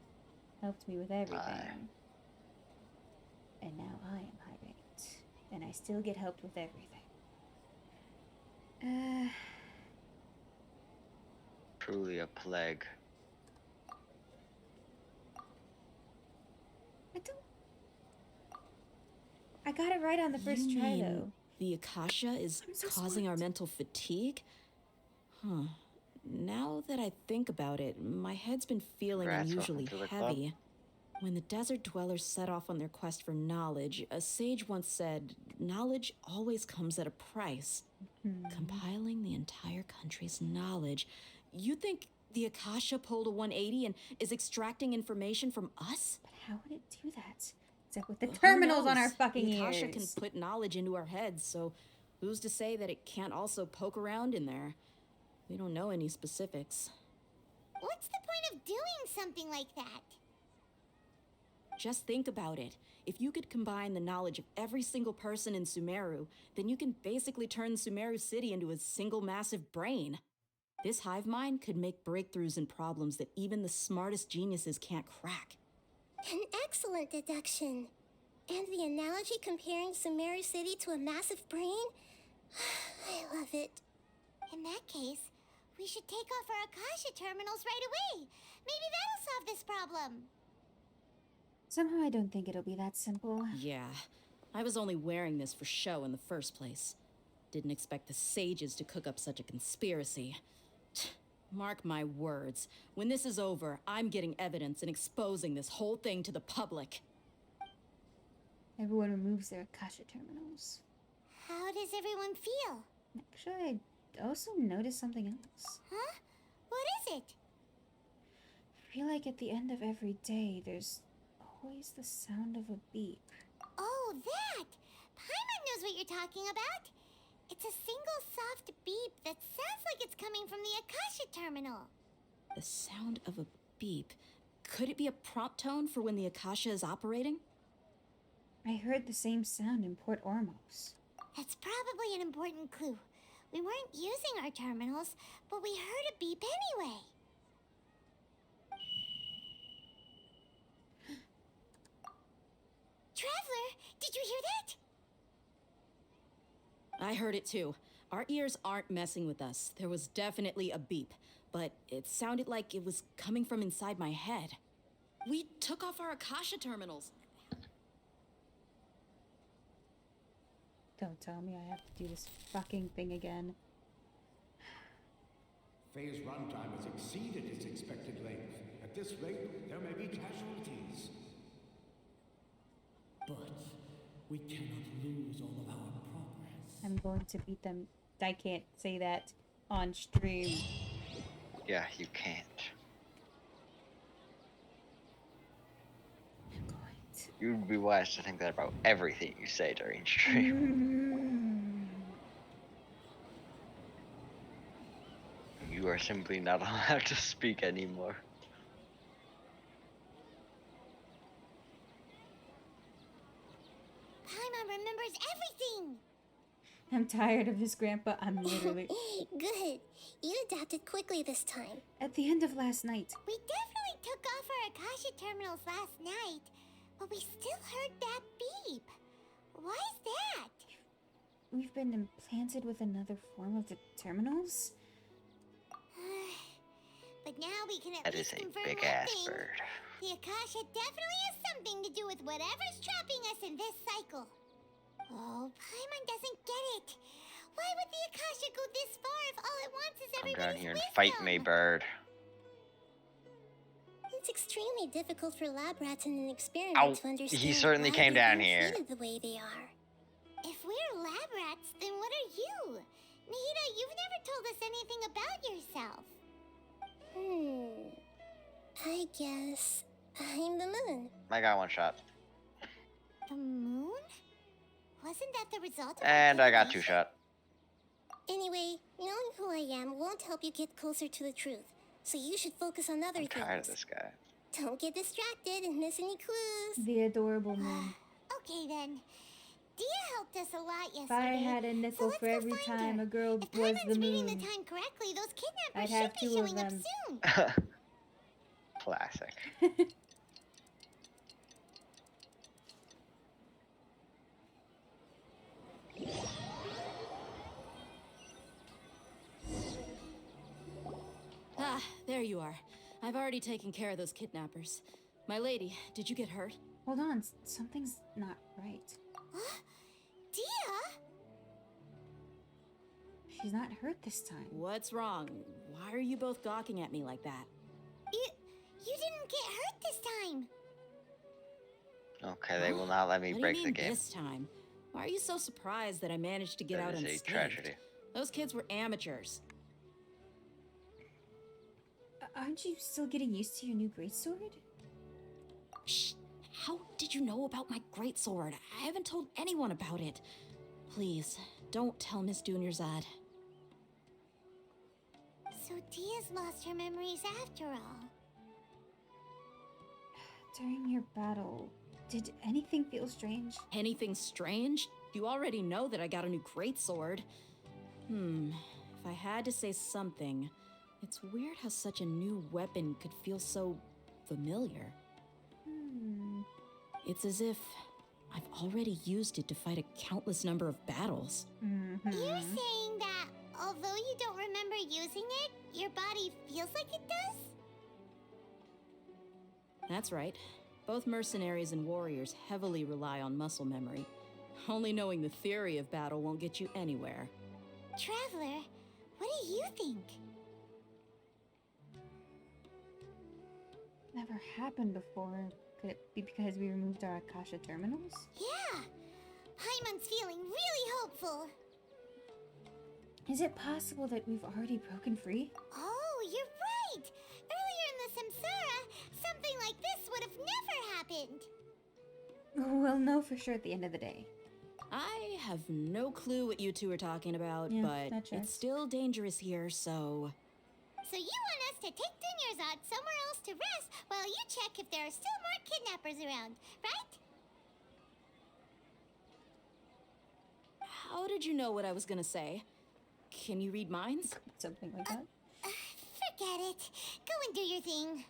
helped me with everything. And now I am high-ranked, and I still get helped with everything. Truly a plague. I got it right on the first You try, mean though. The Akasha is causing our mental fatigue? Huh. Now that I think about it, my head's been feeling Congrats, unusually welcome to the club. heavy. When the desert dwellers set off on their quest for knowledge, a sage once said, knowledge always comes at a price. Compiling the entire country's knowledge. You think the Akasha pulled a 180 and is extracting information from us? But how would it do that? Except with the Who terminals on knows? our fucking The Akasha ears. can put knowledge into our heads, so who's to say that it can't also poke around in there? We don't know any specifics. What's the point of doing something like that? Just think about it. If you could combine the knowledge of every single person in Sumeru, then you can basically turn Sumeru City into a single massive brain. This hive mind could make breakthroughs in problems that even the smartest geniuses can't crack. An excellent deduction. And the analogy comparing Sumeru City to a massive brain? I love it. In that case, we should take off our Akasha terminals right away. Maybe that'll solve this problem. Somehow I don't think it'll be that simple. Yeah, I was only wearing this for show in the first place. Didn't expect the sages to cook up such a conspiracy. Mark my words, when this is over, I'm getting evidence and exposing this whole thing to the public. Everyone removes their Akasha terminals. How does everyone feel? Actually, I also noticed something else. Huh? What is it? I feel like at the end of every day, there's always the sound of a beep. Oh, that! Paimon knows what you're talking about. It's a single soft beep that sounds like it's coming from the Akasha terminal. The sound of a beep. Could it be a prompt tone for when the Akasha is operating? I heard the same sound in Port Ormos. That's probably an important clue. We weren't using our terminals, but we heard a beep anyway. Traveler, did you hear that? I heard it too. Our ears aren't messing with us. There was definitely a beep, but it sounded like it was coming from inside my head. We took off our Akasha terminals. Don't tell me I have to do this fucking thing again. Phase runtime has exceeded its expected length. At this rate, there may be casualties. But we cannot lose all of our progress. I'm going to beat them. I can't say that on stream. Yeah, you can't. I'm going to. You'd be wise to think that about everything you say during stream. You are simply not allowed to speak anymore. Paimon remembers everything! I'm tired of this, Grandpa. I'm literally. Good. You adapted quickly this time. At the end of last night. We definitely took off our Akasha terminals last night, but we still heard that beep. Why is that? We've been implanted with another form of the terminals? But now we can at That least is a confirm big one ass thing. bird. The Akasha definitely has something to do with whatever's trapping us in this cycle. Oh, Paimon doesn't get it. Why would the Akasha go this far if all it wants is Come everybody's down here and wisdom? fight me, bird. It's extremely difficult for lab rats in an experiment Ow, to understand he certainly why came they're down here. treated the way they are. If we're lab rats, then what are you? Nahida, you've never told us anything about yourself. I guess I'm the moon. I got one shot. The moon? Wasn't that the result of And our I got two divination? shot. Anyway, knowing who I am won't help you get closer to the truth. So you should focus on other I'm things. tired of this guy. Don't get distracted and miss any clues. The adorable moon. Okay then. Dia helped us a lot yesterday. If I had a nickel so for let's go every find time her. a girl If was Paimon's the reading moon. the time correctly, those I'd kidnappers have should be two of showing up them. soon. Classic. Ah, there you are. I've already taken care of those kidnappers. My lady, did you get hurt? Hold on, something's not right. Dia? She's not hurt this time. What's wrong? Why are you both gawking at me like that? You didn't get hurt this time. Okay, they will not let me What break do you the mean game. this time? Why are you so surprised that I managed to get That out is a unscathed? tragedy. Those kids were amateurs. Aren't you still getting used to your new greatsword? Shh! How did you know about my greatsword? I haven't told anyone about it. Please, don't tell Miss Dunyarzad. So Dia's lost her memories after all. During your battle, did anything feel strange? Anything strange? You already know that I got a new greatsword. If I had to say something, It's weird how such a new weapon could feel so familiar. It's as if I've already used it to fight a countless number of battles. You're saying that although you don't remember using it, your body feels like it does? That's right. Both mercenaries and warriors heavily rely on muscle memory. Only knowing the theory of battle won't get you anywhere. Traveler, what do you think? Never happened before. Could it be because we removed our Akasha terminals? Yeah! Paimon's feeling really hopeful. Is it possible that we've already broken free? Oh, you're right! Earlier in the Samsara, something like this would have never happened. We'll know for sure at the end of the day. I have no clue what you two are talking about, Yeah, but that checks. it's still dangerous here, so... So you want us to take Dunyarzad somewhere else to rest while you check if there are still more kidnappers around, right? How did you know what I was gonna say? Can you read minds? Something like that. Forget it. Go and do your thing.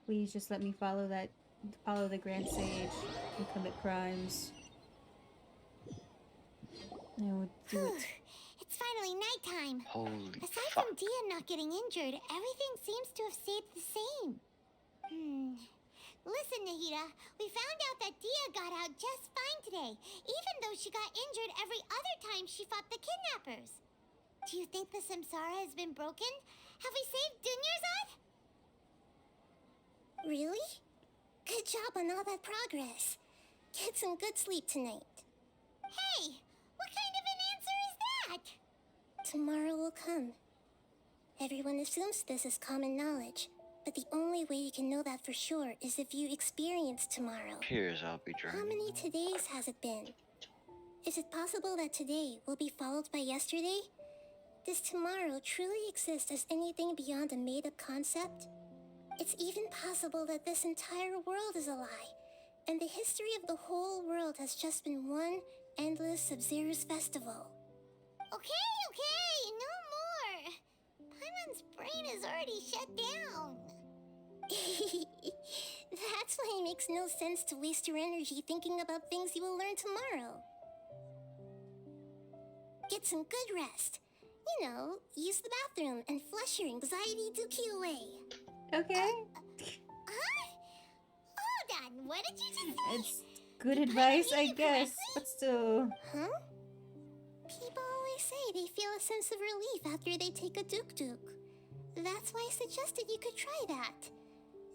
Please just let me follow the Grand Sage and commit crimes. I would do it. It's finally nighttime. Holy Aside fuck. from Dia not getting injured, everything seems to have stayed the same. Listen, Nahida, we found out that Dia got out just fine today, even though she got injured every other time she fought the kidnappers. Do you think the Samsara has been broken? Have we saved Dunyarzad? Really? Good job on all that progress. Get some good sleep tonight. Hey, what kind of an answer is that? Tomorrow will come. Everyone assumes this is common knowledge, but the only way you can know that for sure is if you experience tomorrow. Tears I'll be How drying. many todays has it been? Is it possible that today will be followed by yesterday? Does tomorrow truly exist as anything beyond a made-up concept? It's even possible that this entire world is a lie, and the history of the whole world has just been one endless Sub-Zero's festival. Okay, no more. Paimon's brain is already shut down. That's why it makes no sense to waste your energy thinking about things you will learn tomorrow. Get some good rest. You know, use the bathroom and flush your anxiety dookie away. Okay. Hold on, what did you just say? It's good advice, I guess, but still. Huh? People always say they feel a sense of relief after they take a duk-duk. That's why I suggested you could try that.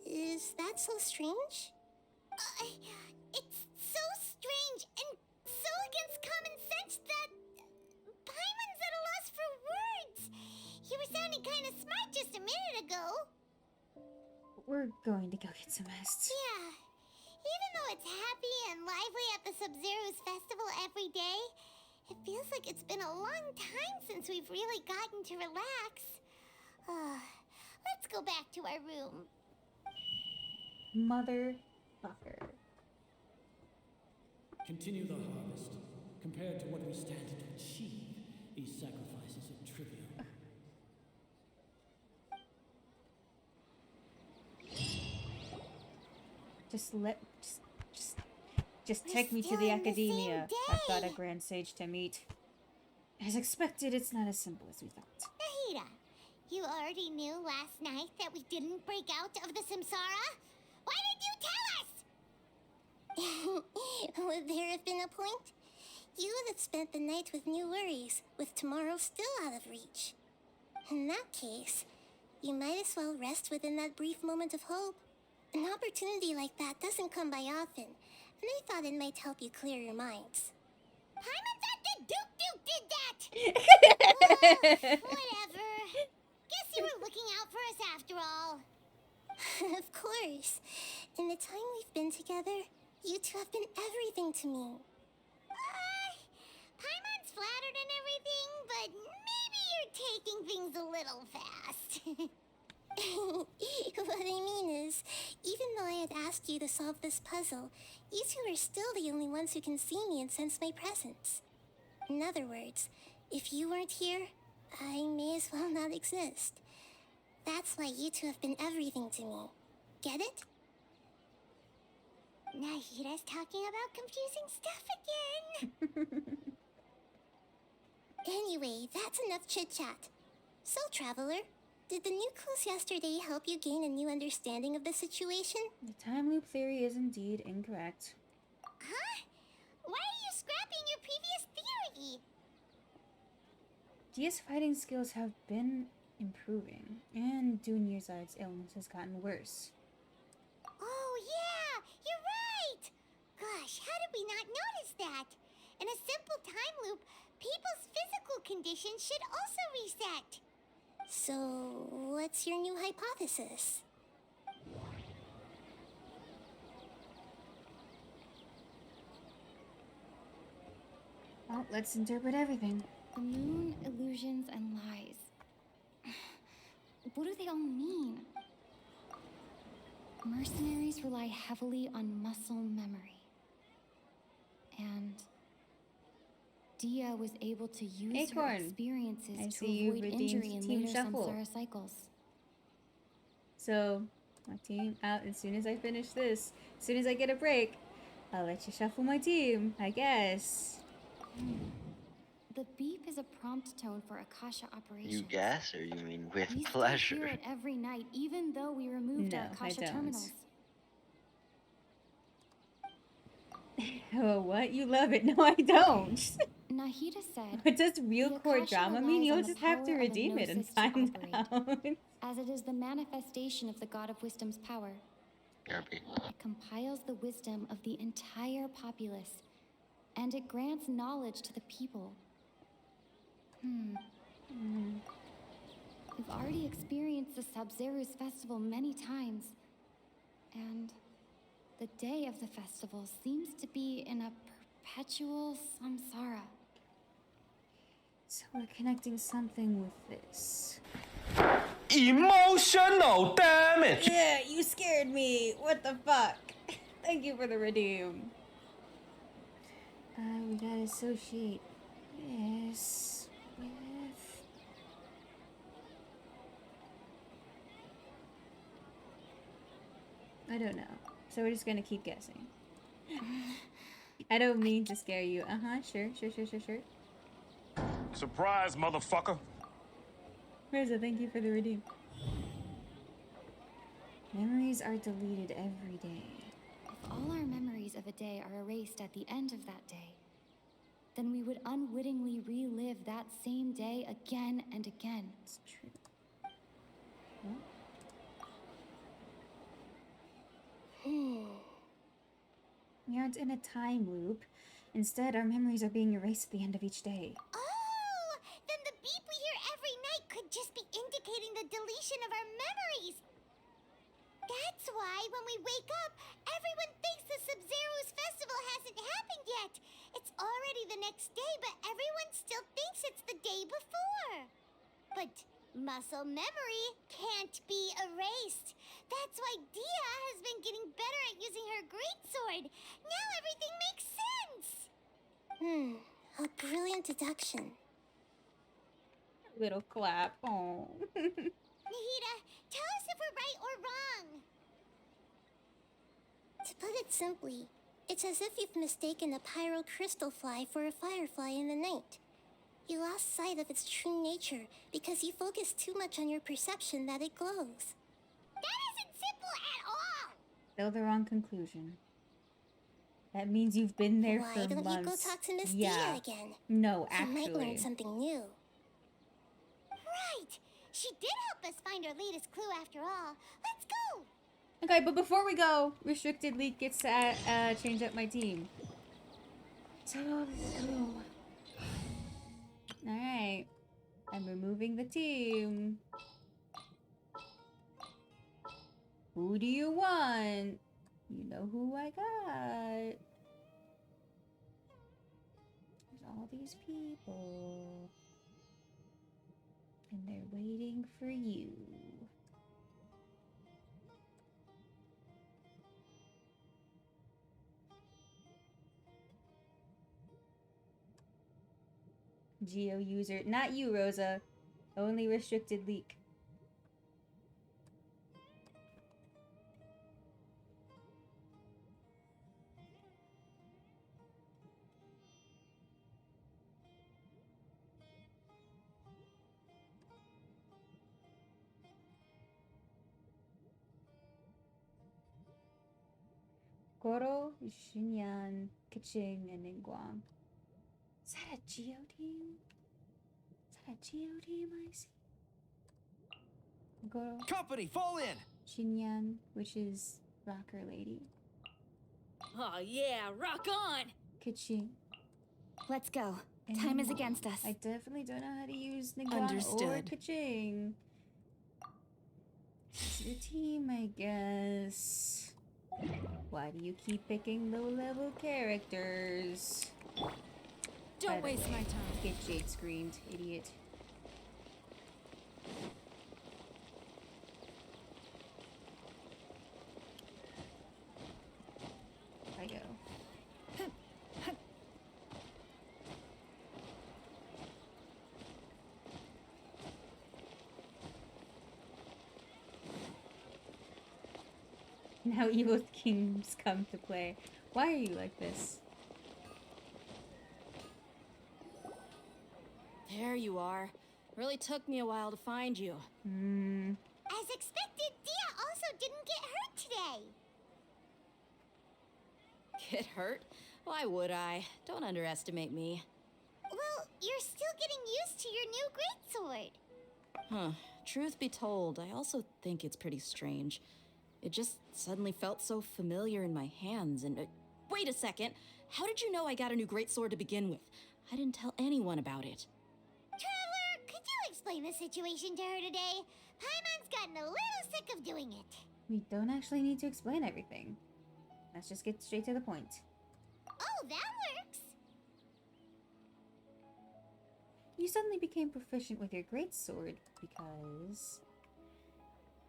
Is that so strange? It's so strange and so against common sense that Paimon's at a loss for words. You were sounding kind of smart just a minute ago. We're going to go get some rest. Yeah. Even though it's happy and lively at the Sub-Zero's festival every day, it feels like it's been a long time since we've really gotten to relax. Let's go back to our room. Motherfucker. Continue the harvest. Compared to what we stand to achieve, these sacrifices are trivial. Just We're take me to still the in the same academia. I've got a day. Grand Sage to meet. As expected, it's not as simple as we thought. Nahida, you already knew last night that we didn't break out of the Samsara? Why did you tell us? Would there have been a point? You would have spent the night with new worries, with tomorrow still out of reach. In that case, you might as well rest within that brief moment of hope. An opportunity like that doesn't come by often, and I thought it might help you clear your minds. Paimon thought that Duke did that! Whatever. Guess you were looking out for us after all. Of course. In the time we've been together, you two have been everything to me. Paimon's flattered and everything, but maybe you're taking things a little fast. What I mean is, even though I I had asked you to solve this puzzle, you two are still the only ones who can see me and sense my presence. In other words, if you weren't here, I may as well not exist. That's why you two have been everything to me. Get it? Nahira's talking about confusing stuff again. Anyway, that's enough chit-chat. So, Traveler, did the new clues yesterday help you gain a new understanding of the situation? The time loop theory is indeed incorrect. Huh? Why are you scrapping your previous theory? Dia's fighting skills have been improving, and Dunyarzad's illness has gotten worse. Oh, yeah, you're right. Gosh, how did we not notice that? In a simple time loop, people's physical conditions should also reset. So, what's your new hypothesis? Well, let's interpret everything. The moon, illusions, and lies. What do they all mean? Mercenaries rely heavily on muscle memory. And Dia was able to use her Acorn. experiences I to see you've avoid redeemed injury in Team later Shuffle. samsara cycles. So, my team out as soon as I finish this. As soon as I get a break, I'll let you shuffle my team, I guess. The beep is a prompt tone for Akasha operations. You guess, or you mean with We still pleasure? hear it every night, even though we removed our No, I Akasha don't. terminals. Oh, what? You love it? No, I don't. Nahida said, What does real "The core Akasha drama mean? relies You'll on the just have to power of redeem it and hypnosis to find operate, out. as it is the manifestation of the God of Wisdom's power. Garbage. It compiles the wisdom of the entire populace, and it grants knowledge to the people. We've already experienced the Sabzeruz festival many times, and the day of the festival seems to be in a perpetual samsara. So we're connecting something with this. Emotional damage! Yeah, you scared me. What the fuck? Thank you for the redeem. We gotta associate this with... I don't know. So we're just gonna keep guessing. I don't mean to scare you. Sure. Surprise, motherfucker. Mirza, thank you for the redeem. Memories are deleted every day. If all our memories of a day are erased at the end of that day, then we would unwittingly relive that same day again and again. It's true. We aren't in a time loop. Instead, our memories are being erased at the end of each day. Oh, then the beep we hear every night could just be indicating the deletion of our memories. That's why when we wake up, everyone thinks the Sabzeruz festival hasn't happened yet. It's already the next day, but everyone still thinks it's the day before. But muscle memory can't be erased. That's why Dia has been getting better at using her greatsword. Now everything makes sense. A brilliant deduction. Little clap. Oh. Nahida, tell us if we're right or wrong. To put it simply, it's as if you've mistaken a pyro crystal fly for a firefly in the night. You lost sight of its true nature because you focused too much on your perception that it glows. That isn't simple at all. Still the wrong conclusion. That means you've been there Why for don't months. you go talk to Miss Yeah. Dia again? No, You might learn actually. something new. Right. She did help us find our latest clue after all. Let's go. Okay, but before we go, Restricted Leak gets to change up my team. So, let's go. Alright. I'm removing the team. Who do you want? You know who I got. There's all these people. And they're waiting for you. Geo user. Not you, Rosa. Only restricted leak. Goro, Xinyan, Kiching, and Ningguang. Is that a Geo team? Is that a Geo team I see? Goro. Company, fall in! Xinyan, which is Rocker Lady. Oh yeah, rock on! Kiching. Let's go. And Time is against us. I definitely don't know how to use Ningguang or Understood. Kiching. It's your team, I guess. Why do you keep picking low-level characters? Don't waste my time. Get Jade screamed, idiot. I go. Now evil kings come to play. Why are you like this? There you are. Really took me a while to find you. As expected, Dia also didn't get hurt today. Get hurt? Why would I? Don't underestimate me. Well, you're still getting used to your new greatsword. Huh. Truth be told, I also think it's pretty strange. It just suddenly felt so familiar in my hands, and wait a second. How did you know I got a new greatsword to begin with? I didn't tell anyone about it. Traveler, could you explain the situation to her today? Paimon's gotten a little sick of doing it. We don't actually need to explain everything. Let's just get straight to the point. Oh, that works. You suddenly became proficient with your greatsword because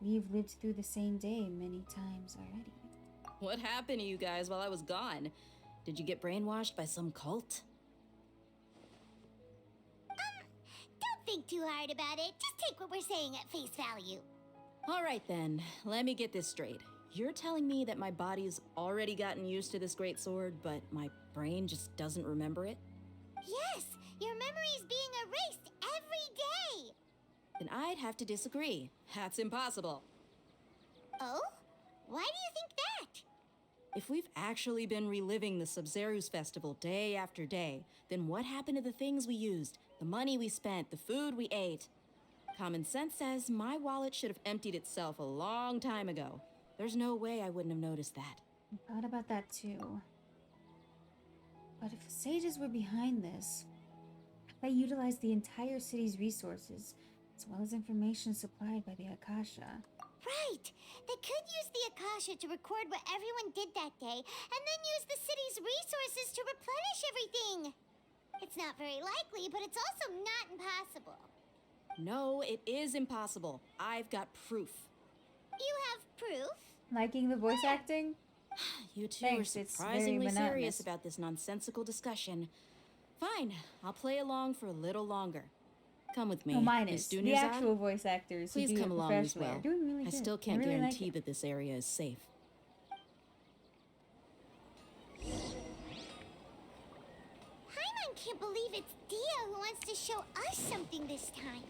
we've lived through the same day many times already. What happened to you guys while I was gone? Did you get brainwashed by some cult? Don't think too hard about it. Just take what we're saying at face value. All right then, let me get this straight. You're telling me that my body's already gotten used to this greatsword, but my brain just doesn't remember it? Yes, your memory's being erased every day. Then I'd have to disagree. That's impossible. Oh? Why do you think that? If we've actually been reliving the Sub-Zeru's festival day after day, then what happened to the things we used, the money we spent, the food we ate? Common sense says my wallet should have emptied itself a long time ago. There's no way I wouldn't have noticed that. I thought about that too. But if the sages were behind this, they utilized the entire city's resources, as well as information supplied by the Akasha. Right! They could use the Akasha to record what everyone did that day, and then use the city's resources to replenish everything! It's not very likely, but it's also not impossible. No, it is impossible. I've got proof. You have proof? Liking the voice acting? You two Thanks, are it's surprisingly very serious monotonous. about this nonsensical discussion. Fine, I'll play along for a little longer. Come with me, No, mine Miss is. The Dunerzad. actual voice actors who Please do come it along as professionally well. are doing really I good. still can't really guarantee like it. that this area is safe. Paimon can't believe it's Dia who wants to show us something this time.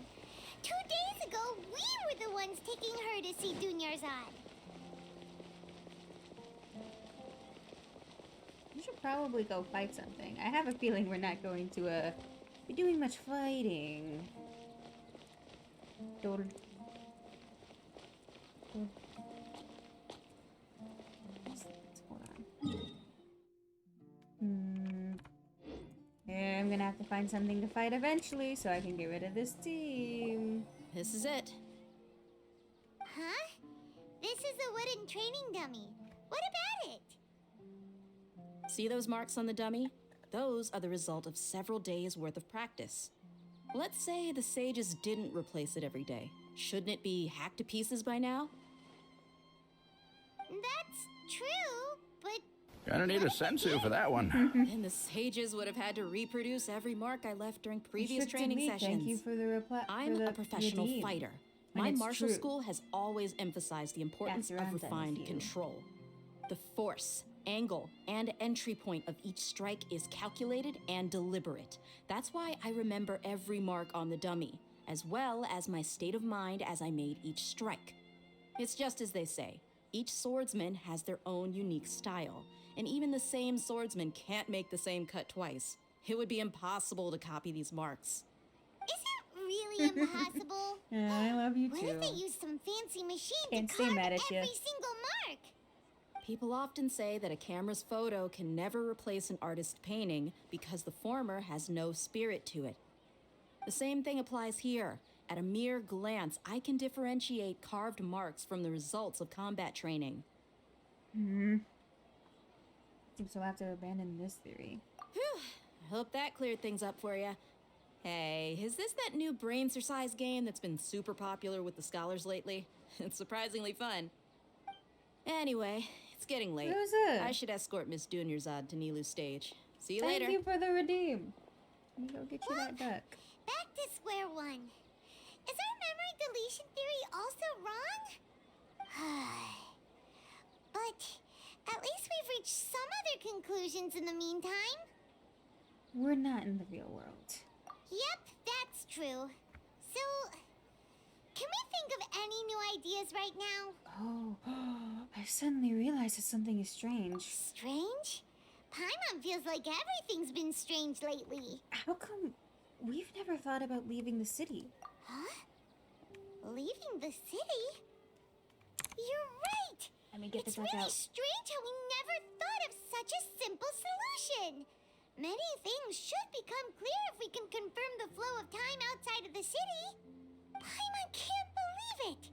2 days ago, we were the ones taking her to see Dunerzad. We should probably go fight something. I have a feeling we're not going to be doing much fighting. Hold on. Yeah, I'm gonna have to find something to fight eventually so I can get rid of this team. This is it. Huh? This is a wooden training dummy. What about it? See those marks on the dummy? Those are the result of several days' worth of practice. Let's say the sages didn't replace it every day. Shouldn't it be hacked to pieces by now? That's true, but Gonna need a sensu for that one. And the sages would have had to reproduce every mark I left during previous Restricted training me. sessions. Thank you for the reply. I'm a professional fighter. My martial true. school has always emphasized the importance After I'm of done with refined you. control. The force, angle, and entry point of each strike is calculated and deliberate. That's why I remember every mark on the dummy, as well as my state of mind as I made each strike. It's just as they say, each swordsman has their own unique style, and even the same swordsman can't make the same cut twice. It would be impossible to copy these marks. Is it really impossible? Yeah, I love you What too. if they use some fancy machine Can't to stay carve mad at every ya. single mark? People often say that a camera's photo can never replace an artist's painting because the former has no spirit to it. The same thing applies here. At a mere glance, I can differentiate carved marks from the results of combat training. Seems we'll have to abandon this theory. Whew. I hope that cleared things up for you. Hey, is this that new brain exercise game that's been super popular with the scholars lately? It's surprisingly fun. Anyway, it's getting late. Who's it? I should escort Miss Dunyarzad to Nilu's stage. See you Thank later. you for the redeem. Let me go get you that duck. Back to square one. Is our memory deletion theory also wrong? But at least we've reached some other conclusions in the meantime. We're not in the real world. Yep, that's true. So, can we think of any new ideas right now? Oh, I suddenly realized that something is strange. Strange? Paimon feels like everything's been strange lately. How come we've never thought about leaving the city? Huh? Leaving the city? You're right! Let me get It's the duck really out. strange how we never thought of such a simple solution. Many things should become clear if we can confirm the flow of time outside of the city. Paimon can't believe it!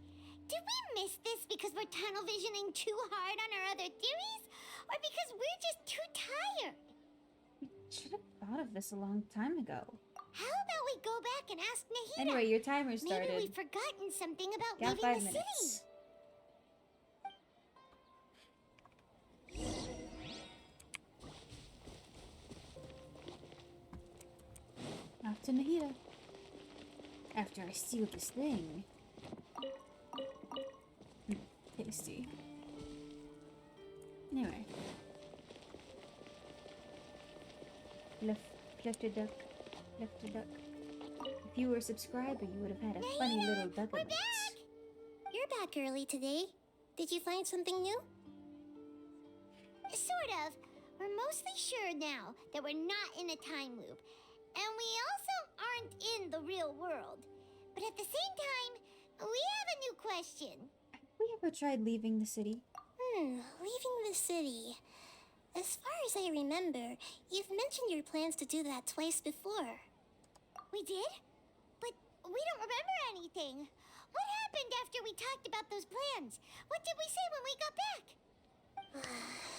Did we miss this because we're tunnel visioning too hard on our other theories? Or because we're just too tired? We should have thought of this a long time ago. How about we go back and ask Nahida? Anyway, your timer started. Maybe we've forgotten something about Got leaving 5 the minutes. city. Off to Nahida. After I steal this thing. Tasty. Anyway. Left a duck. Left a duck. If you were a subscriber, you would have had a funny little duck we're emote. You're back early today. Did you find something new? Sort of. We're mostly sure now that we're not in a time loop. And we also aren't in the real world. But at the same time, we have a new question. Have we ever tried leaving the city? Leaving the city. As far as I remember, you've mentioned your plans to do that twice before. We did? But we don't remember anything. What happened after we talked about those plans? What did we say when we got back?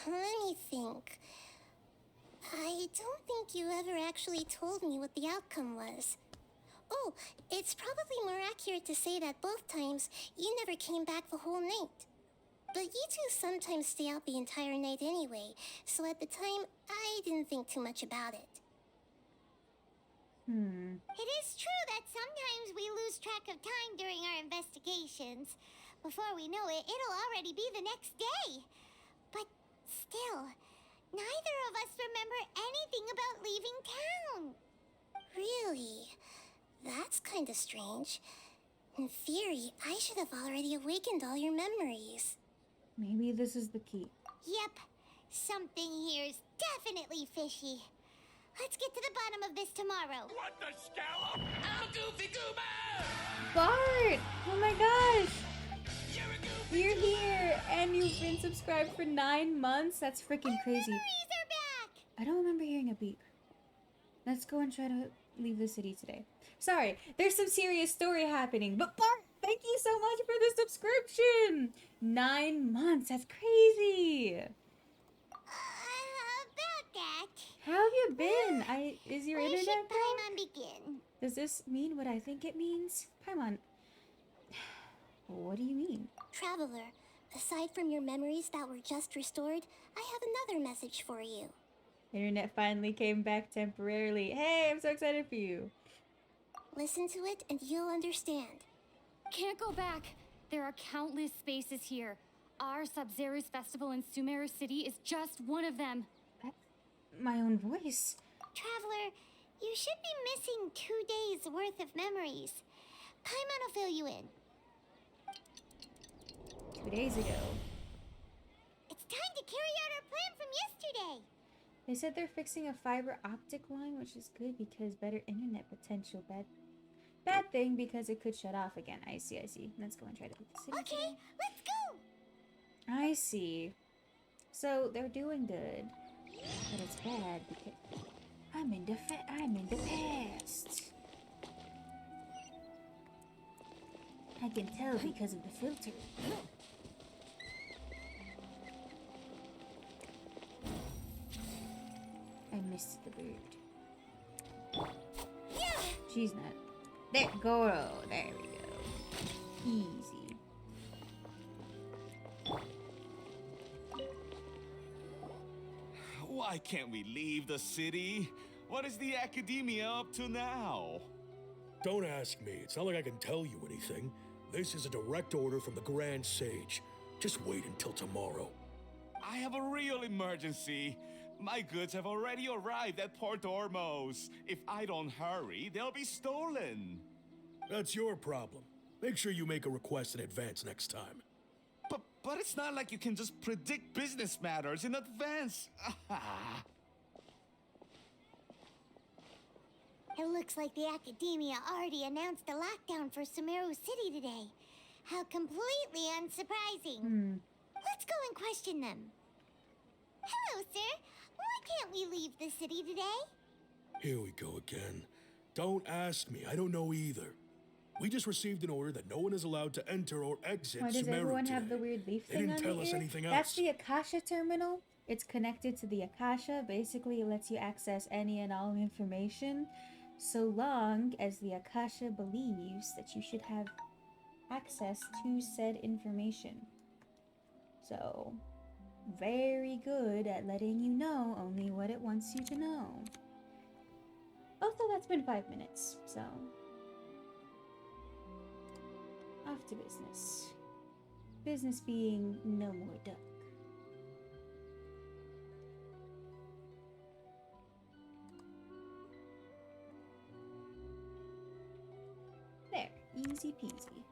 Let me think. I don't think you ever actually told me what the outcome was. Oh, it's probably more accurate to say that both times you never came back the whole night. But you two sometimes stay out the entire night anyway, so at the time, I didn't think too much about it. It is true that sometimes we lose track of time during our investigations. Before we know it, it'll already be the next day. But still, neither of us remember anything about leaving town. Really? That's kinda strange. In theory, I should have already awakened all your memories. Maybe this is the key. Yep, something here's definitely fishy. Let's get to the bottom of this tomorrow. What the scallop? I'm Goofy Goober! Bart! Oh my gosh! You're here, and you've been subscribed for 9 months? That's freaking crazy. Memories are back! I don't remember hearing a beep. Let's go and try to leave the city today. Sorry, there's some serious story happening, but Bart, thank you so much for the subscription! 9 months, that's crazy! About that. How have you been? Is your Where internet should broke? Paimon begin? Does this mean what I think it means? Paimon, what do you mean? Traveler, Aside from your memories that were just restored, I have another message for you. Internet finally came back temporarily. Hey, I'm so excited for you. Listen to it and you'll understand. Can't go back. There are countless spaces here. Our Sub-Zero's festival in Sumeru City is just one of them. That's my own voice. Traveler, you should be missing 2 days worth of memories. Paimon will fill you in. 2 days ago. It's time to carry out our plan from yesterday. They said they're fixing a fiber optic line, which is good because better internet potential. Bad thing because it could shut off again. I see. Let's go and try to beat the city. Okay, let's go. I see. So they're doing good, but it's bad because I'm in the past. I can tell because of the filter. I missed the bird. Yeah. She's not. There, go. There we go. Easy. Why can't we leave the city? What is the academia up to now? Don't ask me. It's not like I can tell you anything. This is a direct order from the Grand Sage. Just wait until tomorrow. I have a real emergency. My goods have already arrived at Port Ormos. If I don't hurry, they'll be stolen. That's your problem. Make sure you make a request in advance next time. But it's not like you can just predict business matters in advance. It looks like the Academia already announced a lockdown for Sumeru City today. How completely unsurprising. Let's go and question them. Hello, sir. Why can't we leave the city today? Here we go again. Don't ask me. I don't know either. We just received an order that no one is allowed to enter or exit Why does Sumeru everyone today. have the weird leaf They thing didn't on tell the us ear? anything That's else. the Akasha terminal. It's connected to the Akasha. Basically, it lets you access any and all information so long as the Akasha believes that you should have access to said information. So, very good at letting you know only what it wants you to know. Also, that's been 5 minutes, so off to business. Business being no more duck. There, easy peasy.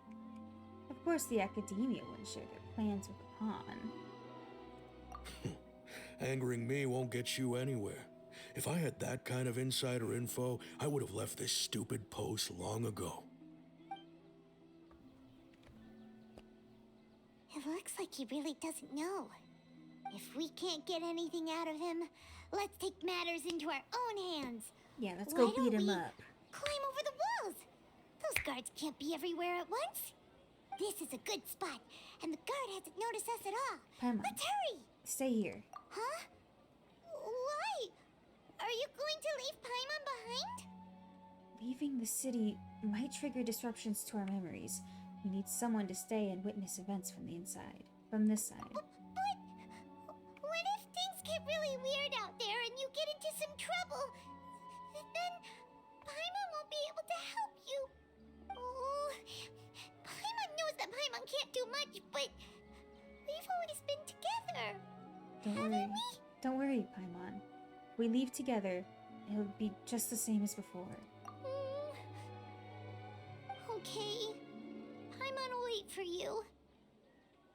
Of course, the Academia wouldn't share their plans with the pawn. Angering me won't get you anywhere. If I had that kind of insider info, I would have left this stupid post long ago. It looks like he really doesn't know. If we can't get anything out of him, let's take matters into our own hands. Yeah, let's go beat him up. Climb over the walls. Those guards can't be everywhere at once. This is a good spot, and the guard hasn't noticed us at all. Paimon, let's hurry. Stay here. Huh? Why? Are you going to leave Paimon behind? Leaving the city might trigger disruptions to our memories. We need someone to stay and witness events from the inside. From this side. But what if things get really weird out there and you get into some trouble? Then Paimon won't be able to help you. Oh, Paimon knows that Paimon can't do much, but we've always been together. Don't worry, Paimon. If we leave together, it'll be just the same as before. Okay. Paimon will wait for you.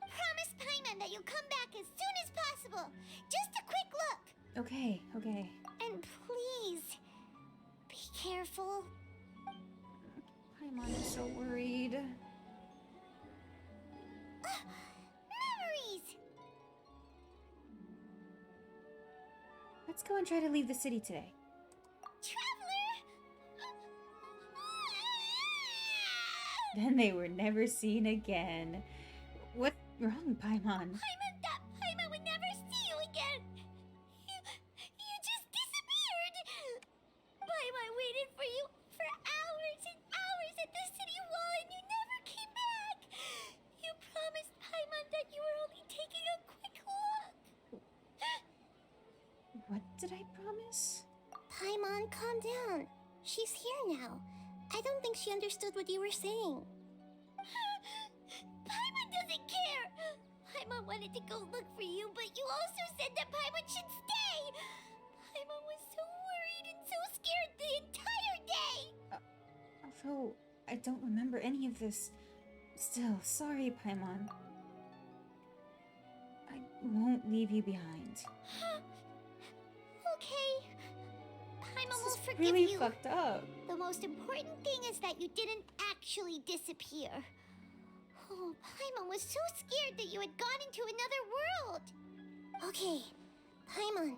Promise Paimon that you'll come back as soon as possible. Just a quick look. Okay. And please, be careful. Paimon is so worried. Memories! Let's go and try to leave the city today. Then they were never seen again. What's wrong, Paimon? Paimon would never see you again. You just disappeared. Paimon waited for you for hours and hours at the city wall and you never came back. You promised Paimon that you were did I promise? Paimon, calm down. She's here now. I don't think she understood what you were saying. Paimon doesn't care! Paimon wanted to go look for you, but you also said that Paimon should stay! Paimon was so worried and so scared the entire day! Although, I don't remember any of this. Still, sorry, Paimon. I won't leave you behind. Okay. Paimon This will is forgive really you. fucked up. The most important thing is that you didn't actually disappear. Oh, Paimon was so scared that you had gone into another world. Okay, Paimon,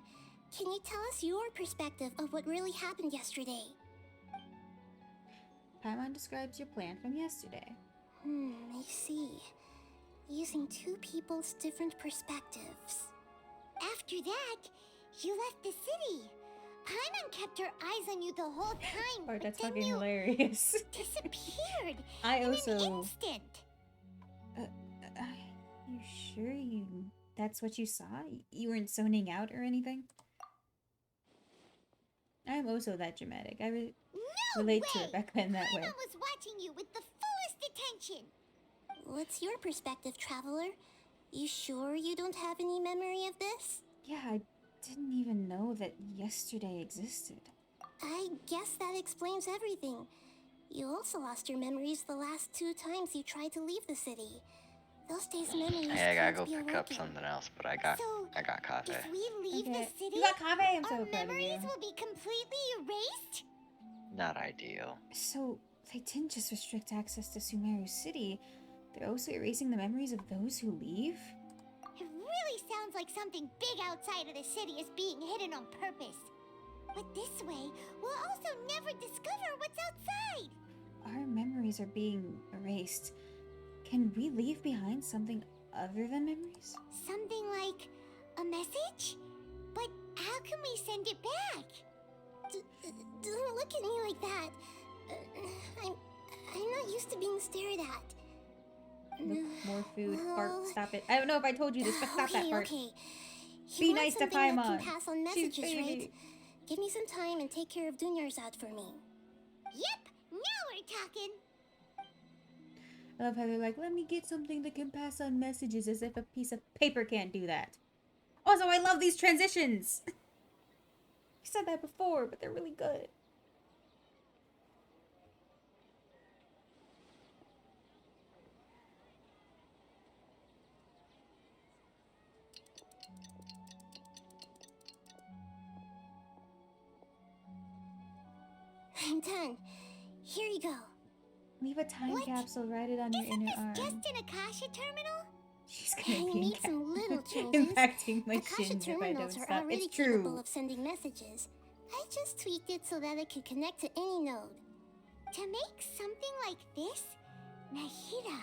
can you tell us your perspective of what really happened yesterday? Paimon describes your plan from yesterday. I see. Using two people's different perspectives. After that, you left the city. Paimon kept her eyes on you the whole time. Or but that's then fucking you hilarious. disappeared I in also. an instant. You sure that's what you saw? You weren't zoning out or anything? I'm also that dramatic. I relate to Rebecca in that way. Paimon was watching you with the fullest attention. What's your perspective, Traveler? You sure you don't have any memory of this? Yeah, I didn't even know that yesterday existed. I guess that explains everything. You also lost your memories the last 2 times you tried to leave the city. Those days' memories Hey, I gotta can't go be pick up awoken. something else, but I got coffee. If we leave Okay. the city, You got coffee? I'm so our proud of you. memories will be completely erased? Not ideal. So, they didn't just restrict access to Sumeru City, they're also erasing the memories of those who leave? It really sounds like something big outside of the city is being hidden on purpose. But this way, we'll also never discover what's outside. Our memories are being erased. Can we leave behind something other than memories? Something like a message? But how can we send it back? Don't look at me like that. I'm not used to being stared at. Nope, more food. Bart, stop it. I don't know if I told you this, but stop that part. Okay. Be You want nice to something that Paimon. can pass on She's messages, right? baby. Give me some time and take care of Dunyarzad for me. Yep, now we're talking. I love how they're like, let me get something that can pass on messages, as if a piece of paper can't do that. Also, I love these transitions. You said that before, but they're really good. I'm done. Here you go. Leave a time capsule, write it on your inner arm. Just an Akasha terminal? She's gonna I be made some little changes. impacting my Akasha shins if I terminals don't are stop. already It's capable true. of sending messages. I just tweaked it so that it could connect to any node. To make something like this? Nahida,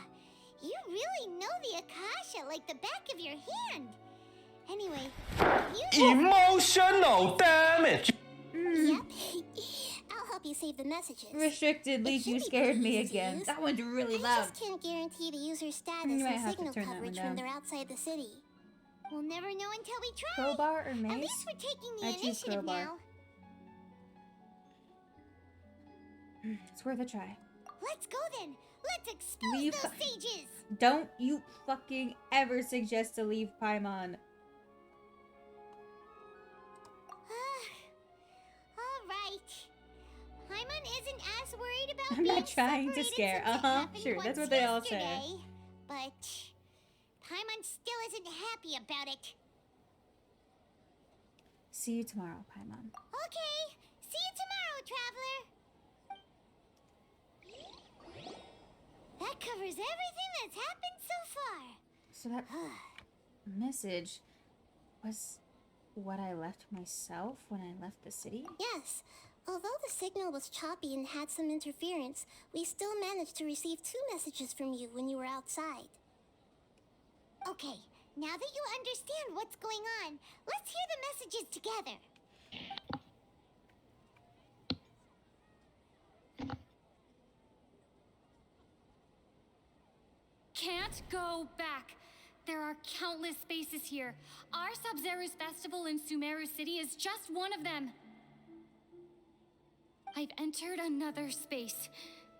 you really know the Akasha like the back of your hand. Anyway, you... Emotional damage! Yep. I'll help you save the messages. Restricted leak, you scared me again. That one's really I loud. just can't guarantee the user's status You might and have to signal turn that coverage one when down. they're outside the city. We'll never know until we try. Crowbar or mace? At least we're taking the I choose initiative crowbar. now. It's worth a try. Let's go then. Let's expose Leave those sages. Don't you fucking ever suggest to leave Paimon. All right. Paimon isn't as worried about I'm being not trying to separated scare. since it happened Sure, that's once what they all say. yesterday, But Paimon still isn't happy about it. See you tomorrow, Paimon. Okay. See you tomorrow, traveler. That covers everything that's happened so far. So that message was what I left myself when I left the city? Yes. Although the signal was choppy and had some interference, we still managed to receive 2 messages from you when you were outside. Okay, now that you understand what's going on, let's hear the messages together. Can't go back. There are countless spaces here. Our Sub-Zero's festival in Sumeru City is just one of them. I've entered another space.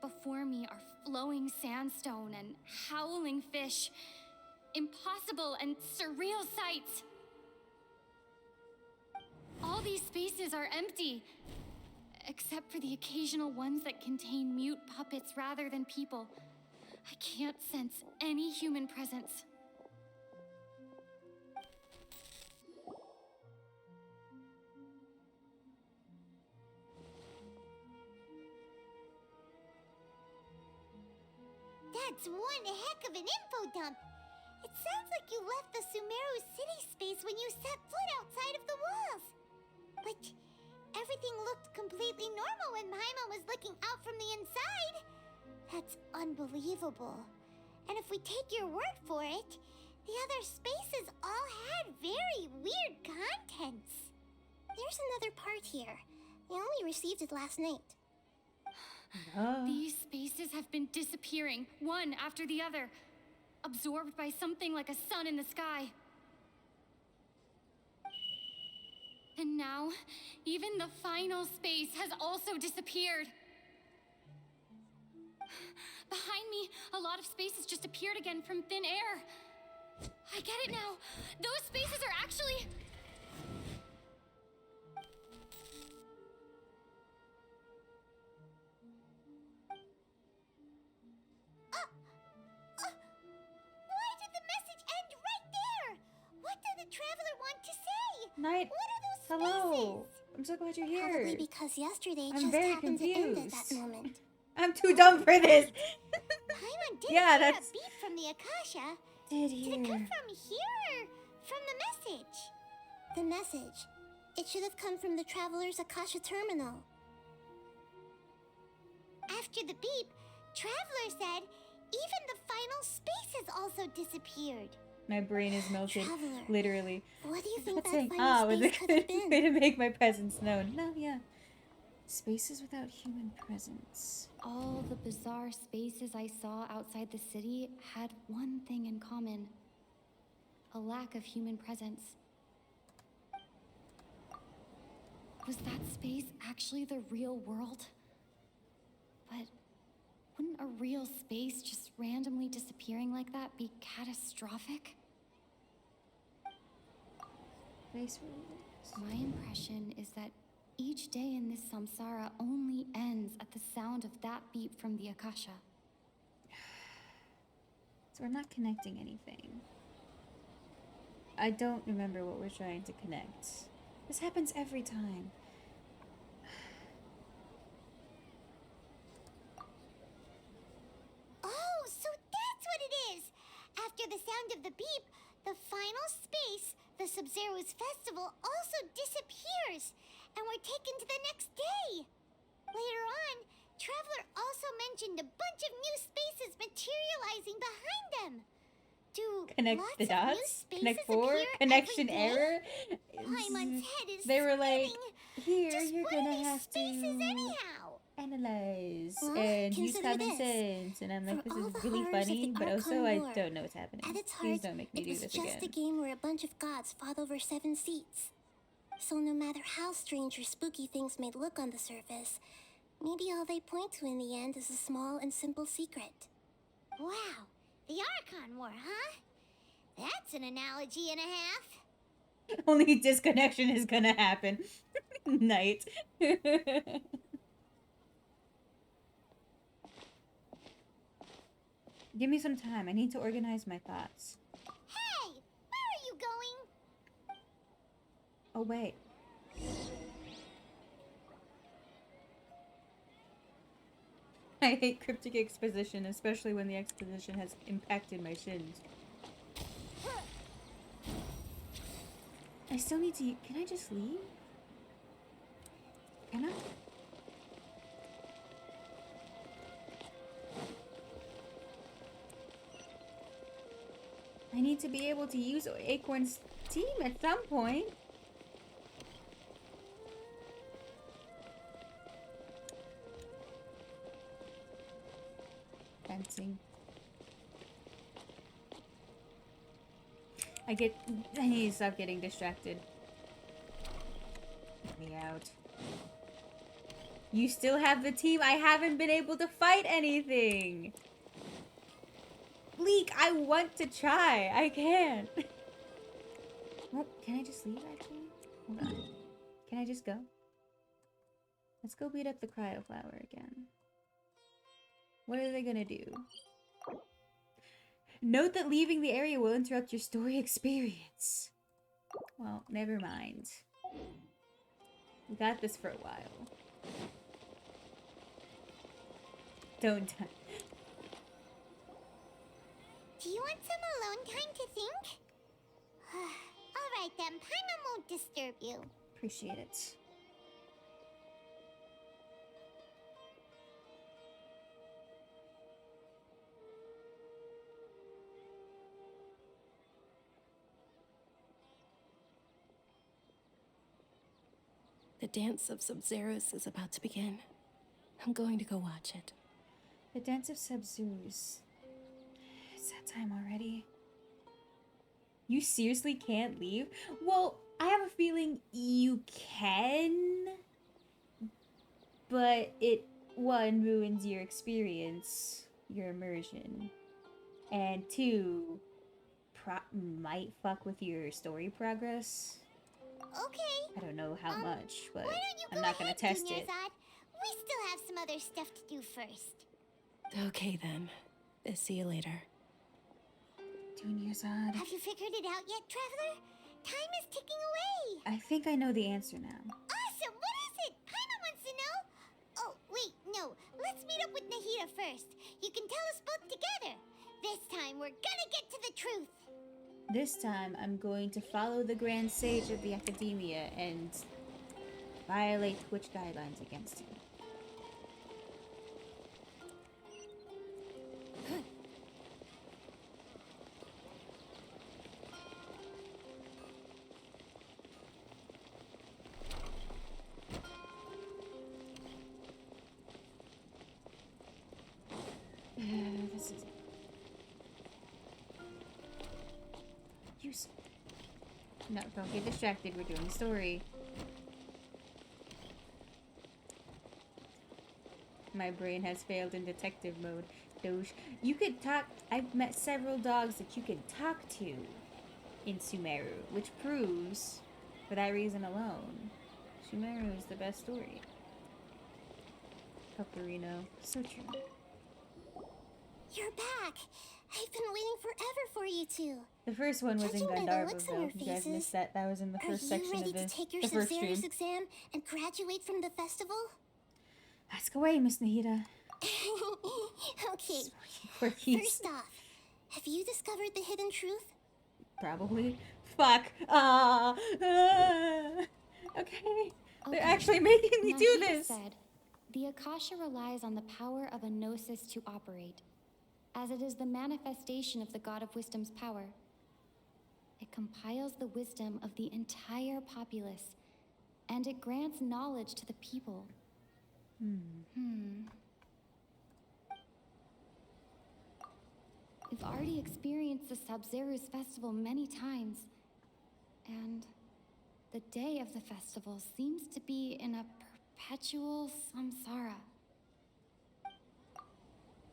Before me are flowing sandstone and howling fish. Impossible and surreal sights. All these spaces are empty, except for the occasional ones that contain mute puppets rather than people. I can't sense any human presence. That's one heck of an info dump. It sounds like you left the Sumeru City space when you set foot outside of the walls. But everything looked completely normal when Paimon was looking out from the inside. That's unbelievable. And if we take your word for it, the other spaces all had very weird contents. There's another part here. We only received it last night. These spaces have been disappearing, one after the other, absorbed by something like a sun in the sky. And now, even the final space has also disappeared. Behind me, a lot of spaces just appeared again from thin air. I get it now. Those spaces are actually... Why did the message end right there? What did the traveler want to say? Night. What are those Hello. I'm so glad you're here. Probably because yesterday I'm just very happened to end at confused. that moment. I'm too dumb for this. Paimon did Yeah, hear that's- a beep from the Akasha. Did Did it come from here or from the message? The message. It should have come from the Traveler's Akasha terminal. After the beep, Traveler said even the final space has also disappeared. My brain is melted, Traveler, literally. What do you think that Saying, final was space a could good have been? way to make my presence known. No, yeah. Spaces without human presence. All the bizarre spaces I saw outside the city had one thing in common. A lack of human presence. Was that space actually the real world? But wouldn't a real space just randomly disappearing like that be catastrophic? Space. My impression is that each day in this samsara only ends at the sound of that beep from the Akasha. So we're not connecting anything. I don't remember what we're trying to connect. This happens every time. Oh, so that's what it is! After the sound of the beep, the final space, the Sub-Zero's festival, also disappears, and we're taken to the next day. Later on, Traveler also mentioned a bunch of new spaces materializing behind them. Do Connect lots the of new dots? spaces Connect four? appear Connection every day? error? Paimon's head is They were like, spinning. here, Just you're what are gonna these have spaces to anyhow? analyze Well, and use consider common this. sense. And I'm like, For this all is the really horrors of funny, the but also Archon I lore, don't know what's happening. At its Please heart, don't make me it do was this just again. a game where a bunch of gods fought over 7 seats. So no matter how strange or spooky things may look on the surface, maybe all they point to in the end is a small and simple secret. Wow, the Archon War, huh? That's an analogy and a half. Only disconnection is gonna happen. Night. Give me some time. I need to organize my thoughts. Hey, where are you going? Oh, wait. I hate cryptic exposition, especially when the exposition has impacted my shins. I still need to... Can I just leave? Can I? I need to be able to use Acorn's team at some point. Fencing. I need to stop getting distracted. Get me out. You still have the team. I haven't been able to fight anything. Bleak, I want to try. I can't. Well, can I just leave, actually? Hold on. Can I just go? Let's go beat up the cryo flower again. What are they gonna do? Note that leaving the area will interrupt your story experience. Well, never mind. We got this for a while. Don't die. Do you want some alone time to think? Alright then, Paimon won't disturb you. Appreciate it. The dance of Sub-Zeros is about to begin. I'm going to go watch it. The Dance of Sub-Zeros. It's that time already. You seriously can't leave? Well, I have a feeling you can, but it, one, ruins your experience, your immersion, and two, might fuck with your story progress. Okay. I don't know how much, but Why don't you I'm not gonna test Junior it. Zod? We still have some other stuff to do first. Okay then. See you later. Junior Zod. Have you figured it out yet, Traveler? Time is ticking away. I think I know the answer now. Awesome! What is it? Paimon wants to know. Oh, wait, no. Let's meet up with Nahida first. You can tell us both together. This time, we're gonna get to the truth. This time, I'm going to follow the Grand Sage of the Academia and violate Twitch guidelines against him. This is... No, don't get distracted. We're doing the story. My brain has failed in detective mode. Doge. You could talk... I've met several dogs that you can talk to in Sumeru, which proves, for that reason alone, Sumeru is the best story. Paparino. So true. You're back. I've been waiting forever for you two. The first one was in Judging by the looks on Gandharvaville. your You guys faces, missed that. That was in the first section Are you of ready to take your the first Sub-Zero's stream. exam and graduate from the festival? Ask away, Miss Nahida. Okay. Quirkies. First off, have you discovered the hidden truth? Probably. Fuck. Okay. They're actually making me do Nahida this. Said, the Akasha relies on the power of a gnosis to operate, as it is the manifestation of the God of Wisdom's power. It compiles the wisdom of the entire populace, and it grants knowledge to the people. We've already experienced the Sub-Zero's festival many times, and the day of the festival seems to be in a perpetual samsara.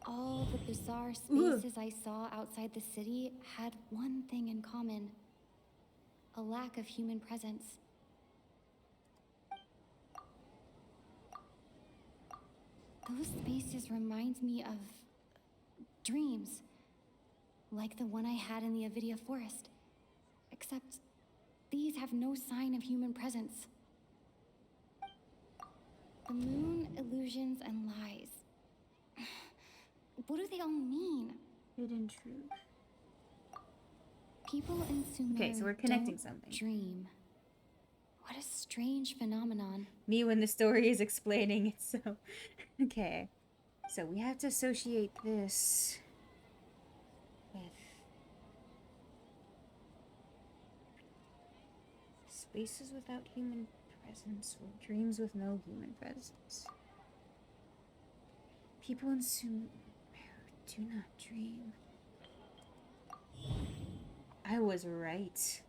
All the bizarre spaces I saw outside the city had one thing in common: a lack of human presence. Those spaces remind me of dreams, like the one I had in the Avidia forest. Except these have no sign of human presence. The moon, illusions, and lies. What do they all mean? Hidden truth. People in Sumer Okay, so we're connecting don't something. dream. What a strange phenomenon. Me when the story is explaining it, so... Okay. So we have to associate this with... spaces without human presence, or dreams with no human presence. People in Sumer do not dream. I was right.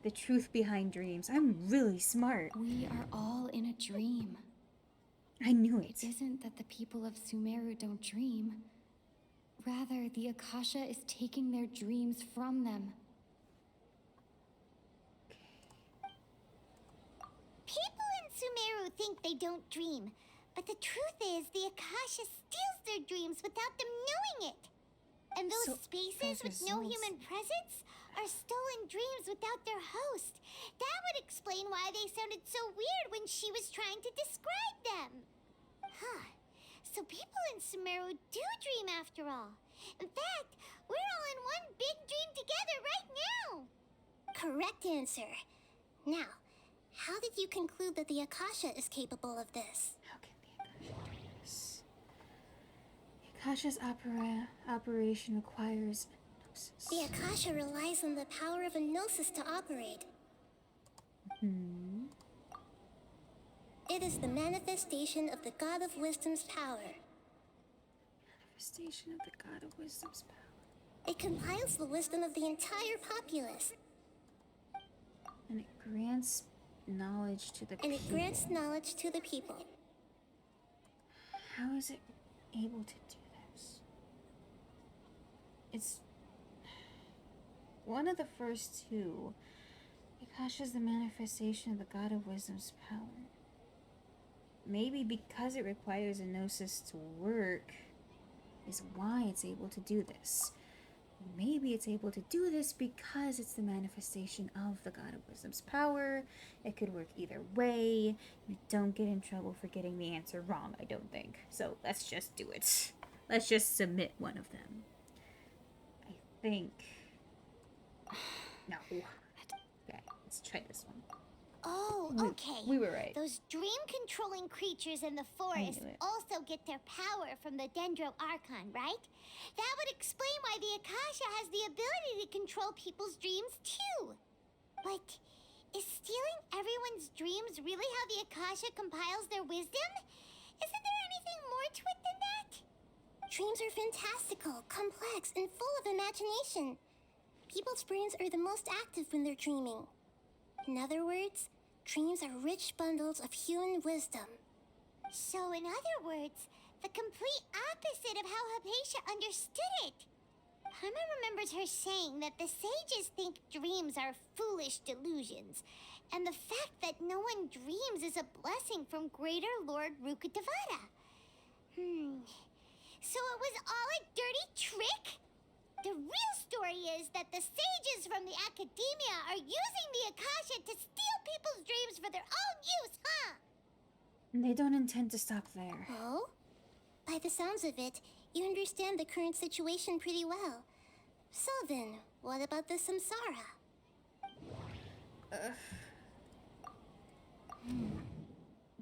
The truth behind dreams. I'm really smart. We are all in a dream. I knew it. It isn't that the people of Sumeru don't dream. Rather, the Akasha is taking their dreams from them. People in Sumeru think they don't dream, but the truth is the Akasha steals their dreams without them knowing it. And those spaces with no human presence are stolen dreams without their host. That would explain why they sounded so weird when she was trying to describe them. Huh. So people in Sumeru do dream after all. In fact, we're all in one big dream together right now. Correct answer. Now, how did you conclude that the Akasha is capable of this? How can the Akasha do this? The Akasha's operation requires a gnosis. The Akasha relies on the power of a gnosis to operate. It is the manifestation of the God of Wisdom's power. Manifestation of the God of Wisdom's power. It compiles the wisdom of the entire populace. And it grants knowledge to the people. How is it able to do this? It's one of the first two. Akasha is the manifestation of the God of Wisdom's power. Maybe because it requires a gnosis to work is why it's able to do this. Maybe it's able to do this because it's the manifestation of the God of Wisdom's power. It could work either way. You don't get in trouble for getting the answer wrong, I don't think. So let's just do it. Let's just submit one of them. I think... No. Okay, let's try this one. Oh, okay. We were right. Those dream-controlling creatures in the forest also get their power from the Dendro Archon, right? That would explain why the Akasha has the ability to control people's dreams, too. But is stealing everyone's dreams really how the Akasha compiles their wisdom? Isn't there anything more to it than that? Dreams are fantastical, complex, and full of imagination. People's brains are the most active when they're dreaming. In other words, dreams are rich bundles of human wisdom. So in other words, the complete opposite of how Hypatia understood it. Paimon remembers her saying that the sages think dreams are foolish delusions, and the fact that no one dreams is a blessing from Greater Lord Rukkhadevata. So it was all a dirty trick? The real story is that the sages from the academia are using the Akasha to steal people's dreams for their own use, huh? And they don't intend to stop there. Oh? By the sounds of it, you understand the current situation pretty well. So then, what about the samsara?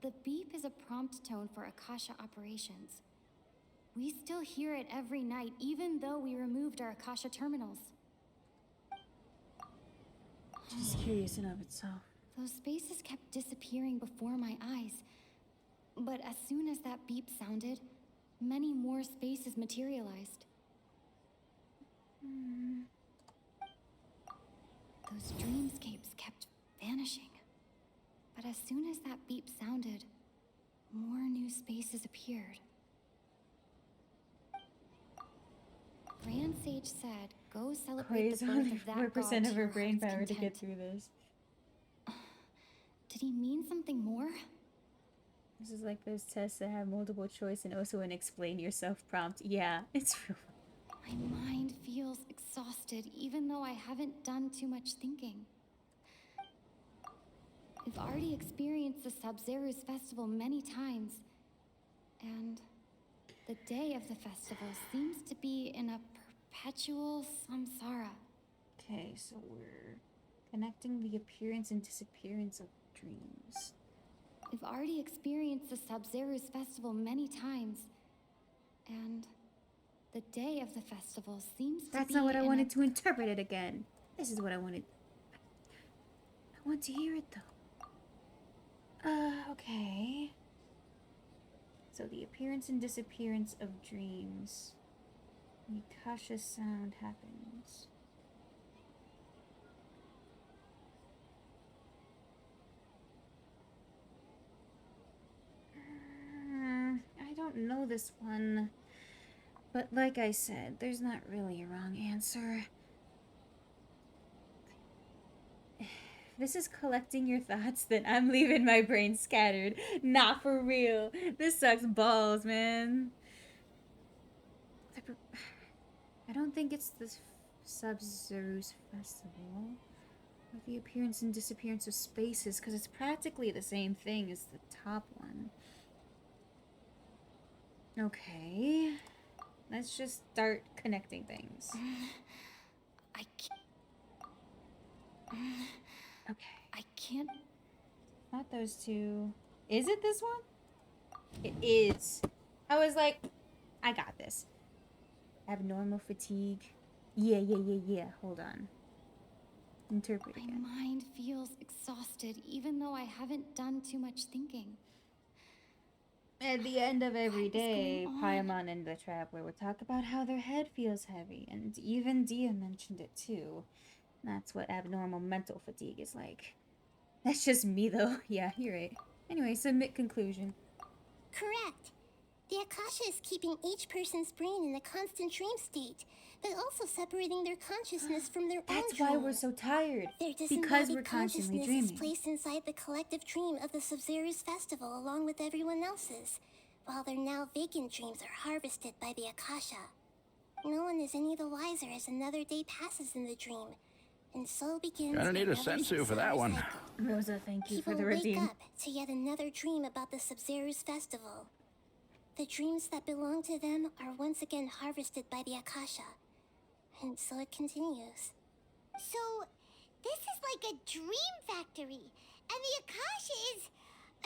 The beep is a prompt tone for Akasha operations. We still hear it every night, even though we removed our Akasha terminals. Just curious in of itself. Those spaces kept disappearing before my eyes. But as soon as that beep sounded, many more spaces materialized. Those dreamscapes kept vanishing. But as soon as that beep sounded, more new spaces appeared. Grand Sage said, go celebrate the birth only of that 4% god of to her your brain heart's power to content. get through this. Did he mean something more? This is like those tests that have multiple choice and also an explain yourself prompt. Yeah, it's real. My mind feels exhausted, even though I haven't done too much thinking. We've already experienced the Sub-Zeru's festival many times, and the day of the festival seems to be in a perpetual samsara. Okay, so we're connecting the appearance and disappearance of dreams. We've already experienced the Sub-Zeru's festival many times, and the day of the festival seems to be That's not what I wanted to interpret it again. This is what I wanted. I want to hear it though. Okay. So the appearance and disappearance of dreams. The Akasha sound happens. this one. But like I said, there's not really a wrong answer. If this is collecting your thoughts, then I'm leaving my brain scattered. Not for real. This sucks balls, man. I don't think it's the Sub-Zeru's festival. Or the appearance and disappearance of spaces, because it's practically the same thing as the top one. Okay. Let's just start connecting things. I can't. Okay. I can't. Not those two. Is it this one? It is. I was like, I got this. Abnormal fatigue. Yeah. Hold on. Interpret again. My mind feels exhausted, even though I haven't done too much thinking. At the end of every What is day, going on? Paimon and the Traveler would talk about how their head feels heavy, and even Dia mentioned it too. That's what abnormal mental fatigue is like. That's just me though. Yeah, you're right. Anyway, submit conclusion. Correct. The Akasha is keeping each person's brain in a constant dream state, but also separating their consciousness from their own That's dream. why we're so tired. Their Because disembodied we're constantly consciousness dreaming. is placed inside the collective dream of the Sub-Zeru's festival along with everyone else's, while their now vacant dreams are harvested by the Akasha. No one is any the wiser as another day passes in the dream, and so begins Gonna need a another sensu for that 6-hour one. cycle. Rosa, thank you People for the wake redeem. up to yet another dream about the Sub-Zeru's festival. The dreams that belong to them are once again harvested by the Akasha. And so it continues. So, this is like a dream factory, and the Akasha is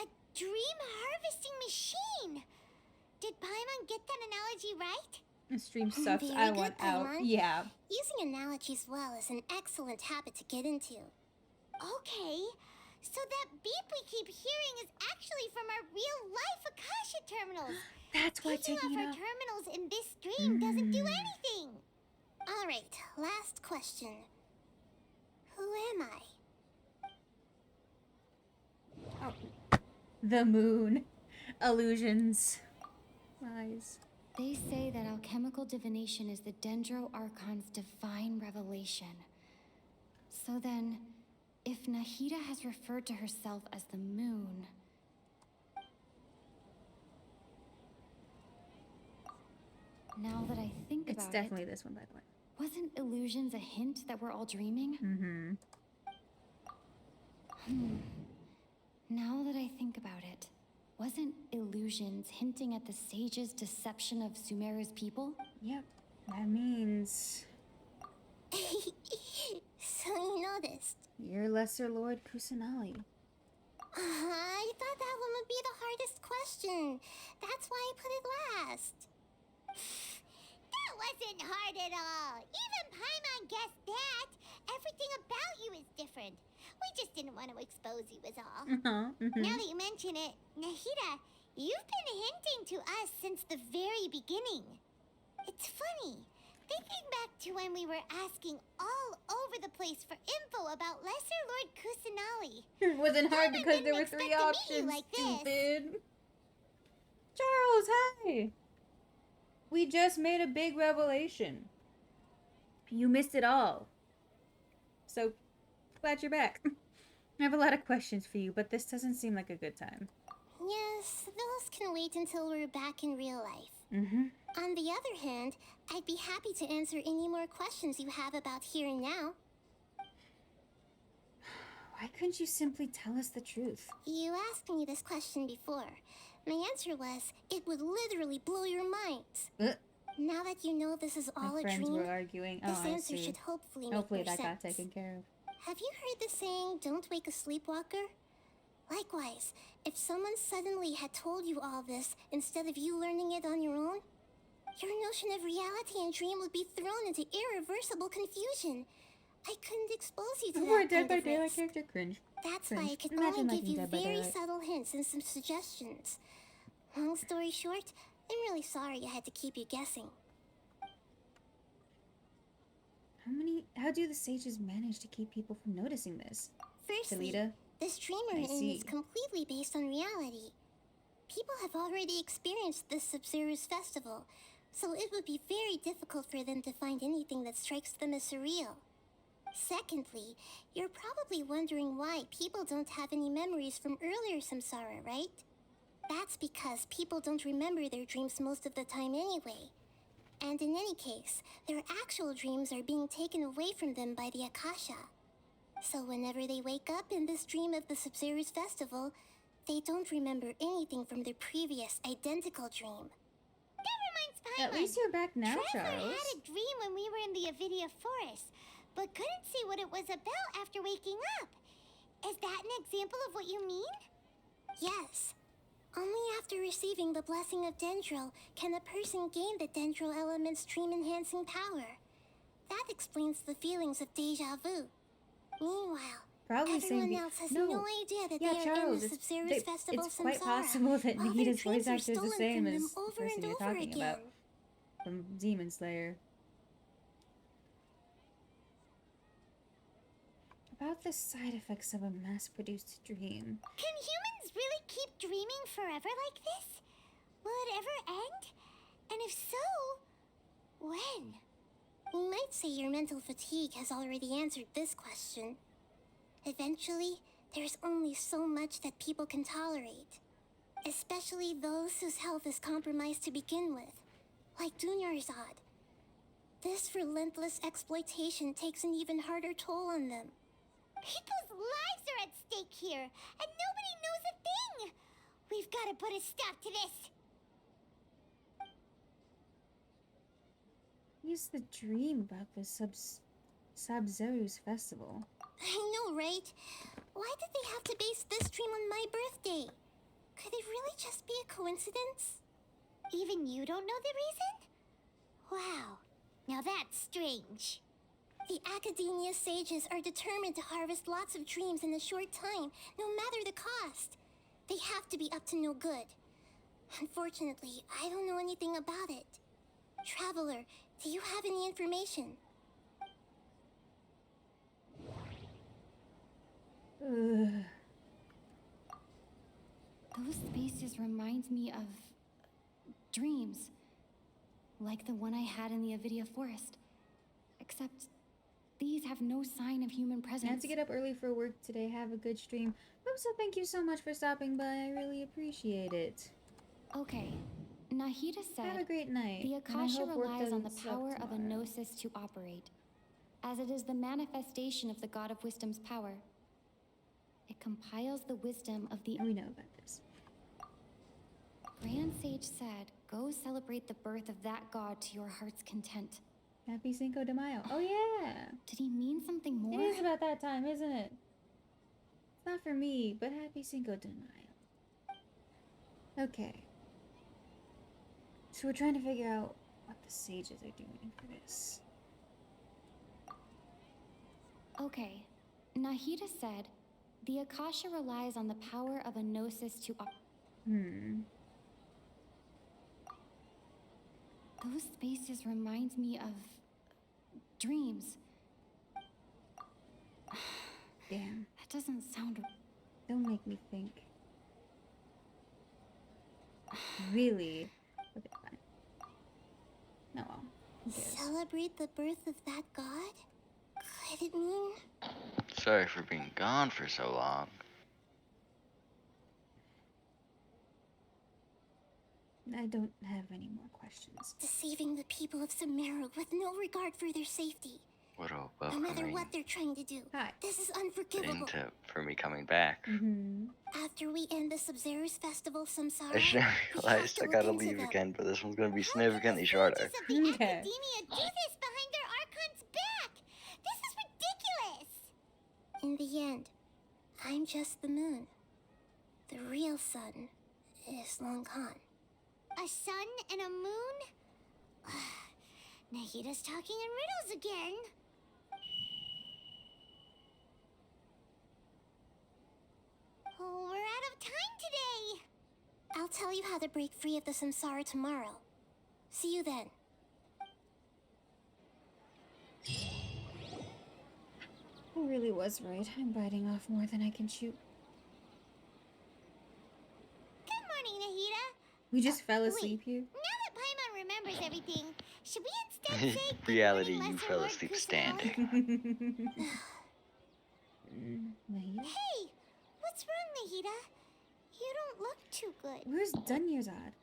a dream harvesting machine. Did Paimon get that analogy right? The stream sucks. Very I good, want out. Paimon. Yeah. Using analogies well is an excellent habit to get into. Okay, so that beep we keep hearing is actually from our real-life Akasha terminals. That's why Taking taking off it our off. terminals in this dream doesn't do anything. All right, last question. Who am I? The moon. Illusions. Lies. They say that alchemical divination is the Dendro Archon's divine revelation. So then, if Nahida has referred to herself as the moon... Now that I think It's about definitely it, this one, by the way. wasn't illusions a hint that we're all dreaming? Mm-hmm. Now that I think about it, wasn't illusions hinting at the sage's deception of Sumeru's people? Yep. That means So you noticed. you're Lesser Lord Kusanali. I thought that one would be the hardest question. That's why I put it last. That wasn't hard at all. Even Paimon guessed that. Everything about you is different. We just didn't want to expose you is all. Now that you mention it, Nahida, you've been hinting to us since the very beginning. It's funny. Thinking back to when we were asking all over the place for info about Lesser Lord Kusanali. It wasn't hard Paimon because there didn't were expect 3 to meet you options, like this. stupid. Charles, hi! We just made a big revelation. You missed it all. So, glad you're back. I have a lot of questions for you, but this doesn't seem like a good time. Yes, those can wait until we're back in real life. Mm-hmm. On the other hand, I'd be happy to answer any more questions you have about here and now. Why couldn't you simply tell us the truth? You asked me this question before. My answer was, it would literally blow your minds. Now that you know this is all My a friends dream, were arguing. this I answer see. should hopefully Hopefully make more that got sense. taken care of. Have you heard the saying, don't wake a sleepwalker? Likewise, if someone suddenly had told you all this instead of you learning it on your own, your notion of reality and dream would be thrown into irreversible confusion. I couldn't expose you to For a that Dead kind by of Daylight risk. character, cringe. That's why I Cringe. could Imagine only liking give you Dead by very Daylight. subtle hints and some suggestions. Long story short, I'm really sorry I had to keep you guessing. How do the sages manage to keep people from noticing this? Firstly, Talita? this dream I we're in see. is completely based on reality. People have already experienced this Sub-Zero's festival, so it would be very difficult for them to find anything that strikes them as surreal. Secondly, you're probably wondering why people don't have any memories from earlier samsara, right? That's because people don't remember their dreams most of the time anyway. And in any case, their actual dreams are being taken away from them by the Akasha. So whenever they wake up in this dream of the Sub-Zero's festival, they don't remember anything from their previous identical dream. That reminds Paimon. At least you're back now, Traveler Charles. had a dream when we were in the Avidia forest, but couldn't see what it was about after waking up. Is that an example of what you mean? Yes. Only after receiving the blessing of Dendril can a person gain the Dendril element's dream-enhancing power. That explains the feelings of deja vu. Meanwhile, Probably everyone else has no idea that they are in Charles, the Sub-Zero's festival it's quite samsara. possible that All their Nahida's voice dreams are actor is the stolen same from as them the over person and you're over talking again. about from Demon Slayer. About the side effects of a mass-produced dream. Can humans really keep dreaming forever like this? Will it ever end? And if so, when? We might say your mental fatigue has already answered this question. Eventually, there's only so much that people can tolerate. Especially those whose health is compromised to begin with, like Dunyarzad. This relentless exploitation takes an even harder toll on them. People's lives are at stake here, and nobody knows a thing! We've got to put a stop to this! Use the dream about the Sub-Zero's festival. I know, right? Why did they have to base this dream on my birthday? Could it really just be a coincidence? Even you don't know the reason? Wow, now that's strange. The Academia sages are determined to harvest lots of dreams in a short time, no matter the cost. They have to be up to no good. Unfortunately, I don't know anything about it. Traveler, do you have any information? Ugh. Those spaces remind me of dreams, like the one I had in the Avidia forest. Except these have no sign of human presence. I had to get up early for work today. Have a good stream. Also, thank you so much for stopping by. I really appreciate it. Okay. Nahida said, have a great night. The and I Akasha hope work relies on the doesn't suck power of a tomorrow. gnosis to operate, as it is the manifestation of the God of Wisdom's power. It compiles the wisdom of the... And we know about this. Grand Sage said, go celebrate the birth of that god to your heart's content. Happy Cinco de Mayo. Oh yeah! Did he mean something more? It is about that time, isn't it? It's not for me, but happy Cinco de Mayo. Okay. So we're trying to figure out what the sages are doing for this. Okay. Nahida said, the Akasha relies on the power of a gnosis to Those spaces remind me of dreams. Damn. That doesn't sound... Don't make me think. Really? Okay, fine. No, well, who cares? Celebrate the birth of that god? Could it mean... Sorry for being gone for so long. I don't have any more questions. Deceiving the people of Sumeru with no regard for their safety. What a No matter welcoming what they're trying to do. Hi. This is unforgivable. into for me coming back. After we end the Sub-Zero's festival samsara, I should have we have realized to I look gotta into leave them. again, but this one's gonna be significantly shorter. Sages of the Academia do this behind their Archon's back! This is ridiculous! In the end, I'm just the moon. The real sun is long gone. A sun and a moon? Nahida's talking in riddles again. Oh, we're out of time today. I'll tell you how to break free of the samsara tomorrow. See you then. Who really was right? I'm biting off more than I can chew. Good morning, Nahida. We just fell asleep here. Now that Paimon remembers everything, should we instead say good Reality, morning, you Lesser fell Lord asleep Kusanali? standing. Nahida? Hey, what's wrong, Nahida? You don't look too good. Where's Dunyarzad?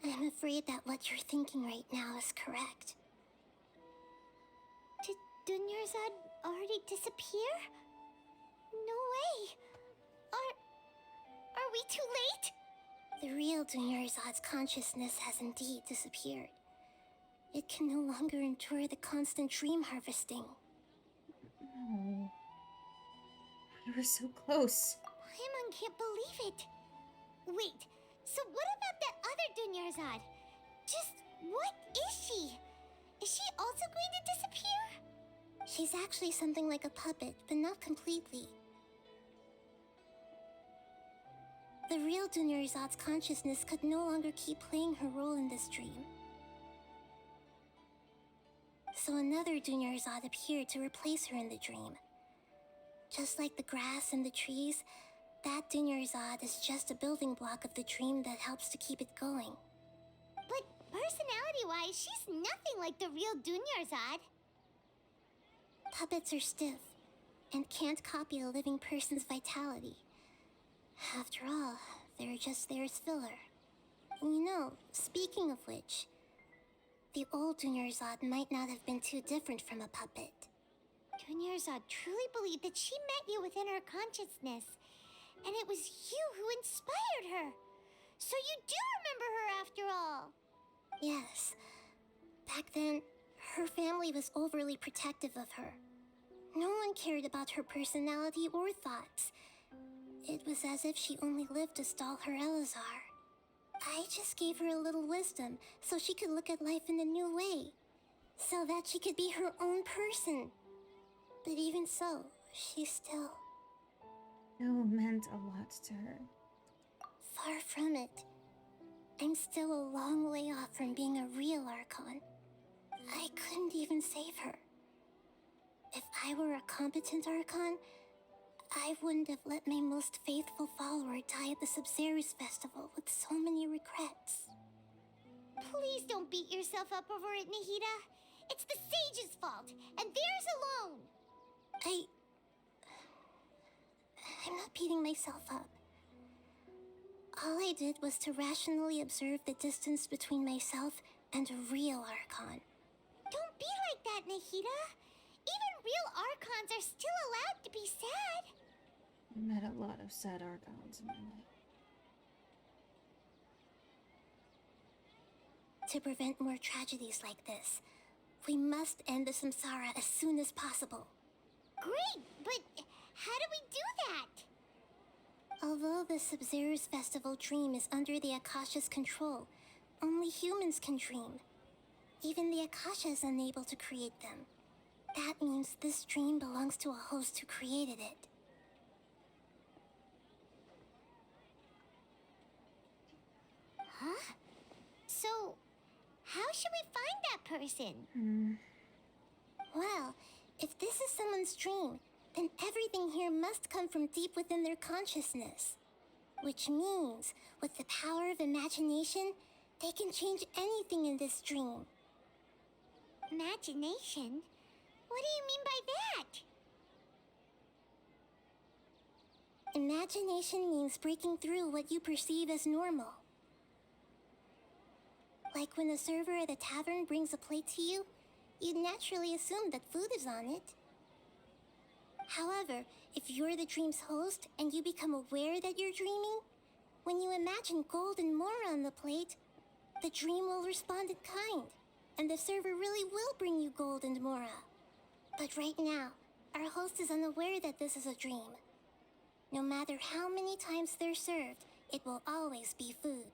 I'm afraid that what you're thinking right now is correct. Did Dunyarzad already disappear? No way. Are we too late? The real Dunyarzad's consciousness has indeed disappeared. It can no longer endure the constant dream harvesting. No. We were so close. Paimon can't believe it. Wait, so what about that other Dunyarzad? Just what is she? Is she also going to disappear? She's actually something like a puppet, but not completely. The real Dunyarzad's consciousness could no longer keep playing her role in this dream. So another Dunyarzad appeared to replace her in the dream. Just like the grass and the trees, that Dunyarzad is just a building block of the dream that helps to keep it going. But personality-wise, she's nothing like the real Dunyarzad. Puppets are stiff and can't copy a living person's vitality. After all, they're just there as filler. You know, speaking of which, the old Dunyarzad might not have been too different from a puppet. Dunyarzad truly believed that she met you within her consciousness, and it was you who inspired her. So you do remember her after all. Yes. Back then, her family was overly protective of her. No one cared about her personality or thoughts. It was as if she only lived to stall her Elazar. I just gave her a little wisdom so she could look at life in a new way. So that she could be her own person. But even so, she still... No, meant a lot to her. Far from it. I'm still a long way off from being a real Archon. I couldn't even save her. If I were a competent Archon, I wouldn't have let my most faithful follower die at the Subzerus festival with so many regrets. Please don't beat yourself up over it, Nahida. It's the sage's fault, and theirs alone. I'm not beating myself up. All I did was to rationally observe the distance between myself and a real Archon. Don't be like that, Nahida. Even real Archons are still allowed to be sad. I met a lot of sad Archons in my life. To prevent more tragedies like this, we must end the samsara as soon as possible. Great, but how do we do that? Although the Subzerus Festival dream is under the Akasha's control, only humans can dream. Even the Akasha is unable to create them. That means this dream belongs to a host who created it. Huh? So, how should we find that person? Well, if this is someone's dream, then everything here must come from deep within their consciousness. Which means, with the power of imagination, they can change anything in this dream. Imagination? What do you mean by that? Imagination means breaking through what you perceive as normal. Like when a server at a tavern brings a plate to you, you'd naturally assume that food is on it. However, if you're the dream's host and you become aware that you're dreaming, when you imagine gold and more on the plate, the dream will respond in kind, and the server really will bring you gold and mora. But right now, our host is unaware that this is a dream. No matter how many times they're served, it will always be food.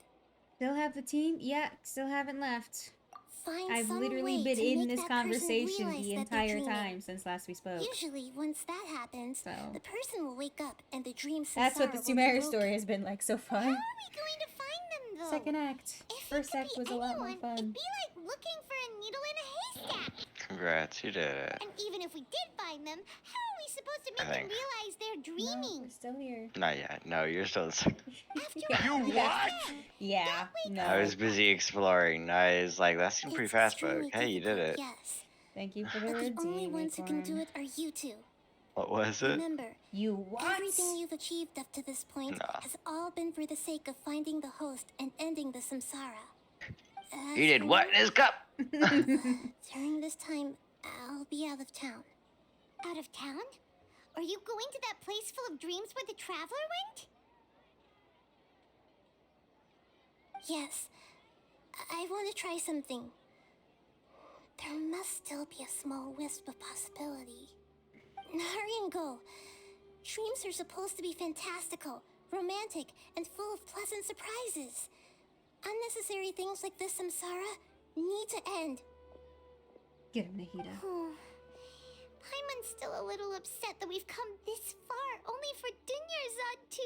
Still have the team? Yeah, still haven't left. Find I've some literally way been to in make this that person conversation realize the that they're entire dreaming. time since last we spoke. Usually, once that happens, the person will wake up and the dream That's what the samsara will be Sumeru broken. story has been like so far. How are we going to find them, though? Second act. First act was a lot more fun. It'd be like looking for a needle in a haystack. Congrats, you did it. And even if we did find them, how are we supposed to I make them think. realize they're No, dreaming. we're still here. Not yet. No, you're still. You what? Yeah, no. I was busy exploring. I was like, that seemed pretty It's fast, but extremely hey, you did difficult, it. yes. Thank you for the But the only redeem, ones who can do Acorn. it are you two. What was it? Remember, You what? everything you've achieved up to this point Nah. has all been for the sake of finding the host and ending the samsara. You did what in his cup? During this time, I'll be out of town. Out of town? Are you going to that place full of dreams where the traveler went? Yes, I want to try something. There must still be a small wisp of possibility. Hurry and go. Dreams are supposed to be fantastical, romantic, and full of pleasant surprises. Unnecessary things like this samsara need to end. Get him, Nahida. Paimon's still a little upset that we've come this far, only for Dunyarzad to...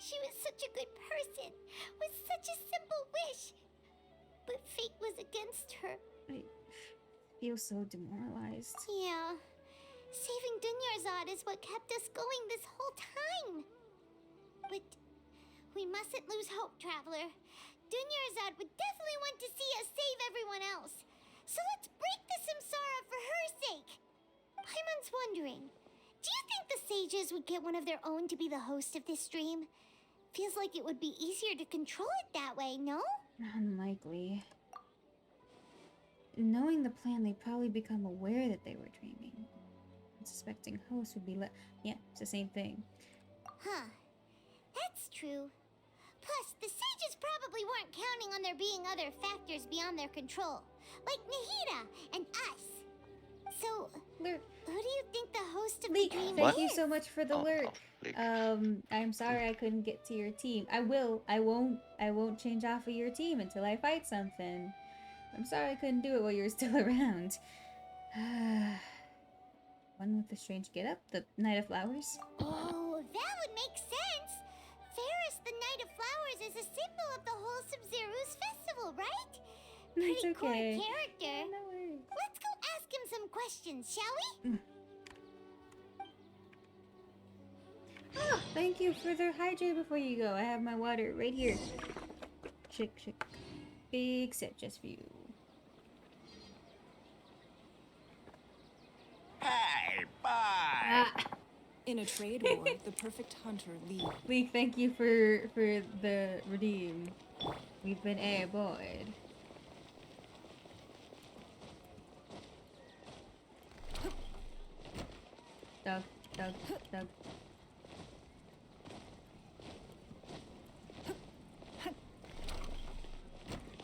She was such a good person, with such a simple wish. But fate was against her. I feel so demoralized. Yeah. Saving Dunyarzad is what kept us going this whole time. But we mustn't lose hope, Traveler. Dunyarzad would definitely want to see us save everyone else. So let's break the samsara for her sake. Paimon's wondering, do you think the sages would get one of their own to be the host of this dream? Feels like it would be easier to control it that way, no? Unlikely. Knowing the plan, they'd probably become aware that they were dreaming. Suspecting hosts would be yeah, it's the same thing. Huh. That's true. Plus, the sages probably weren't counting on there being other factors beyond their control, like Nahida and us. So, who do you think the host of the dream Thank is? you so much for the lurk. I'm sorry I couldn't get to your team. I won't change off of your team until I fight something. I'm sorry I couldn't do it while you were still around. One with the strange getup, the Knight of Flowers. Oh, that would make sense. Ferris, the Knight of Flowers, is a symbol of the whole Sub-Zero's festival, right? Pretty It's okay. cool character. No worries. Let's go ask him some questions, shall we? Oh, thank you for the hydrate before you go. I have my water right here. Shake, shake. Big sip just for you. Hey, bye! In a trade war, the perfect hunter leads. Leek, thank you for the redeem. We've been airborne. Dug, dug, dug.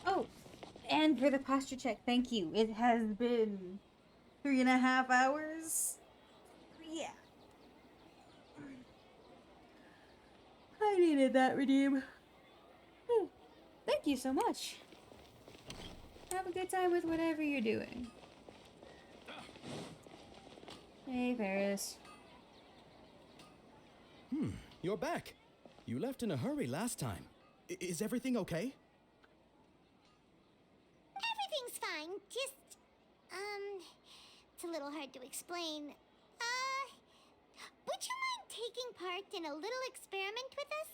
Oh, and for the posture check, thank you. It has been 3.5 hours. Yeah. I needed that redeem. Thank you so much. Have a good time with whatever you're doing. Hey, Ferris. You're back. You left in a hurry last time. Is everything okay? Everything's fine. Just, it's a little hard to explain. Would you mind taking part in a little experiment with us?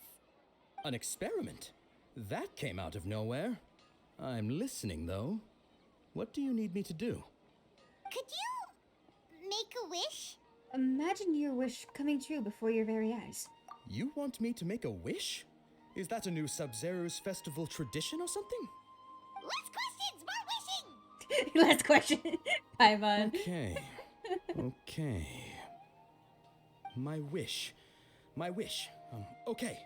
An experiment? That came out of nowhere. I'm listening, though. What do you need me to do? Could you make a wish? Imagine your wish coming true before your very eyes. You want me to make a wish? Is that a new Sub-Zero's festival tradition or something? Less questions, more wishing! Last question. Paimon. Okay. Okay. My wish. Okay.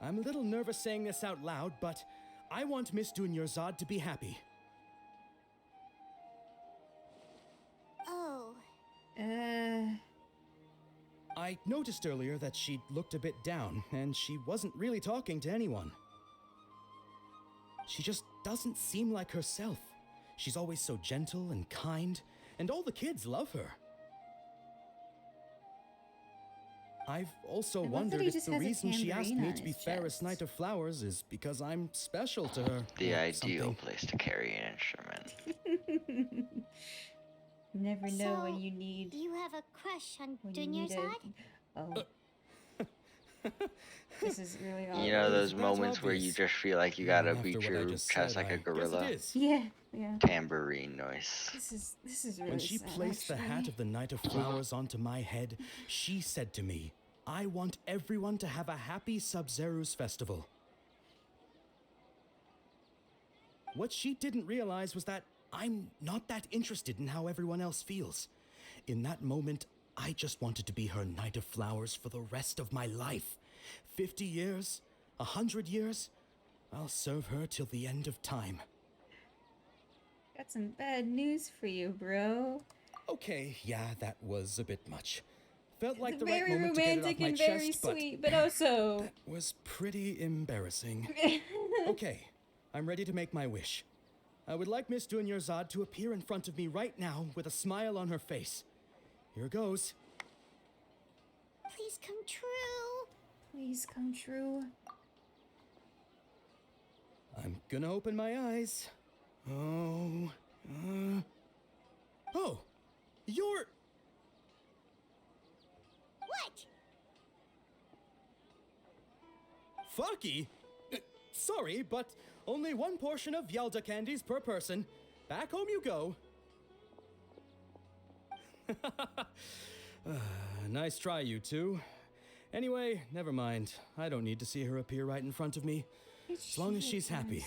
I'm a little nervous saying this out loud, but I want Miss Dunyarzad to be happy. Oh. I noticed earlier that she looked a bit down, and she wasn't really talking to anyone. She just doesn't seem like herself. She's always so gentle and kind, and all the kids love her. I've also I love that wondered he if just the has a reason she asked tambourine me on to be his fairest chest. knight of flowers is because I'm special to her. The or ideal something. place to carry an instrument. Never know So, when you need you have a crush on when you need Dunyarzad? Oh. This is really awkward. You know Is those that moments where you obvious? just feel like you gotta After beat what I your just chest said, like a I guess gorilla? it is. Yeah, yeah. Tambourine noise. This is really When she sad, placed the hat actually. of the Knight of Flowers onto my head, she said to me, I want everyone to have a happy Sub-Zerus festival. What she didn't realize was that I'm not that interested in how everyone else feels. In that moment, I just wanted to be her Knight of Flowers for the rest of my life. 50 years, 100 years, I'll serve her till the end of time. Got some bad news for you, bro. Okay, yeah, that was a bit much. Felt like It's the right very moment to get it off romantic my and very chest, but sweet, but also that was pretty embarrassing. Okay, I'm ready to make my wish. I would like Miss Dunyarzad to appear in front of me right now with a smile on her face. Here goes. Please come true. Please come true. I'm gonna open my eyes. Oh, you're... What? Fucky? Sorry, but only one portion of Yelda candies per person. Back home you go. Nice try, you two. Anyway, never mind. I don't need to see her appear right in front of me. As long as she's happy.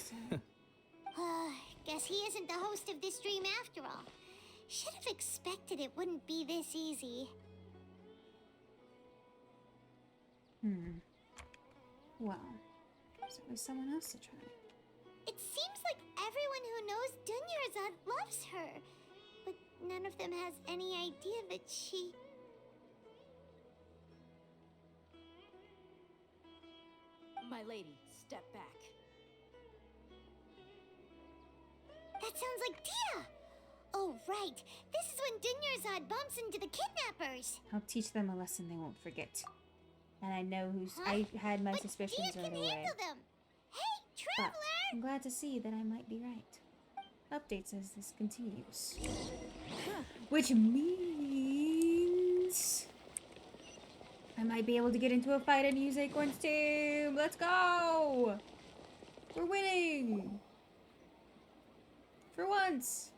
Guess he isn't the host of this dream after all. Should have expected it wouldn't be this easy. Well, there's always someone else to try. It seems like everyone who knows Dunyarzad loves her, but none of them has any idea that she... My lady, step back. That sounds like Dia! Oh, right. This is when Dunyarzad bumps into the kidnappers. I'll teach them a lesson they won't forget. And I know who's... Huh? I had my But suspicions Dia right can away. handle them. Hey, But traveler! I'm glad to see that I might be right. Updates as this continues. Which means... I might be able to get into a fight and use Acorn's team! Let's go! We're winning! For once!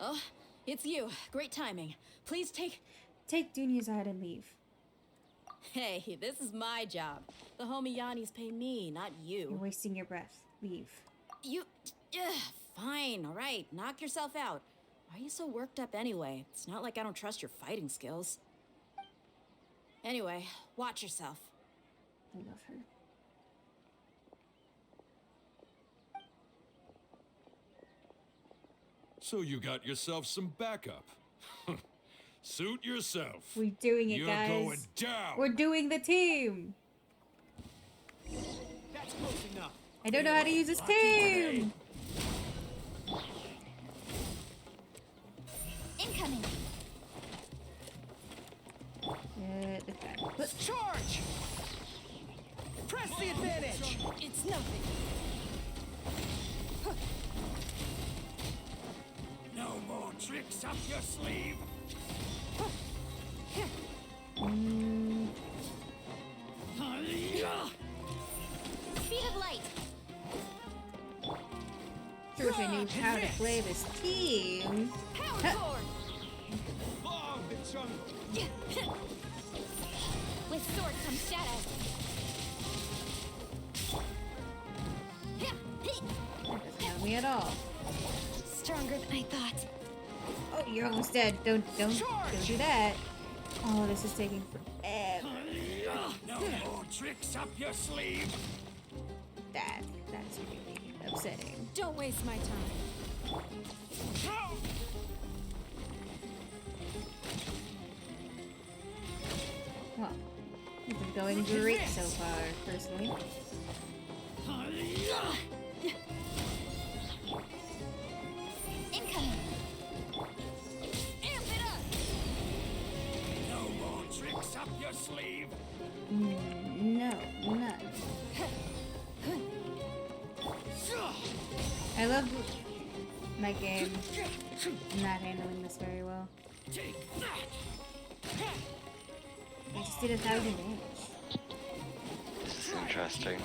Oh, it's you. Great timing. Please take... Take Dunyarzad and leave. Hey, this is my job. The homie Yannis pay me, not You're you. wasting your breath. Leave. You... fine, all right. Knock yourself out. Why are you so worked up anyway? It's not like I don't trust your fighting skills. Anyway, watch yourself. I love her. So you got yourself some backup. Suit yourself. We're doing it, You're guys. going down. We're doing the team. That's close enough. I don't know how to use this team. Incoming. Charge! Press the advantage! It's nothing. No more tricks up your sleeve! Speed of light. Sure wish I knew how to play this team. Power cord! Long the jungle! With sword comes shadow. That doesn't help me at all. Stronger than I thought. Oh, you're almost dead. Don't do that. Oh, this is taking forever. No more tricks up your sleeve! That's really upsetting. Don't waste my time. Well, this is going great so far, personally. I love my game not handling this very well. I just did 1,000 damage. This is interesting.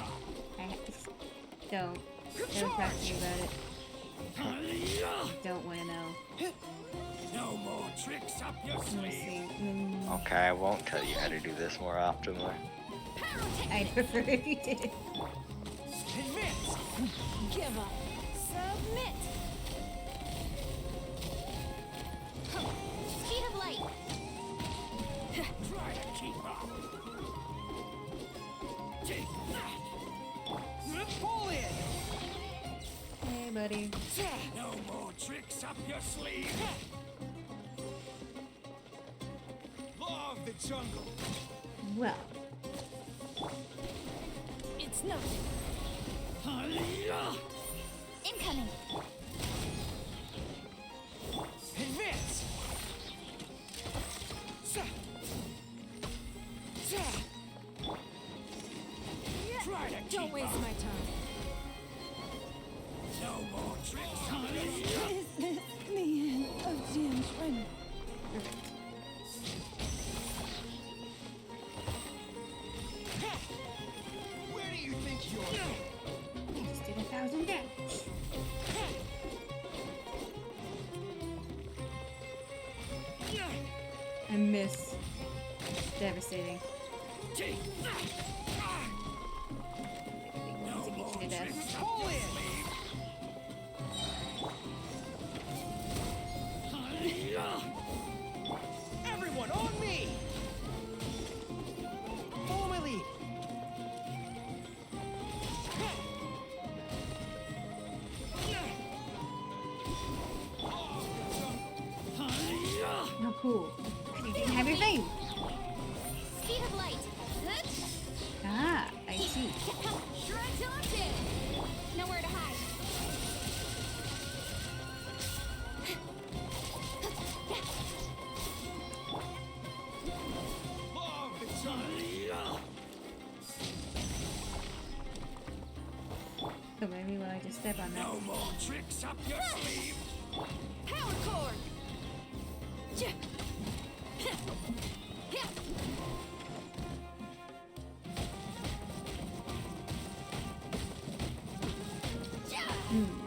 Don't talk to me about it. Don't want to know. No more tricks up your Let me sleeve. see. Okay, I won't tell you how to do this more optimally. I'd prefer if you did. Advance. Give up. Submit. Speed of light. Try to keep up. Take that. Pull in. Hey, buddy. No more tricks up your sleeve. Law of the jungle. Well. It's nothing. Incoming. Advance. Try to keep Don't waste up. my time. No more tricks up your sleeve. Is this the end of Genshin? Where do you think you're going? Just did 1,000 damage. I miss. Devastating. Take that. No to beat you to death. Pull in. Everyone on me. Follow my lead. Oh, cool. You didn't have your thing. Speed of light. Ah, I see. Shred till I'm dead. Nowhere to hide. Law of the jungle. Come at me while I just step on that. No more tricks up your sleeve. Power cord.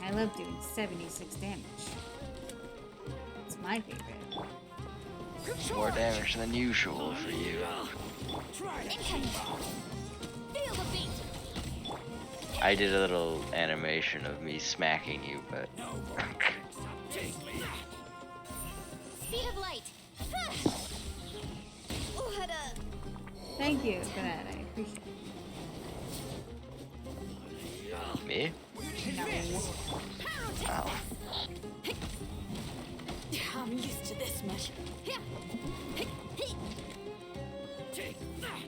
I love doing 76 damage. It's my favorite. More damage than usual for you. Incoming. Feel the beat. I did a little animation of me smacking you, but Speed of light. Thank you for that. I appreciate it. me? No. Oh. I'm used to this much. Take that.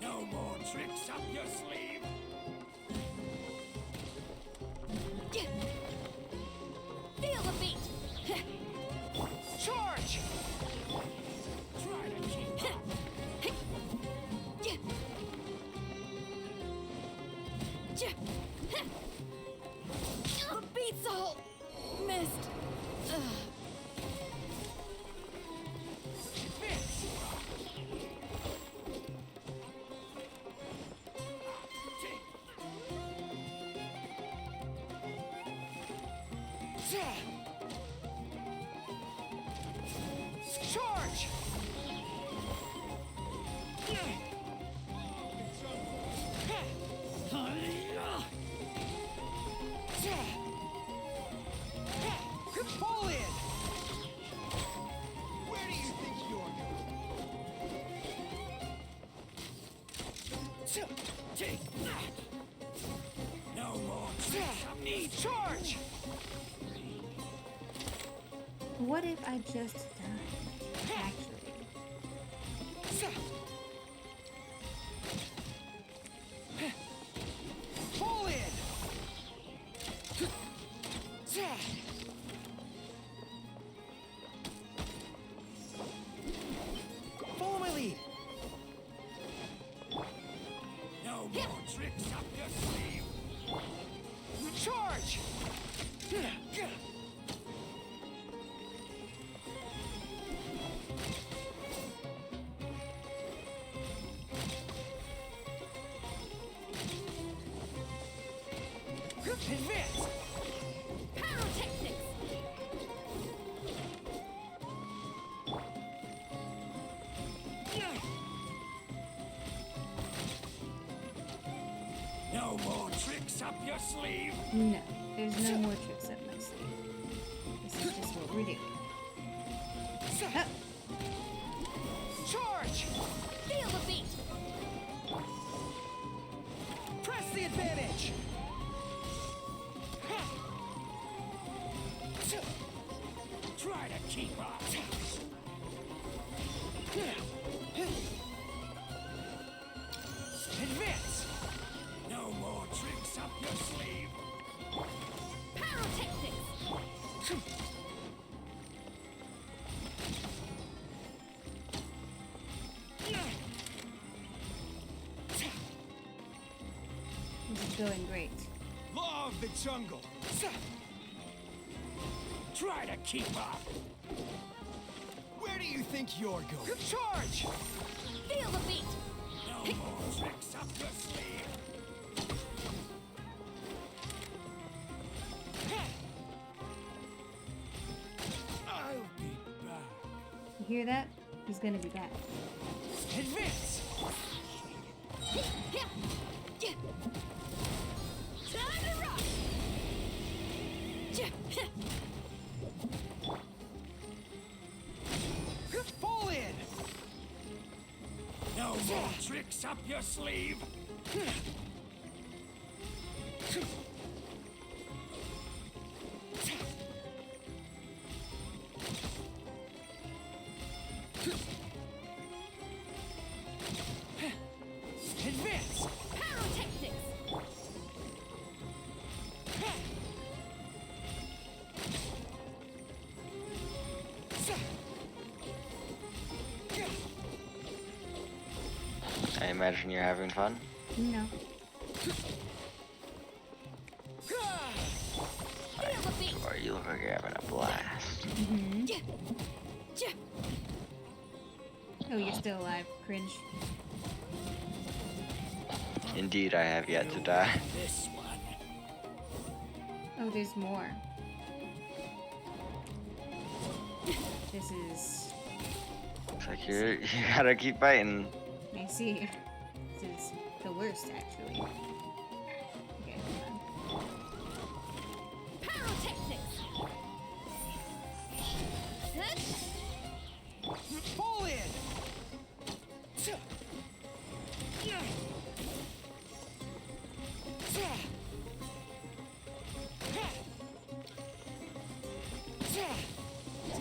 No more tricks up your sleeve. Feel the beat. Charge. Try to keep up. The beat's all missed. Charge. Pull in. Where do you think you're going? Take that. No more. Need charge. What if I just died? Actually. Pull in. Follow my lead. No more tricks up your sleeve. Advance! Pyrotechnics! No more tricks up your sleeve. No, there's no more tricks up my sleeve. This is just what we're doing. Huh. Charge! Feel the beat! Press the advantage! Try to keep up. Advance! No more tricks up your sleeve. Pyrotechnics! This is going great. Law of the jungle. Try to keep up. Where do you think you're going? Charge! Feel the beat! No more tricks up your sleeve. I'll be back. You hear that? He's gonna be back. Advance! Time to rock! Fall in! No more tricks up your sleeve. Advance! Pyrotechnics! I imagine you're having fun. No. Feel the beat! Or you look like you're having a blast. Oh, you're still alive. Cringe. Indeed, I have yet to die. This one. Oh, there's more. This is... Looks like you gotta keep fighting. I see. This is the worst, actually. Okay, hold on. Pyrotechnics! Fall in!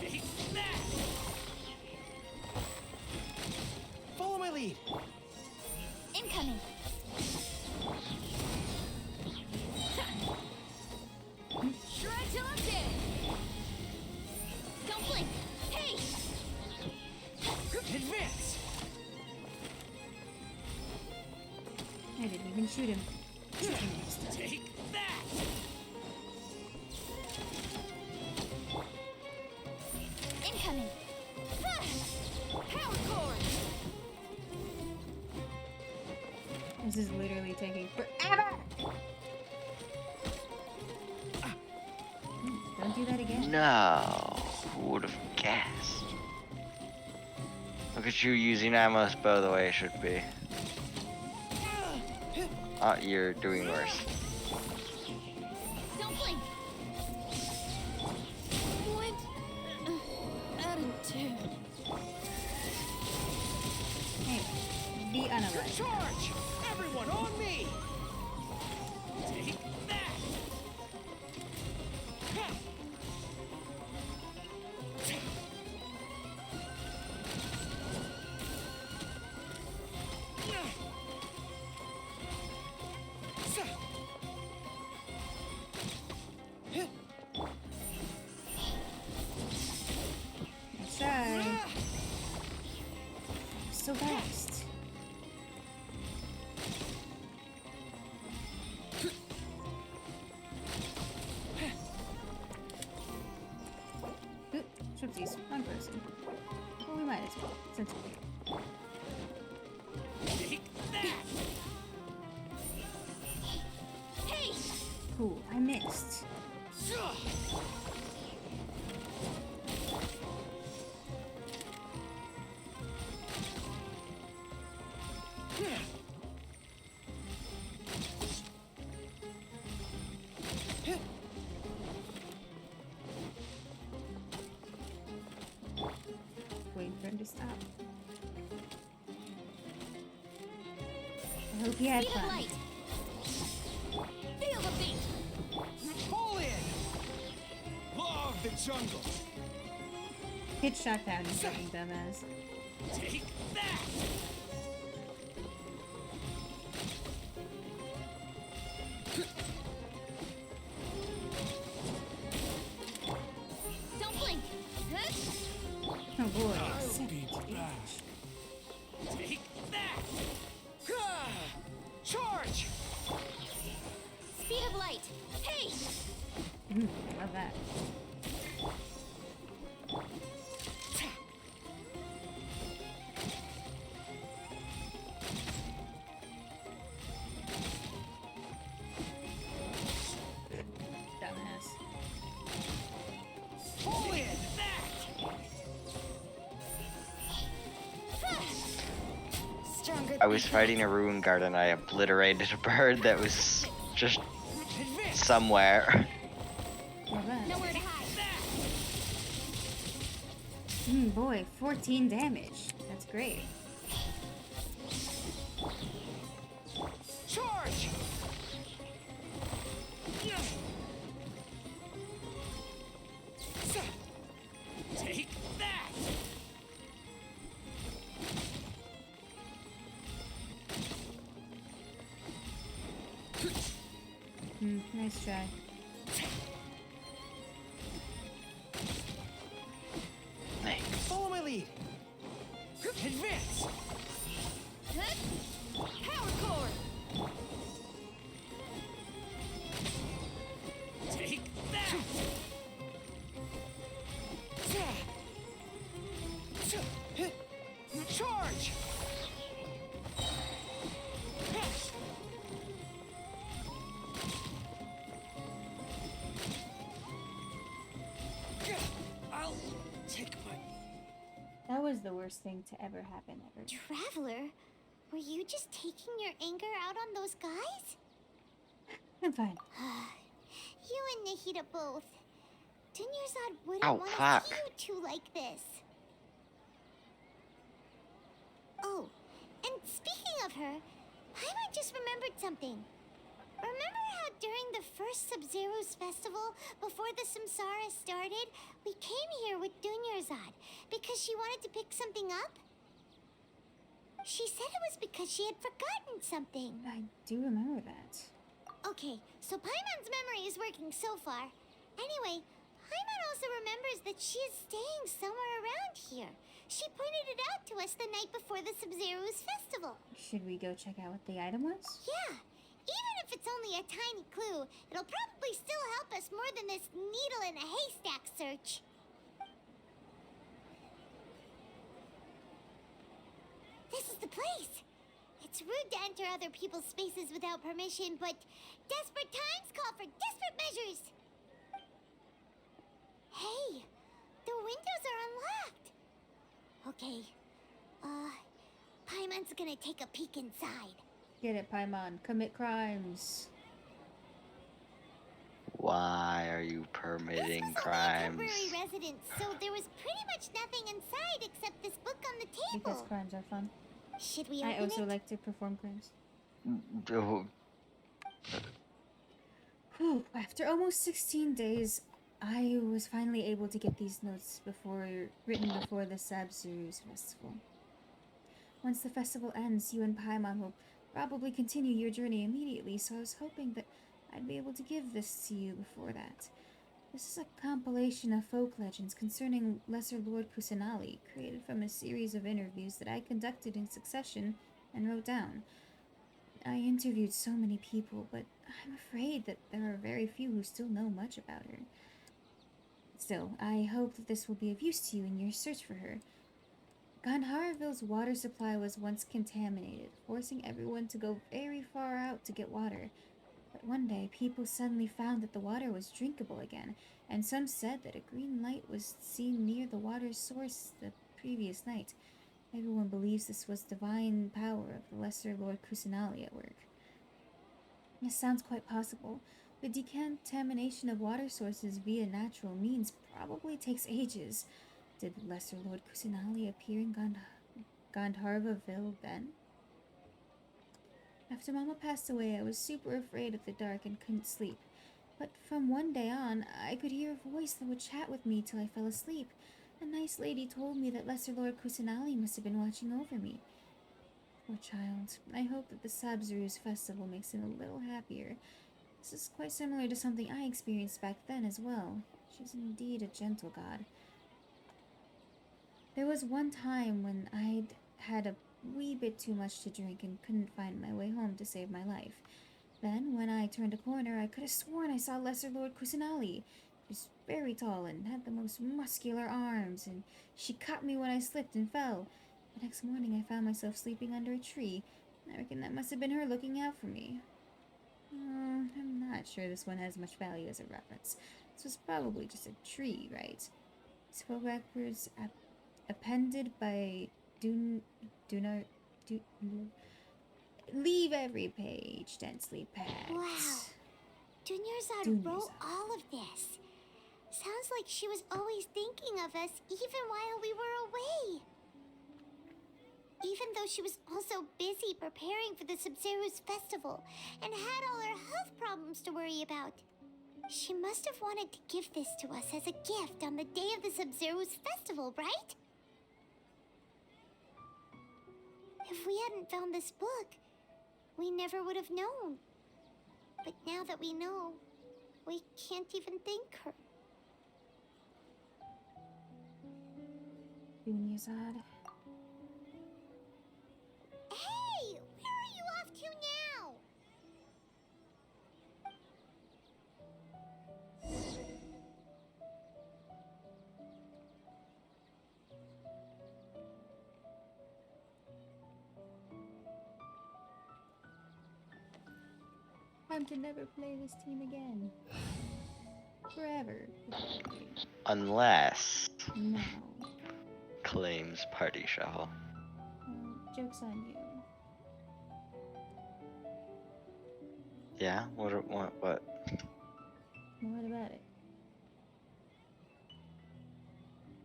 Take that! Follow my lead. Incoming! Shred till I'm dead! Don't blink! Hey! Advance! I didn't even shoot him. Take that! Incoming! Power cord! This is literally taking forever! Don't do that again. No. Who would have guessed? Look at you using Ammo's bow the way it should be. Oh, you're doing worse. Don't blink! What? Attitude. Hey, be unalive. Charge! Everyone on me! Take that! Nice try. So fast. Oop, swipsies, wrong person. Well, we might as well, since we're here. Take that! Hey! Ooh, I missed. Wait for him to stop. I hope he had Speed of fun. light. Feel the beat. Pull in! Law of the jungle! Get shot down, you fucking dumbass. Take that! Don't blink. Oh boy. I'll be back. Take that! Ah! Charge! Speed of light. Hey! Love that. Dumbass. Pull in! Stronger. I was fighting a ruin guard and I obliterated a bird that was just somewhere. Love that. Nowhere to hide. Boy, 14 damage. That's great. Charge! Take that! Nice try. Follow my lead. Advance! Power core. Take that! Charge! I'll take my... That was the worst thing to ever happen ever. Traveler, were you just taking your anger out on those guys? I'm fine. You and Nahida both. Dunyarzad wouldn't Oh, want to fuck. see you two like this. Oh, and speaking of her, Paimon just remembered something. Remember how during the first Sub-Zero's festival, before the Samsara started, we came here with Dunyarzad because she wanted to pick something up? She said it was because she had forgotten something. I do remember that. Okay, so Paimon's memory is working so far. Anyway, Paimon also remembers that she is staying somewhere around here. She pointed it out to us the night before the Sub-Zero's festival. Should we go check out what the item was? Yeah, even if it's only a tiny clue, it'll probably still help us more than this needle in a haystack search. This is the place. It's rude to enter other people's spaces without permission, but desperate times call for desperate measures. Hey, the windows are unlocked. Okay, Paimon's gonna take a peek inside. Get it, Paimon. Commit crimes. Why are you permitting This was crimes? only a temporary residence, so there was pretty much nothing inside except this book on the table. Because crimes are fun. Should we I open also it? like to perform crimes. Oh, Whew, after almost 16 days, I was finally able to get these notes written before the Sub-Zero's festival. Once the festival ends, you and Paimon will probably continue your journey immediately, so I was hoping that I'd be able to give this to you before that. This is a compilation of folk legends concerning Lesser Lord Kusanali, created from a series of interviews that I conducted in succession and wrote down. I interviewed so many people, but I'm afraid that there are very few who still know much about her. Still, I hope that this will be of use to you in your search for her. Ganharaville's water supply was once contaminated, forcing everyone to go very far out to get water. But one day, people suddenly found that the water was drinkable again, and some said that a green light was seen near the water's source the previous night. Everyone believes this was divine power of the Lesser Lord Kusanali at work. This sounds quite possible. The decontamination of water sources via natural means probably takes ages. Did the Lesser Lord Kusanali appear in Gandharvaville then? After Mama passed away, I was super afraid of the dark and couldn't sleep. But from one day on, I could hear a voice that would chat with me till I fell asleep. A nice lady told me that Lesser Lord Kusanali must have been watching over me. Poor child. I hope that the Sabzeruz festival makes him a little happier. This is quite similar to something I experienced back then as well. She's indeed a gentle god. There was one time when I'd had a wee bit too much to drink and couldn't find my way home to save my life. Then, when I turned a corner, I could have sworn I saw Lesser Lord Kusanali. He was very tall and had the most muscular arms, and she caught me when I slipped and fell. The next morning, I found myself sleeping under a tree. I reckon that must have been her looking out for me. I'm not sure this one has much value as a reference. This was probably just a tree, right? Spell records appended by Dunar. Leave every page densely packed. Wow. Dunyarzad wrote all of this. Sounds like she was always thinking of us even while we were away. Even though she was also busy preparing for the Sabzeruz festival and had all her health problems to worry about. She must have wanted to give this to us as a gift on the day of the Sabzeruz festival, right? If we hadn't found this book, we never would have known. But now that we know, we can't even thank her. Dunyarzad. Hey! Where are you off to now? I'm to never play this team again. Forever. Unless No. claims party shuffle. Joke's on you. Yeah? What? Well, what about it?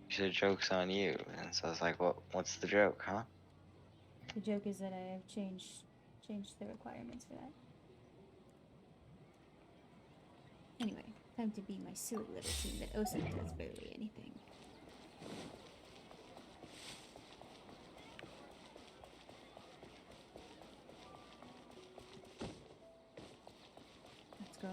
You said joke's on you, and so I was like, what's the joke, huh? The joke is that I have changed the requirements for that. Anyway, time to be my silly little team that also does barely anything. Let's go.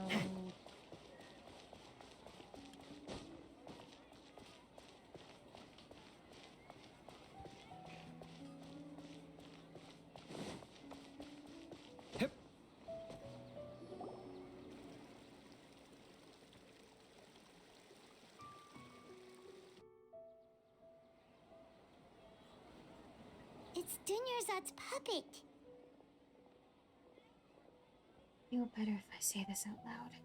It's Dunyarzad's puppet. Feel better if I say this out loud.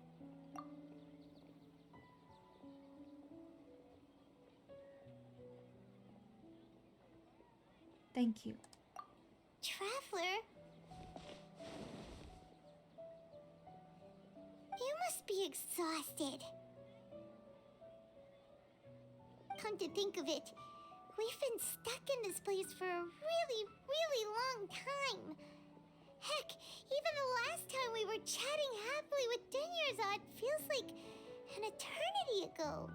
Thank you. Traveler? You must be exhausted. Come to think of it, we've been stuck in this place for a really, really long time. Heck, even the last time we were chatting happily with Dunyarzad feels like an eternity ago.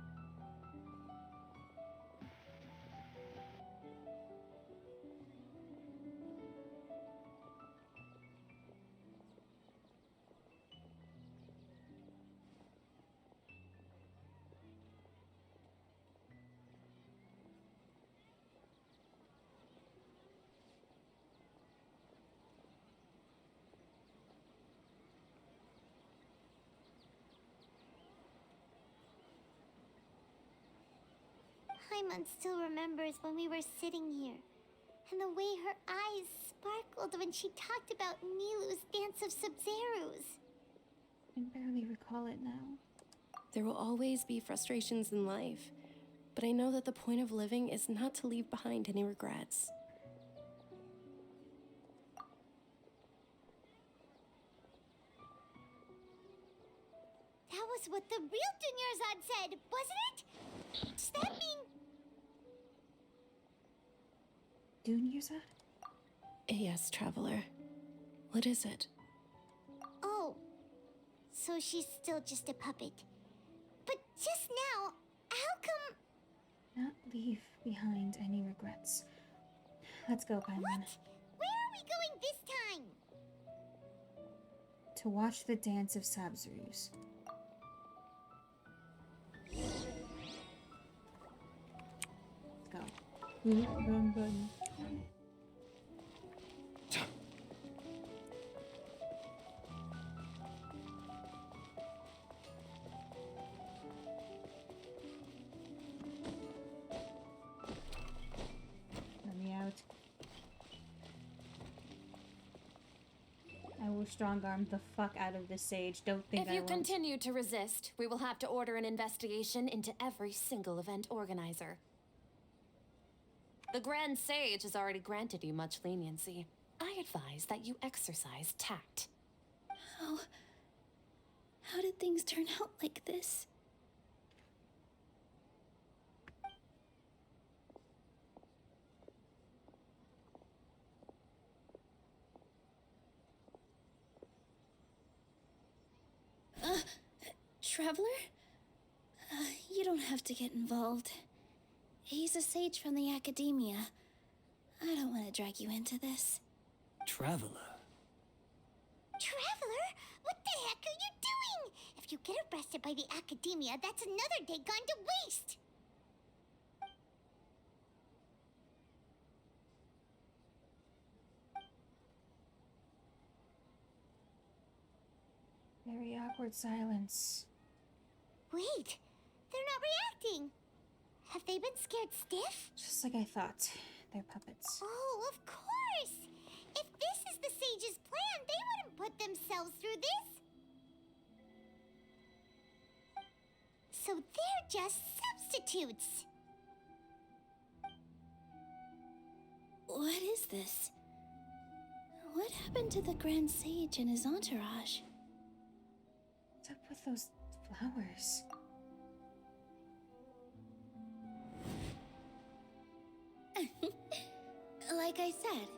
Paimon still remembers when we were sitting here, and the way her eyes sparkled when she talked about Nilu's Dance of Sabzeruz. can barely recall it now. There will always be frustrations in life, but I know that the point of living is not to leave behind any regrets. That was what the real Dunyarzad said, wasn't it? Does that mean... Dunyarzad? Yes, Traveler. What is it? Oh, so she's still just a puppet. But just now, how come... Not leave behind any regrets. Let's go, Paimon. What? Where are we going this time? To watch the dance of Sabzerus. Let's go. Run, run. Let me out. I will strong arm the fuck out of this sage. Don't think If I you won't. continue to resist, we will have to order an investigation into every single event organizer. The Grand Sage has already granted you much leniency. I advise that you exercise tact. How did things turn out like this? Traveler? You don't have to get involved. He's a sage from the academia. I don't want to drag you into this. Traveler? Traveler? What the heck are you doing? If you get arrested by the academia, that's another day gone to waste. Very awkward silence. Wait, they're not reacting. Have they been scared stiff? Just like I thought. They're puppets. Oh, of course! If this is the sage's plan, they wouldn't put themselves through this. So they're just substitutes. What is this? What happened to the Grand Sage and his entourage? What's up with those flowers? Like I said,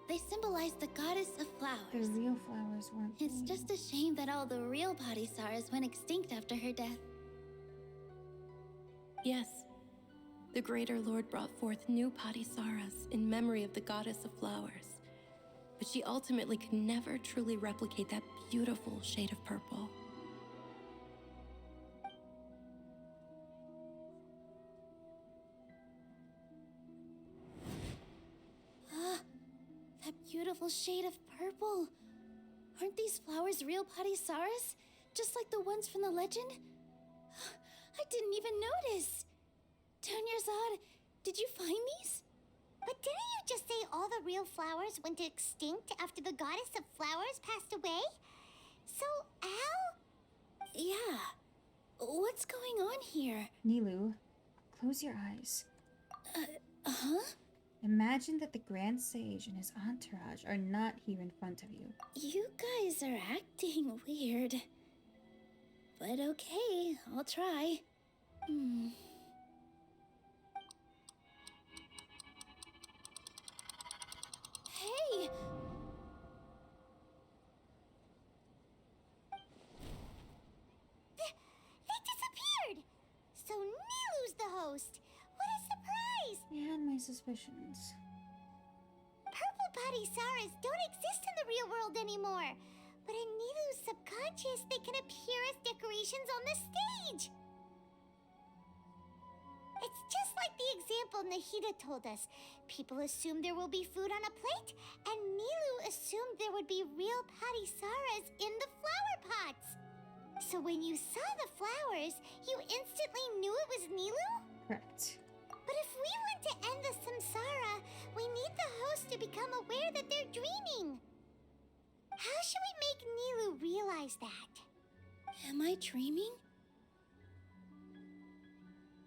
they symbolize the goddess of The flowers. real flowers weren't. It's just a shame that all the real Padisaras went extinct after her death. Yes. The Greater Lord brought forth new Padisaras in memory of the goddess of flowers. But she ultimately could never truly replicate that beautiful shade of purple. That beautiful shade of purple. Aren't these flowers real Padisaras? Just like the ones from the legend? I didn't even notice. Dunyarzad, did you find these? But didn't you just say all the real flowers went extinct after the goddess of flowers passed away? So, how? Yeah. What's going on here? Nilu, close your eyes. Huh? Imagine that the Grand Sage and his entourage are not here in front of you. You guys are acting weird. But okay, I'll try. Hey! They disappeared! So Nilu's the host! What a surprise! And my suspicions. Purple Padisaras don't exist in the real world anymore. But in Nilu's subconscious, they can appear as decorations on the stage. It's just like the example Nahida told us. People assume there will be food on a plate, and Nilu assumed there would be real Padisaras in the flower pots. So when you saw the flowers, you instantly knew it was Nilu? Correct. But if we want to end the samsara, we need the host to become aware that they're dreaming. How should we make Nilu realize that? I dreaming?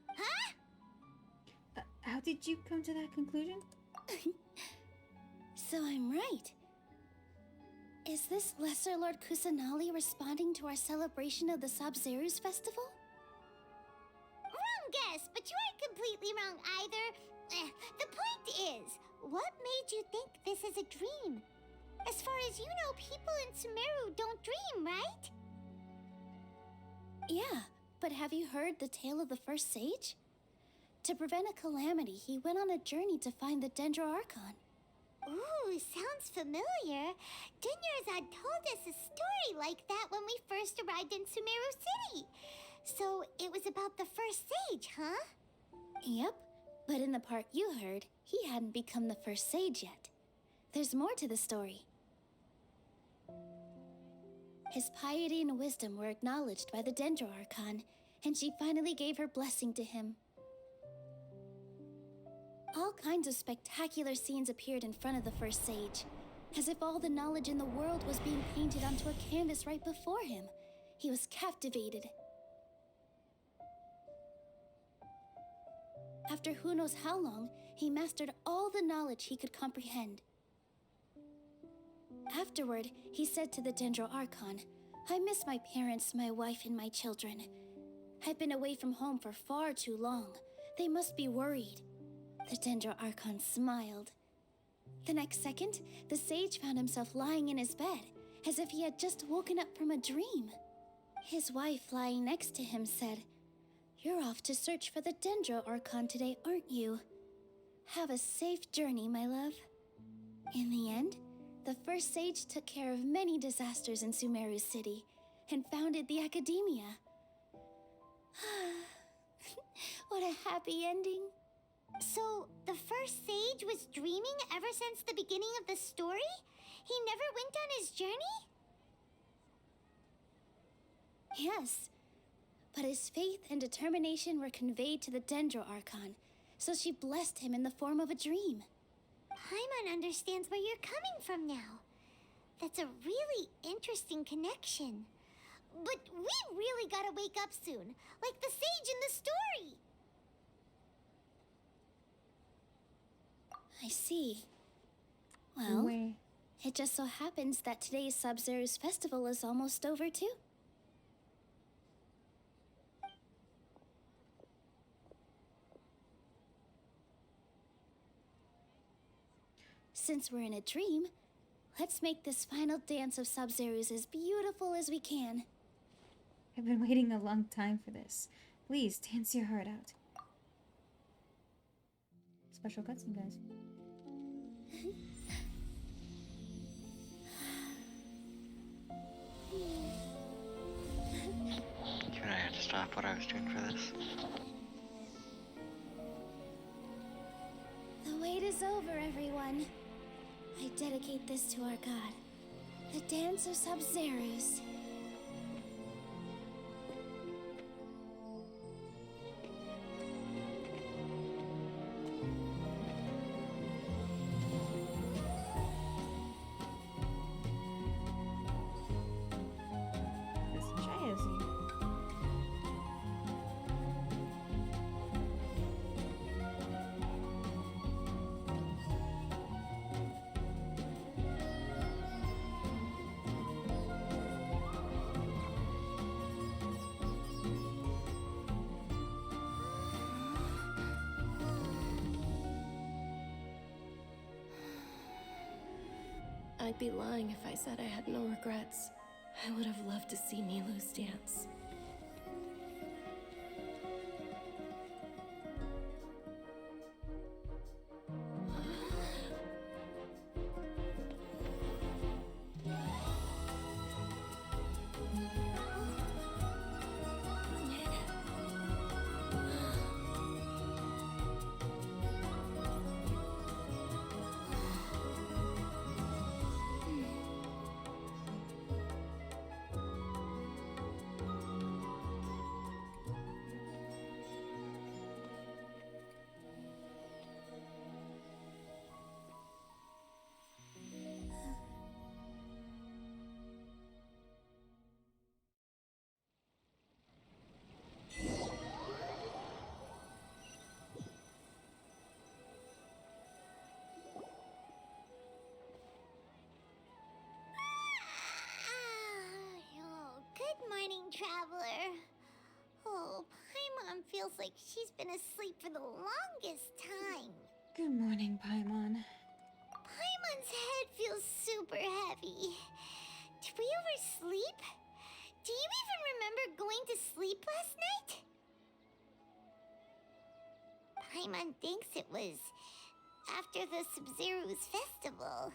Huh? How did you come to that conclusion? So I'm right. Is this Lesser Lord Kusanali responding to our celebration of the Sub-Zerus festival? Wrong guess, but you aren't completely wrong either. The point is, what made you think this is a dream? As far as you know, people in Sumeru don't dream, right? Yeah, but have you heard the tale of the first sage? To prevent a calamity, he went on a journey to find the Dendro Archon. Ooh, sounds familiar. Dunyarzad told us a story like that when we first arrived in Sumeru City. So it was about the first sage, huh? Yep, but in the part you heard, he hadn't become the first sage yet. There's more to the story. His piety and wisdom were acknowledged by the Dendro Archon, and she finally gave her blessing to him. All kinds of spectacular scenes appeared in front of the first sage, as if all the knowledge in the world was being painted onto a canvas right before him. He was captivated. After who knows how long, he mastered all the knowledge he could comprehend. Afterward, he said to the Dendro Archon, "I miss my parents, my wife, and my children. I've been away from home for far too long. They must be worried." The Dendro Archon smiled. The next second, the sage found himself lying in his bed, as if he had just woken up from a dream. His wife, lying next to him, said, "You're off to search for the Dendro Archon today, aren't you? Have a safe journey, my love." In the end, the first sage took care of many disasters in Sumeru City and founded the Academia. What a happy ending. So, the first sage was dreaming ever since the beginning of the story? He never went on his journey? Yes, but his faith and determination were conveyed to the Dendro Archon, so she blessed him in the form of a dream. Paimon understands where you're coming from now. That's a really interesting connection. But we really gotta wake up soon, like the sage in the story. I see. Well, it just so happens that today's Sub-Zero's festival is almost over too. Since we're in a dream, let's make this final dance of Sub-Zero's as beautiful as we can. I've been waiting a long time for this. Please, dance your heart out. Special cutscene, guys. You and I had to stop what I was doing for this. The wait is over, everyone. I dedicate this to our god, the Dance of Sub-Zeros. I'd be lying if I said I had no regrets. I would have loved to see Nilou's dance. Traveler. Oh, Paimon feels like she's been asleep for the longest time. Good morning, Paimon. Paimon's head feels super heavy. Did we oversleep? Do you even remember going to sleep last night? Paimon thinks it was after the Sub-Zero's festival.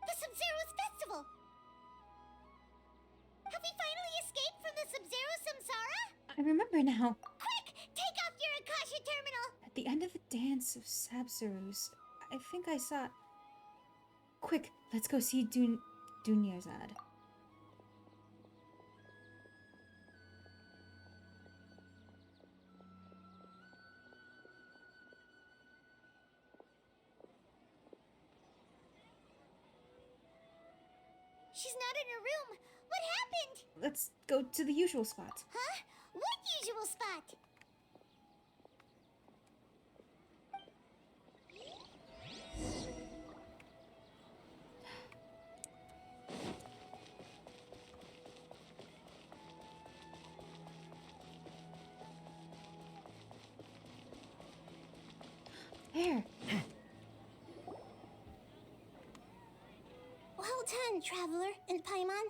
The Sub-Zero's festival! Have we finally escaped from the Sub-Zero Samsara? I remember now. Quick! Take off your Akasha terminal! At the end of the dance of Sabzerus, I think I saw... Quick, let's go see Dunyarzad. She's not in her room. What happened? Let's go to the usual spot. Huh? What usual spot? There. Well done, Traveler and Paimon.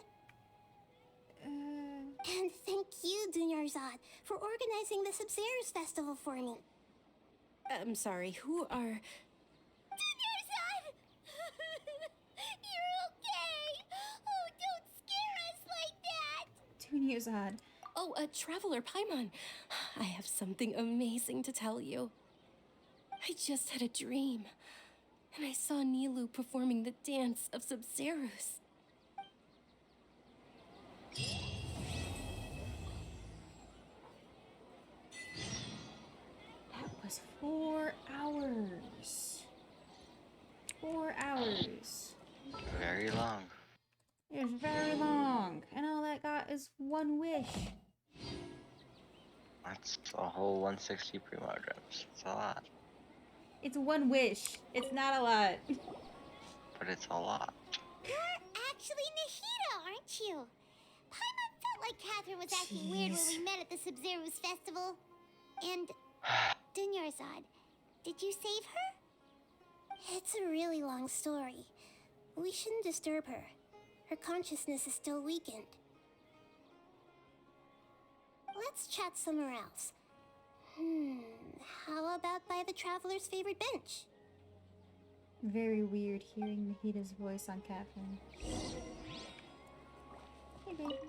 And thank you, Dunyarzad, for organizing the Sub-Zero's festival for me. I'm sorry, who are... Dunyarzad! You're okay! Oh, don't scare us like that! Dunyarzad. Oh, Traveler Paimon. I have something amazing to tell you. I just had a dream, and I saw Nilou performing the dance of Sub-Zerus. That was 4 hours. 4 hours. Very long. It's very long. And all that got is one wish. That's a whole 160 primo gems. It's a lot. It's one wish. It's not a lot. But it's a lot. You're actually Nahida, aren't you? Paimon felt like Catherine was acting weird when we met at the Sub-Zero's festival. And Dunyarzad, did you save her? It's a really long story. We shouldn't disturb her. Her consciousness is still weakened. Let's chat somewhere else. How about by the Traveler's favorite bench? Very weird hearing Nahida's voice on Catherine. Hey, baby.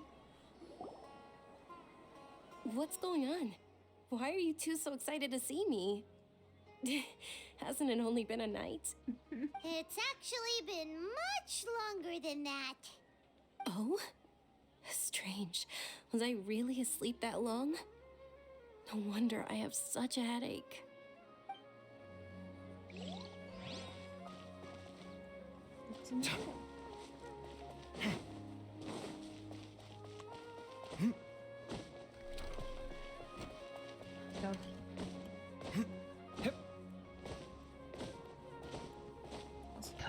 What's going on? Why are you two so excited to see me? Hasn't it only been a night? It's actually been much longer than that. Oh? Strange. Was I really asleep that long? No wonder I have such a headache.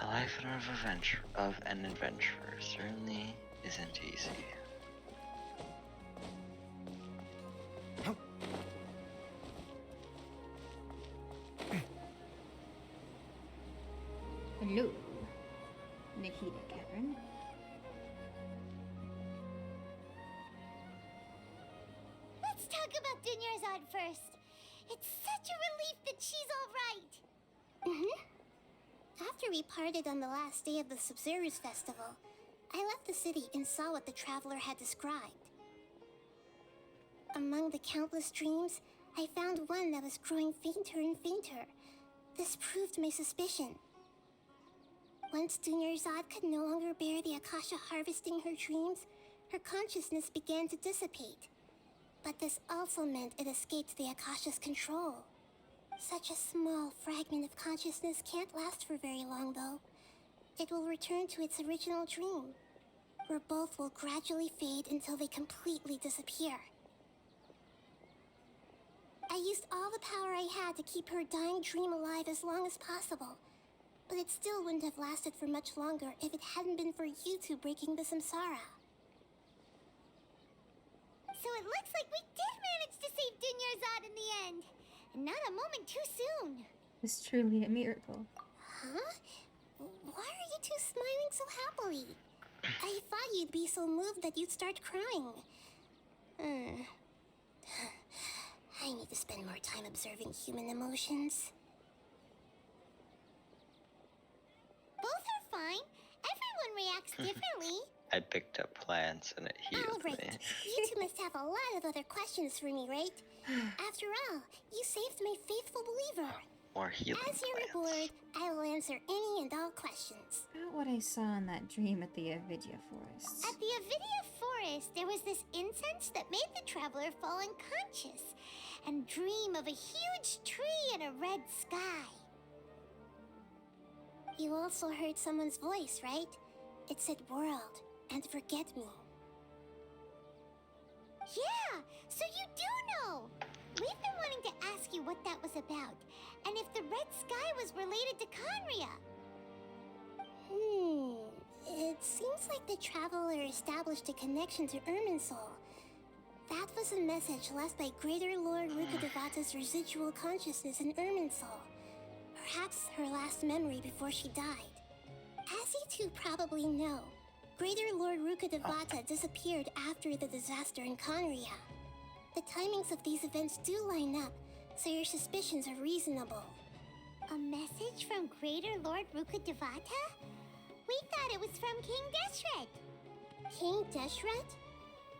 The life of an adventurer certainly isn't easy. Hello, Nahida, Catherine. Let's talk about Dunyarzad first. It's such a relief that she's all right. After we parted on the last day of the Sub-Zero's festival, I left the city and saw what the Traveler had described. Among the countless dreams, I found one that was growing fainter and fainter. This proved my suspicion. Once Dunyarzad could no longer bear the Akasha harvesting her dreams, her consciousness began to dissipate. But this also meant it escaped the Akasha's control. Such a small fragment of consciousness can't last for very long, though. It will return to its original dream, where both will gradually fade until they completely disappear. I used all the power I had to keep her dying dream alive as long as possible, but it still wouldn't have lasted for much longer if it hadn't been for you two breaking the samsara. So it looks like we did manage to save Dunyarzad in the end. And not a moment too soon. It's truly a miracle. Huh? Why are you two smiling so happily? I thought you'd be so moved that you'd start crying. I need to spend more time observing human emotions. Both are fine. Everyone reacts differently. I picked up plants and it healed Alright, me. you two must have a lot of other questions for me, right? After all, you saved my faithful believer. More healing As your plants. reward, I will answer any and all questions. About what I saw in that dream at the Avidya forest. At the Avidya forest, there was this incense that made the traveler fall unconscious and dream of a huge tree and a red sky. You also heard someone's voice, right? It said world and forget me. Yeah, so you do know. We've been wanting to ask you what that was about, and if the red sky was related to Conria. It seems like the traveler established a connection to Irminsul. That was a message left by Greater Lord Rukkhadevata's residual consciousness in Irminsul. Perhaps her last memory before she died. As you two probably know, Greater Lord Rukkhadevata disappeared after the disaster in Conria. The timings of these events do line up, so your suspicions are reasonable. A message from Greater Lord Rukkhadevata? We thought it was from King Deshret. King Deshret?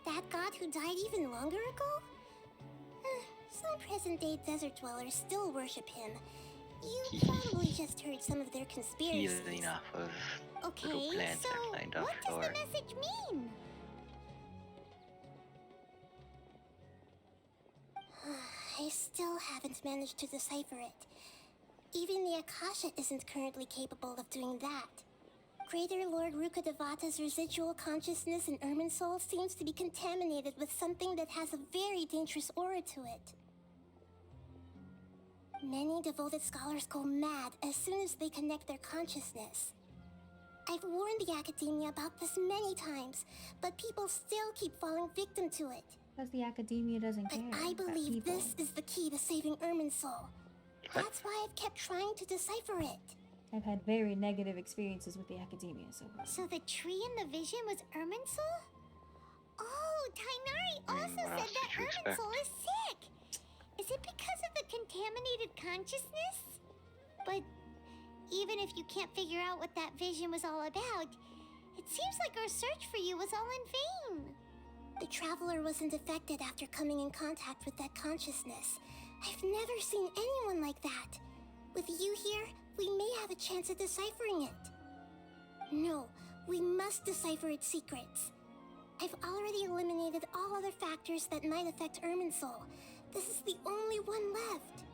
That god who died even longer ago? Some present-day desert dwellers still worship him. You probably just heard some of their conspiracies. Healing off of little Okay, plants so I find what does offshore. the message mean? I still haven't managed to decipher it. Even the Akasha isn't currently capable of doing that. Greater Lord Rukkhadevata's residual consciousness in Irminsul seems to be contaminated with something that has a very dangerous aura to it. Many devoted scholars go mad as soon as they connect their consciousness. I've warned the academia about this many times, but people still keep falling victim to it. Because the academia doesn't care. But I about believe people. this is the key to saving Irminsul. That's why I've kept trying to decipher it. I've had very negative experiences with the academia so far. So the tree in the vision was Irminsul? Oh, Tainari also what else said that did you expect? Irminsul is sick. Is it because of the contaminated consciousness? But even if you can't figure out what that vision was all about, it seems like our search for you was all in vain. The traveler wasn't affected after coming in contact with that consciousness. I've never seen anyone like that. With you here, we may have a chance at deciphering it. No, we must decipher its secrets. I've already eliminated all other factors that might affect Irminsul. This is the only one left.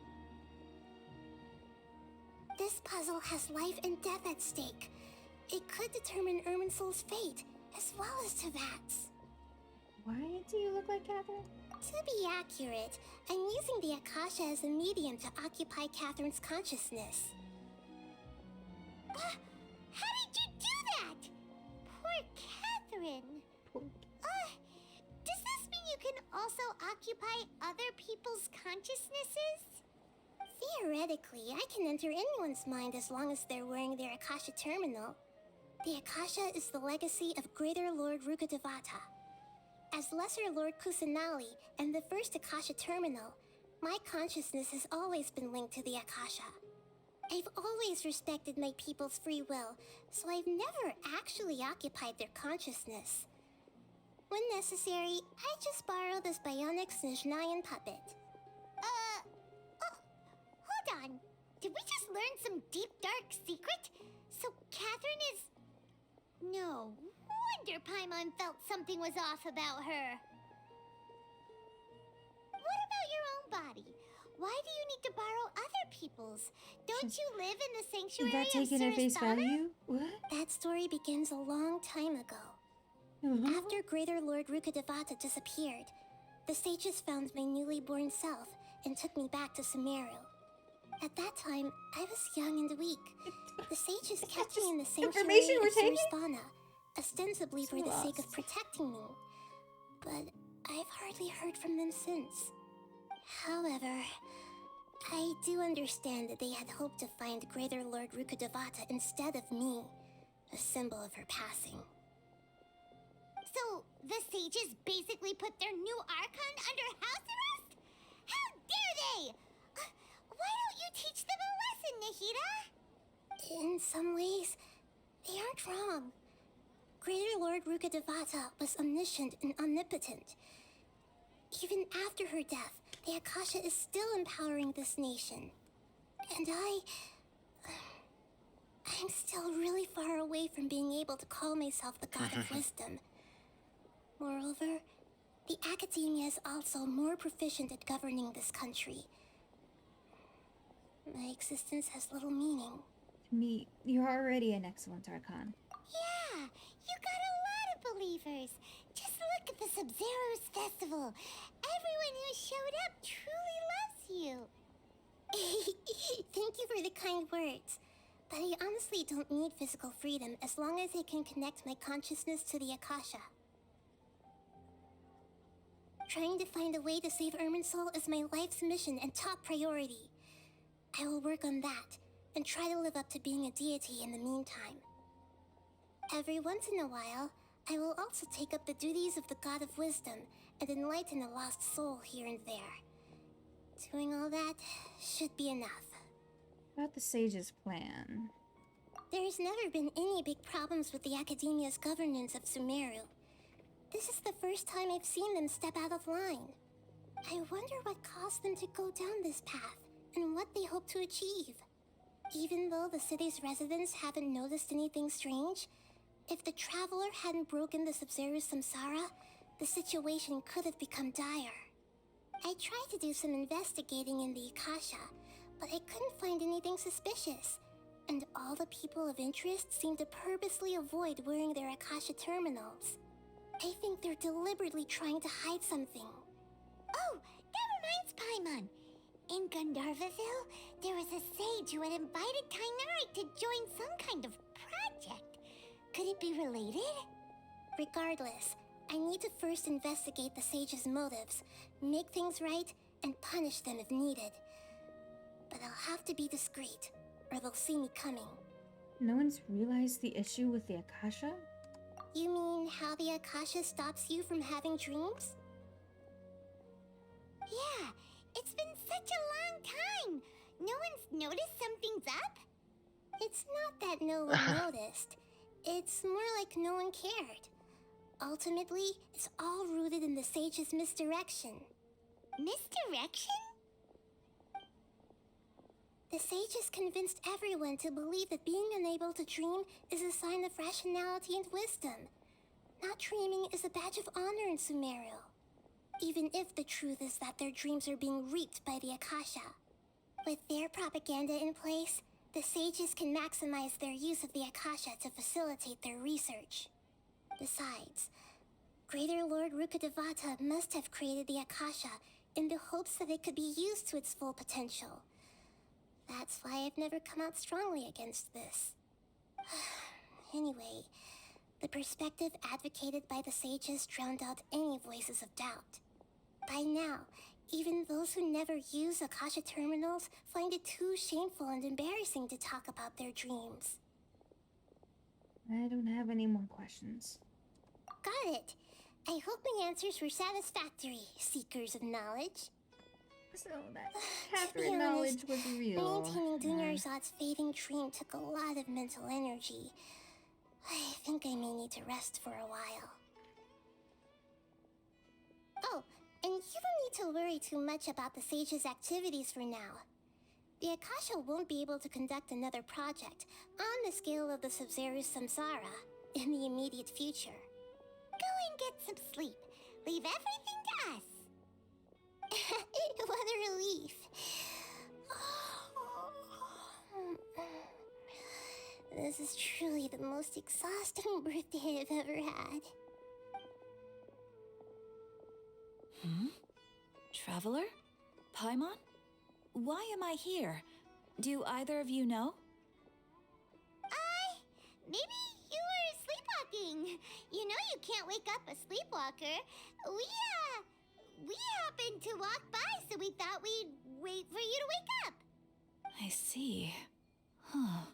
This puzzle has life and death at stake. It could determine Irminsul's fate, as well as Tevat's. Why do you look like Catherine? To be accurate, I'm using the Akasha as a medium to occupy Catherine's consciousness. How did you do that? Poor Catherine. Does this mean you can also occupy other people's consciousnesses? Theoretically, I can enter anyone's mind as long as they're wearing their Akasha terminal. The Akasha is the legacy of Greater Lord Rukkhadevata. As Lesser Lord Kusanali and the first Akasha terminal, my consciousness has always been linked to the Akasha. I've always respected my people's free will, so I've never actually occupied their consciousness. When necessary, I just borrow this bionic Snezhnayan puppet. Hold on. Did we just learn some deep, dark secret? So Catherine is... No wonder Paimon felt something was off about her. What about your own body? Why do you need to borrow other people's? Don't you live in the sanctuary Is that of taken at face Surasthana? value? What? That story begins a long time ago. After Greater Lord Rukkhadevata disappeared, the sages found my newly born self and took me back to Sumeru. At that time, I was young and weak. The sages kept me in the sanctuary information we're of taking? Surasthana, ostensibly for the sake of lost. protecting me. But I've hardly heard from them since. However, I do understand that they had hoped to find Greater Lord Rukkhadevata instead of me, a symbol of her passing. So, the sages basically put their new Archon under house arrest? How dare they! Why don't you teach them a lesson, Nahida? In some ways, they aren't wrong. Greater Lord Rukkhadevata was omniscient and omnipotent. Even after her death, the Akasha is still empowering this nation. And I'm still really far away from being able to call myself the God of Wisdom. Moreover, the Academia is also more proficient at governing this country. My existence has little meaning. To me, you're already an excellent Archon. Yeah, you got a lot of believers. Just look at the Sub-Zero's festival. Everyone who showed up truly loves you. Thank you for the kind words. But I honestly don't need physical freedom as long as I can connect my consciousness to the Akasha. Trying to find a way to save Irminsul is my life's mission and top priority. I will work on that, and try to live up to being a deity in the meantime. Every once in a while, I will also take up the duties of the God of Wisdom and enlighten a lost soul here and there. Doing all that should be enough. About the sage's plan. There's never been any big problems with the Academia's governance of Sumeru. This is the first time I've seen them step out of line. I wonder what caused them to go down this path, and what they hope to achieve. Even though the city's residents haven't noticed anything strange, if the Traveler hadn't broken the Sub-Zero samsara, the situation could have become dire. I tried to do some investigating in the Akasha, but I couldn't find anything suspicious, and all the people of interest seem to purposely avoid wearing their Akasha terminals. I think they're deliberately trying to hide something. Oh, that reminds Paimon. In Gandharvaville, there was a sage who had invited Kainari to join some kind of project. Could it be related? Regardless, I need to first investigate the sage's motives, make things right, and punish them if needed. But I'll have to be discreet, or they'll see me coming. No one's realized the issue with the Akasha? You mean how the Akasha stops you from having dreams? Yeah, it's been such a long time. No one's noticed something's up? It's not that no one noticed. It's more like no one cared. Ultimately, it's all rooted in the sage's misdirection. Misdirection? The sages convinced everyone to believe that being unable to dream is a sign of rationality and wisdom. Not dreaming is a badge of honor in Sumeru. Even if the truth is that their dreams are being reaped by the Akasha. With their propaganda in place, the sages can maximize their use of the Akasha to facilitate their research. Besides, Greater Lord Rukkhadevata must have created the Akasha in the hopes that it could be used to its full potential. That's why I've never come out strongly against this. Anyway, the perspective advocated by the sages drowned out any voices of doubt. By now, even those who never use Akasha terminals find it too shameful and embarrassing to talk about their dreams. I don't have any more questions. Got it. I hope my answers were satisfactory, seekers of knowledge. So that Catherine knowledge was real. Maintaining Dunyarzad's fading dream took a lot of mental energy. I think I may need to rest for a while. Oh, and you don't need to worry too much about the sage's activities for now. The Akasha won't be able to conduct another project on the scale of the Sub-Zero samsara in the immediate future. Go and get some sleep. Leave everything to us. What a relief. This is truly the most exhausting birthday I've ever had. Traveler? Paimon? Why am I here? Do either of you know? Maybe you were sleepwalking. You know you can't wake up a sleepwalker. to walk by, so we thought we'd wait for you to wake up. I see. Huh.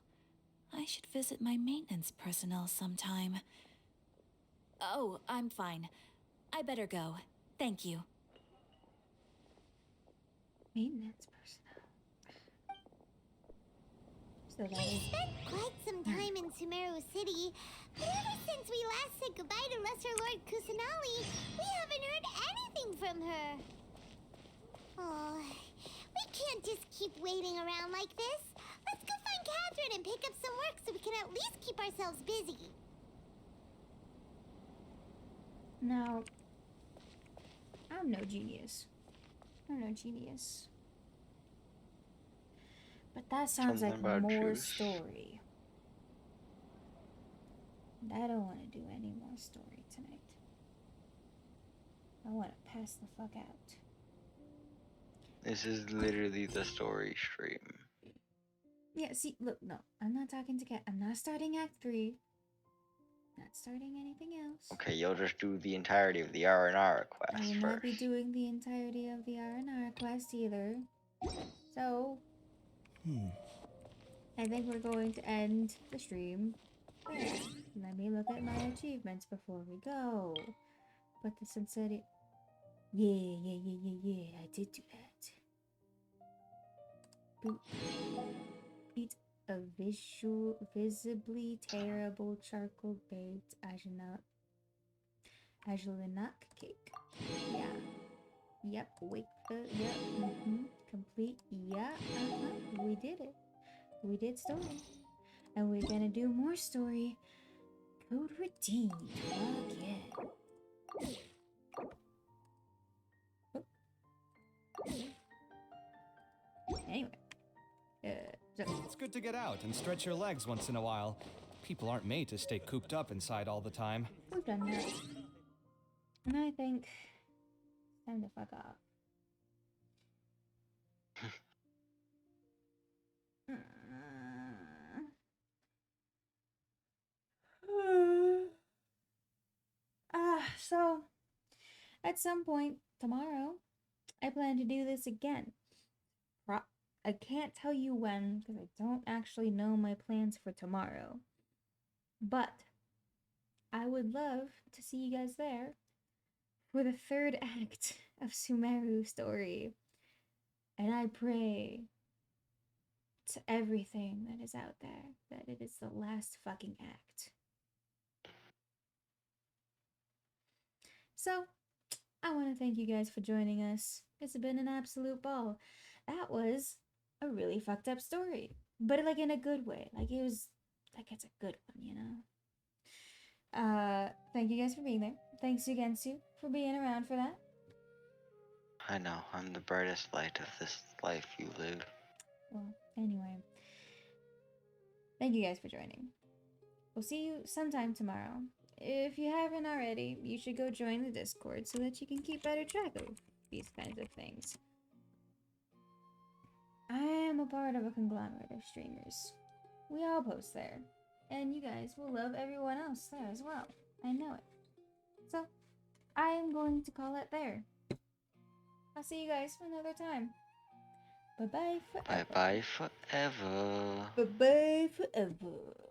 I should visit my maintenance personnel sometime. Oh, I'm fine. I better go. Thank you. Maintenance personnel. So that We is... spent quite some time in Sumeru City, but ever since we last said goodbye to Lesser Lord Kusanali, we haven't heard anything from her. Oh, we can't just keep waiting around like this. Let's go find Catherine and pick up some work so we can at least keep ourselves busy. Now, I'm no genius. I'm no genius. But that sounds Something like about more juice. story. And I don't want to do any more story tonight. I want to pass the fuck out. This is literally the story stream. Yeah, see, look, no. I'm not talking to Cat. I'm not starting Act 3. Not starting anything else. Okay, you'll just do the entirety of the R&R I quest will first. not be doing the entirety of the R&R quest either. So, I think we're going to end the stream there. Let me look at my achievements before we go. But the sincerity... Yeah, I did do that. Boop. Eat a visibly terrible charcoal baked Ajlanak cake. Yeah. Yep. Wake the... Yep. Complete. Yeah. We did it. We did story. And we're gonna do more story. Code redeemed. Fuck yeah. Anyway. So. It's good to get out and stretch your legs once in a while. People aren't made to stay cooped up inside all the time. We've done that. And I think it's time to fuck off. So, at some point tomorrow, I plan to do this again. I can't tell you when, because I don't actually know my plans for tomorrow. But, I would love to see you guys there for the third act of Sumeru story. And I pray to everything that is out there that it is the last fucking act. So, I want to thank you guys for joining us. It's been an absolute ball. That was a really fucked up story, but like in a good way. Like it was, like it's a good one, you know? Thank you guys for being there. Thanks to Gensu for being around for that. I know, I'm the brightest light of this life you live. Well, anyway. Thank you guys for joining. We'll see you sometime tomorrow. If you haven't already, you should go join the Discord so that you can keep better track of these kinds of things. I am a part of a conglomerate of streamers. We all post there. And you guys will love everyone else there as well. I know it. So, I am going to call it there. I'll see you guys another time. Bye-bye forever. Bye-bye forever. Bye-bye forever.